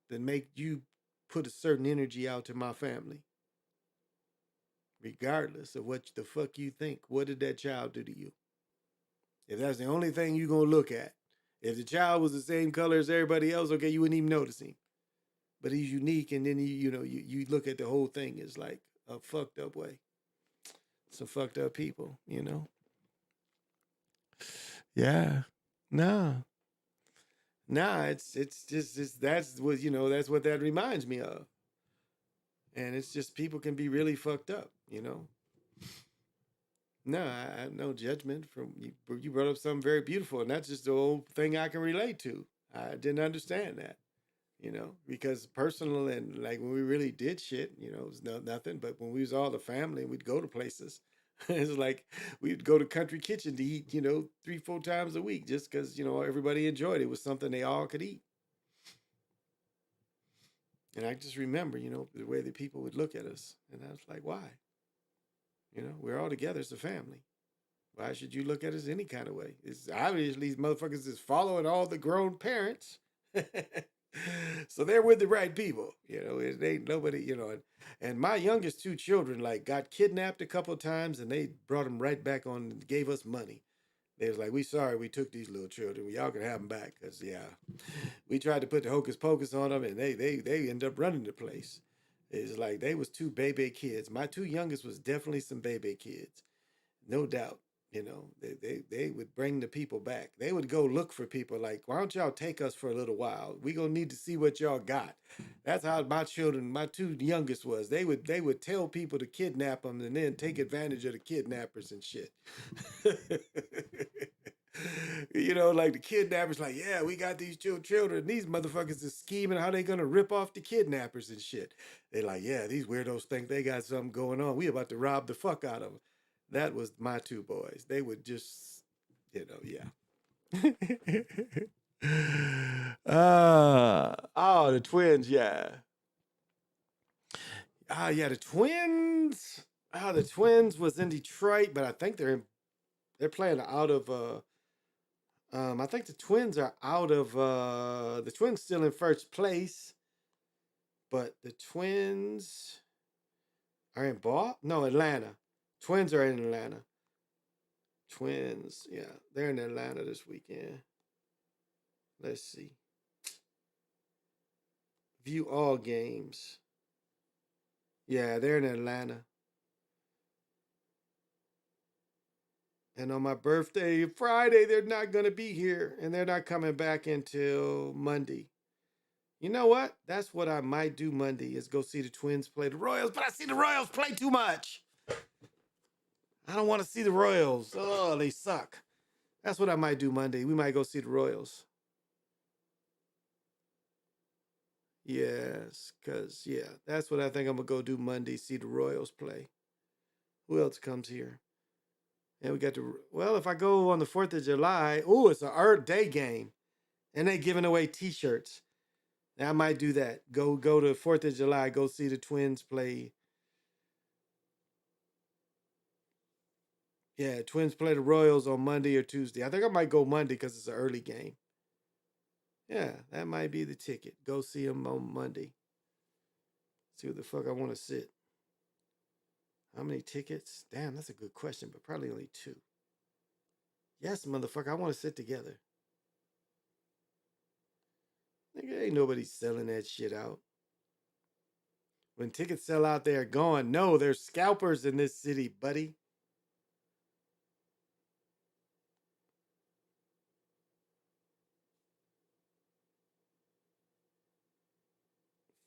that make you put a certain energy out to my family? Regardless of what the fuck you think, what did that child do to you? If that's the only thing you're going to look at. If the child was the same color as everybody else, okay, you wouldn't even notice him. But he's unique, and then you look at the whole thing as like a fucked up way. Some fucked up people, Yeah. Nah, it's just that's what that reminds me of. And it's just people can be really fucked up, No, I have no judgment from you. You brought up something very beautiful, and that's just the whole thing I can relate to. I didn't understand that, because personal and like when we really did shit, it was nothing. But when we was all the family, we'd go to places. It's like we'd go to Country Kitchen to eat, 3-4 times a week just because, everybody enjoyed it. It was something they all could eat. And I just remember, the way that people would look at us. And I was like, why? We're all together as a family. Why should you look at us any kind of way? It's obviously these motherfuckers is following all the grown parents. So they're with the right people. It ain't nobody, and my youngest two children like got kidnapped a couple of times and they brought them right back on and gave us money. They was like, we sorry we took these little children. Y'all can have them back. Cause we tried to put the hocus pocus on them and they ended up running the place. It's like they was two baby kids. My two youngest was definitely some baby kids. No doubt. They would bring the people back. They would go look for people like, why don't y'all take us for a little while? We gonna need to see what y'all got. That's how my children, my two youngest was. They would tell people to kidnap them and then take advantage of the kidnappers and shit. Like the kidnappers, like, yeah, we got these children. These motherfuckers is scheming how they gonna rip off the kidnappers and shit. They like, yeah, these weirdos think they got something going on. We about to rob the fuck out of them. That was my two boys. They would just, yeah. The twins, yeah. Yeah, the twins. The twins was in Detroit, but I think they're playing out of I think the twins are out of the twins still in first place, but the twins are in Atlanta. Twins are in Atlanta. Twins, yeah, they're in Atlanta this weekend. Let's see. View all games. Yeah, they're in Atlanta. And on my birthday, Friday, they're not going to be here. And they're not coming back until Monday. You know what? That's what I might do Monday is go see the Twins play the Royals. But I see the Royals play too much. I don't want to see the Royals. Oh, they suck. That's what I might do Monday. We might go see the Royals. Yes, because, yeah, that's what I think I'm going to go do Monday, see the Royals play. Who else comes here? And we got if I go on the 4th of July, it's an Earth Day game. And they giving away t-shirts. I might do that. Go to 4th of July, go see the Twins play. Yeah, Twins play the Royals on Monday or Tuesday. I think I might go Monday because it's an early game. Yeah, that might be the ticket. Go see them on Monday. See what the fuck I want to sit. How many tickets? Damn, that's a good question, but probably only 2. Yes, motherfucker, I want to sit together. Nigga, ain't nobody selling that shit out. When tickets sell out, they're gone. No, there's scalpers in this city, buddy.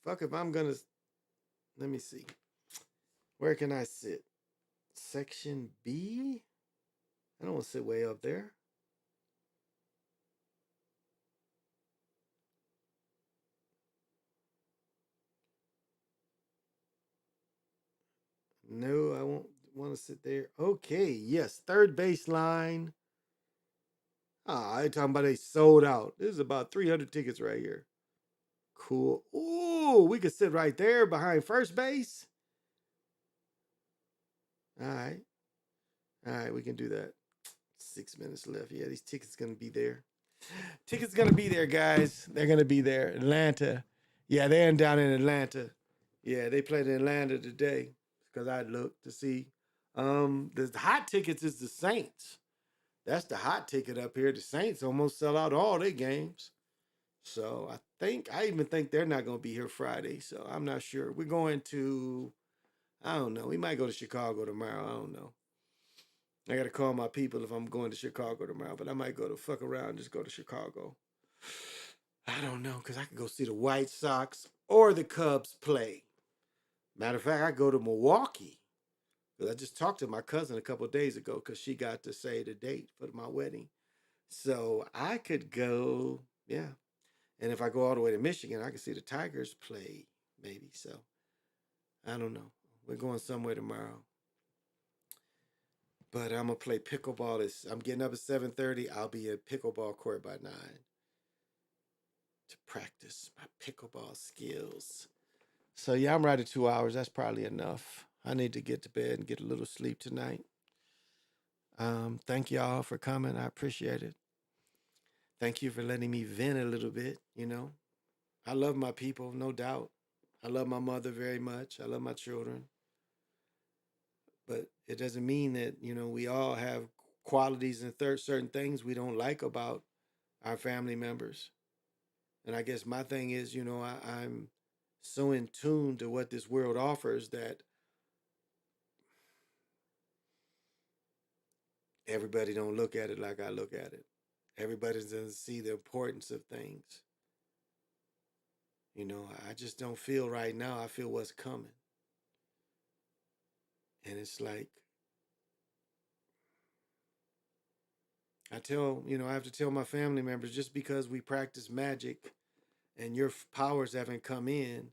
Fuck if I'm gonna... Let me see. Where can I sit? Section B? I don't want to sit way up there. No, I won't want to sit there. Okay, yes, third baseline. I'm talking about they sold out. This is about 300 tickets right here. Cool. Ooh, we could sit right there behind first base. All right. All right, we can do that. 6 minutes left. Yeah, these tickets going to be there. Tickets going to be there, guys. They're going to be there. Atlanta. Yeah, they're down in Atlanta. Yeah, they played in Atlanta today because I looked to see. The hot tickets is the Saints. That's the hot ticket up here. The Saints almost sell out all their games. So I even think they're not going to be here Friday. So I'm not sure. We're going to, I don't know. We might go to Chicago tomorrow. I don't know. I got to call my people if I'm going to Chicago tomorrow. But I might go to fuck around and just go to Chicago. I don't know. Because I could go see the White Sox or the Cubs play. Matter of fact, I go to Milwaukee. Because I just talked to my cousin a couple of days ago because she got to say the date for my wedding. So I could go, yeah. And if I go all the way to Michigan, I can see the Tigers play, maybe. So I don't know. We're going somewhere tomorrow. But I'm gonna play pickleball. I'm getting up at 7:30. I'll be at pickleball court by 9 to practice my pickleball skills. So yeah, I'm right at 2 hours. That's probably enough. I need to get to bed and get a little sleep tonight. Thank y'all for coming. I appreciate it. Thank you for letting me vent a little bit. I love my people, no doubt. I love my mother very much. I love my children. But it doesn't mean that, we all have qualities and certain things we don't like about our family members. And I guess my thing is, I'm so in tune to what this world offers that everybody don't look at it like I look at it. Everybody doesn't see the importance of things. I just don't feel right now. I feel what's coming. And it's like, I have to tell my family members, just because we practice magic and your powers haven't come in,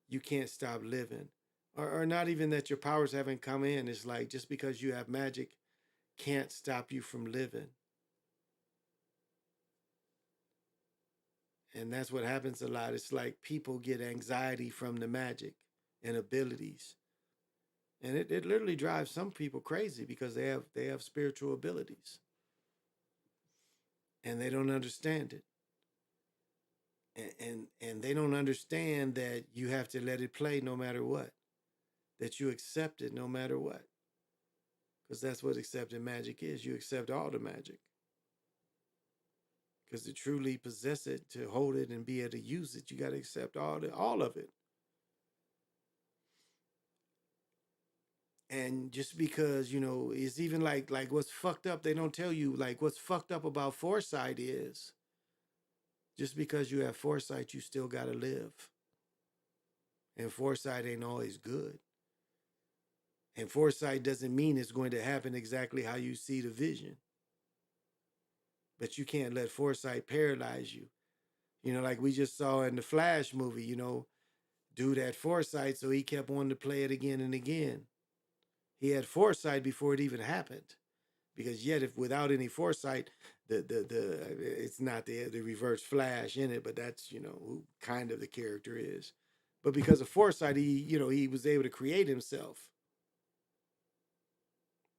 you can't stop living. Or not even that your powers haven't come in. It's like, just because you have magic can't stop you from living. And that's what happens a lot. It's like people get anxiety from the magic and abilities. And it literally drives some people crazy because they have spiritual abilities. And they don't understand it. And they don't understand that you have to let it play no matter what. That you accept it no matter what. Because that's what accepting magic is. You accept all the magic. Because to truly possess it, to hold it and be able to use it, you got to accept all of it. And just because, it's even like what's fucked up, they don't tell you, like, what's fucked up about foresight is, just because you have foresight, you still got to live. And foresight ain't always good. And foresight doesn't mean it's going to happen exactly how you see the vision. But you can't let foresight paralyze you. Like we just saw in the Flash movie, dude had foresight, so he kept wanting to play it again and again. He had foresight before it even happened. Because yet, if without any foresight, it's not the reverse Flash in it, but that's, who kind of the character is. But because of foresight, he was able to create himself.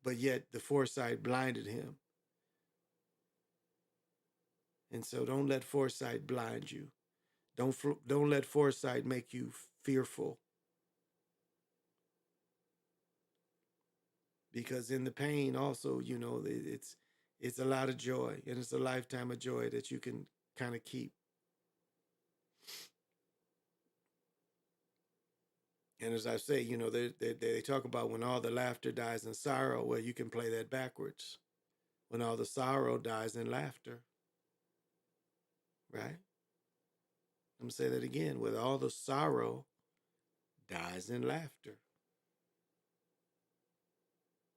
But yet the foresight blinded him. And so don't let foresight blind you. Don't let foresight make you fearful. Because in the pain also, it's a lot of joy, and it's a lifetime of joy that you can kind of keep. And as I say, they talk about when all the laughter dies in sorrow. Well, you can play that backwards. When all the sorrow dies in laughter. Right? I'm going to say that again. When all the sorrow dies in laughter.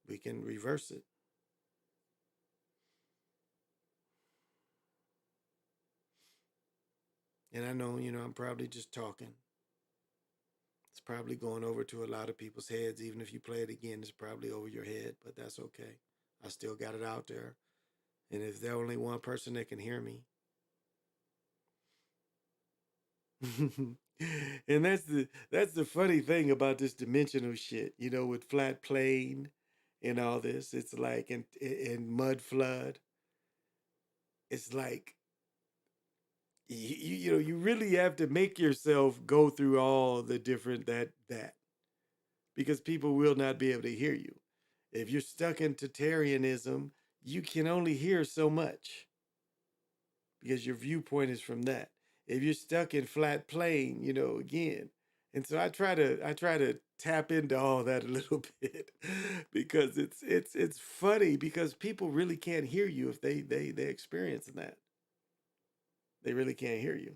We can reverse it. And I know, I'm probably just talking. It's probably going over to a lot of people's heads. Even if you play it again, it's probably over your head, but that's okay. I still got it out there. And if there's only one person that can hear me. And that's the funny thing about this dimensional shit, with flat plane and all this. It's like in mud flood. It's like you really have to make yourself go through all the different that because people will not be able to hear you. If you're stuck in Tertarianism, you can only hear so much because your viewpoint is from that. If you're stuck in flat plane, again. And so I try to tap into all that a little bit because it's funny because people really can't hear you if they experience that. They really can't hear you.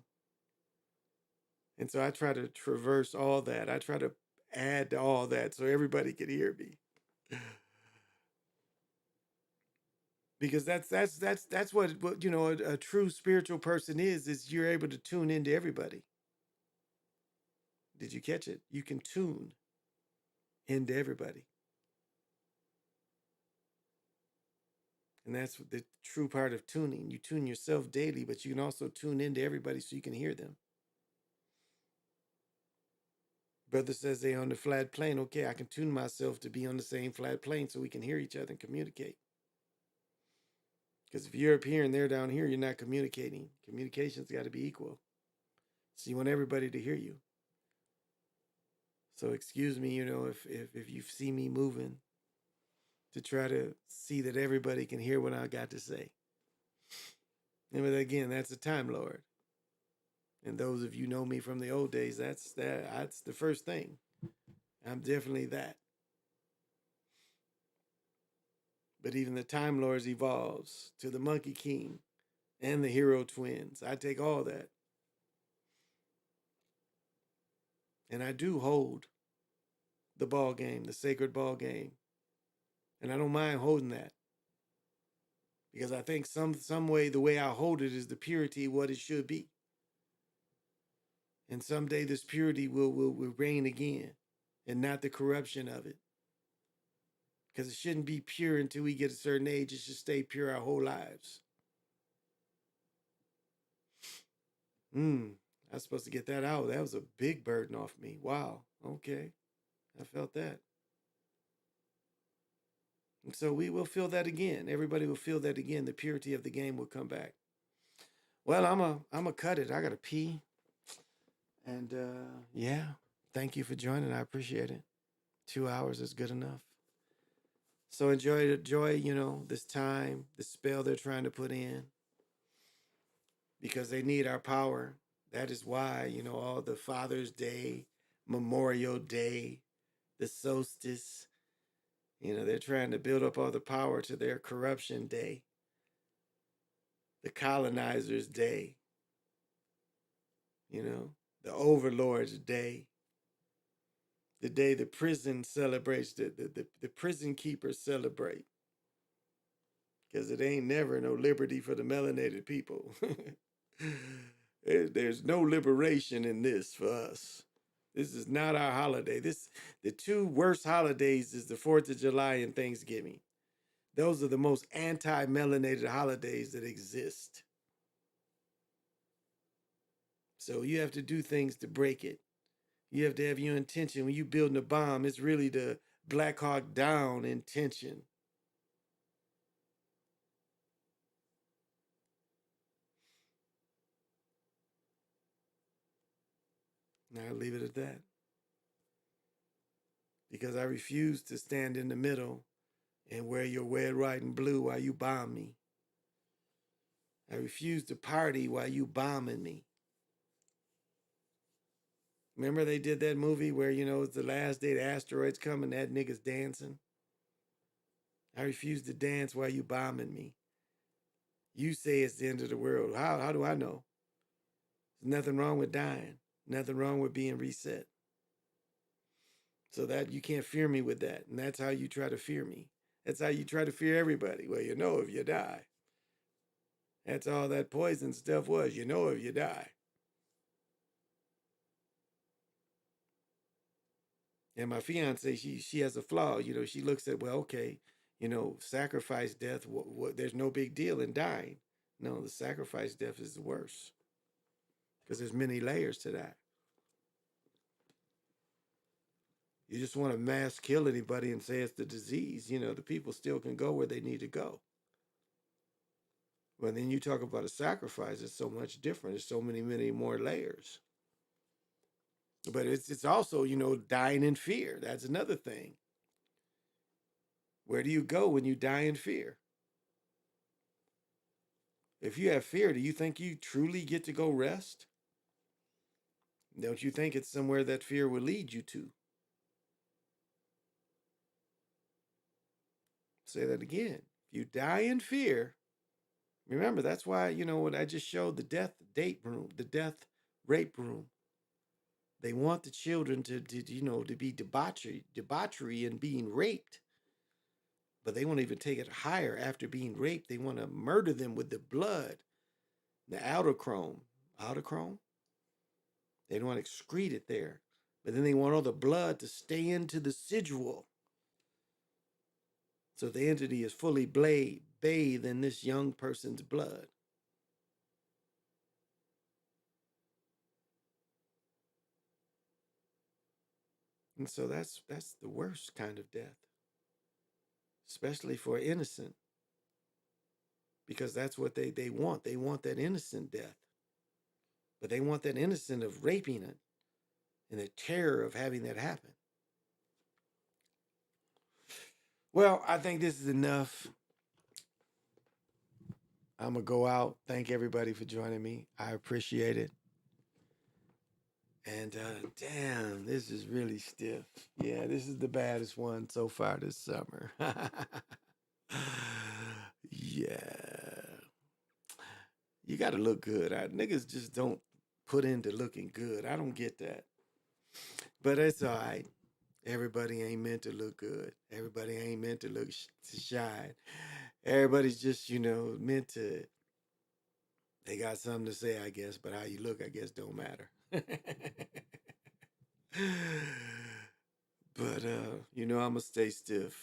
And so I try to traverse all that. I try to add to all that so everybody can hear me. Because that's what you know a true spiritual person is you're able to tune into everybody. Did you catch it? You can tune into everybody. And that's the true part of tuning. You tune yourself daily, but you can also tune into everybody so you can hear them. Brother says they on the flat plane. Okay, I can tune myself to be on the same flat plane so we can hear each other and communicate. Because if you're up here and they're down here, you're not communicating. Communication's got to be equal. So you want everybody to hear you. So excuse me, you know, if you see me moving to try to see that everybody can hear what I got to say. And but again, that's a Time Lord. And those of you know me from the old days, that's the first thing. I'm definitely that. But even the Time Lords evolves to the Monkey King and the Hero Twins. I take all that. And I do hold the ball game, the sacred ball game. And I don't mind holding that. Because I think some way the way I hold it is the purity of what it should be. And someday this purity will reign again and not the corruption of it. Because it shouldn't be pure until we get a certain age. It should stay pure our whole lives. I was supposed to get that out. That was a big burden off me. Wow. Okay. I felt that. And so we will feel that again. Everybody will feel that again. The purity of the game will come back. Well, I'm a cut it. I got to pee. And yeah, thank you for joining. I appreciate it. 2 hours is good enough. So enjoy, you know, this time, the spell they're trying to put in. Because they need our power. That is why, you know, all the Father's Day, Memorial Day, the solstice, you know, they're trying to build up all the power to their corruption day, the colonizers' day, you know, the overlord's day, the day the prison celebrates, the prison keepers celebrate. Because it ain't never no liberty for the melanated people. There's no liberation in this for us. This is not our holiday. The two worst holidays is the 4th of July and Thanksgiving. Those are the most anti-melanated holidays that exist. So you have to do things to break it. You have to have your intention. When you're building a bomb, it's really the Black Hawk Down intention. And I'll leave it at that. Because I refuse to stand in the middle and wear your red, white, and blue while you bomb me. I refuse to party while you bombing me. Remember they did that movie where, you know, it's the last day the asteroids come and that nigga's dancing? I refuse to dance while you bombing me. You say it's the end of the world. How do I know? There's nothing wrong with dying. Nothing wrong with being reset. So that you can't fear me with that. And that's how you try to fear me. That's how you try to fear everybody. Well, you know if you die. That's all that poison stuff was. You know if you die. And my fiance, she has a flaw. You know, she looks at, well, okay, you know, sacrifice death. There's no big deal in dying. No, the sacrifice death is the worst. Because there's many layers to that. You just want to mass kill anybody and say it's the disease. You know, the people still can go where they need to go. But then you talk about a sacrifice, it's so much different. There's so many more layers. But it's also, you know, dying in fear. That's another thing. Where do you go when you die in fear? If you have fear, do you think you truly get to go rest? Don't you think it's somewhere that fear will lead you to? Say that again. If you die in fear, remember, that's why, you know, what I just showed, the death date room, the death rape room. They want the children to you know, to be debauchery and being raped But they want to even take it higher after being raped. They want to murder them with the blood, the autochrome. Autochrome? They don't want to excrete it there. But then they want all the blood to stay into the residual. So the entity is fully bathed in this young person's blood. And so that's the worst kind of death, especially for innocent, because that's what they want. They want that innocent death, but they want that innocent of raping it and the terror of having that happen. Well, I think this is enough. I'm going to go out. Thank everybody for joining me. I appreciate it. And damn, this is really stiff. Yeah, this is the baddest one so far this summer. Yeah. You got to look good. Niggas just don't put into looking good. I don't get that. But it's all right. Everybody ain't meant to look good. Everybody ain't meant to look to shine. Everybody's just, meant to. They got something to say, I guess, but how you look, I guess, don't matter. But, I'm going to stay stiff.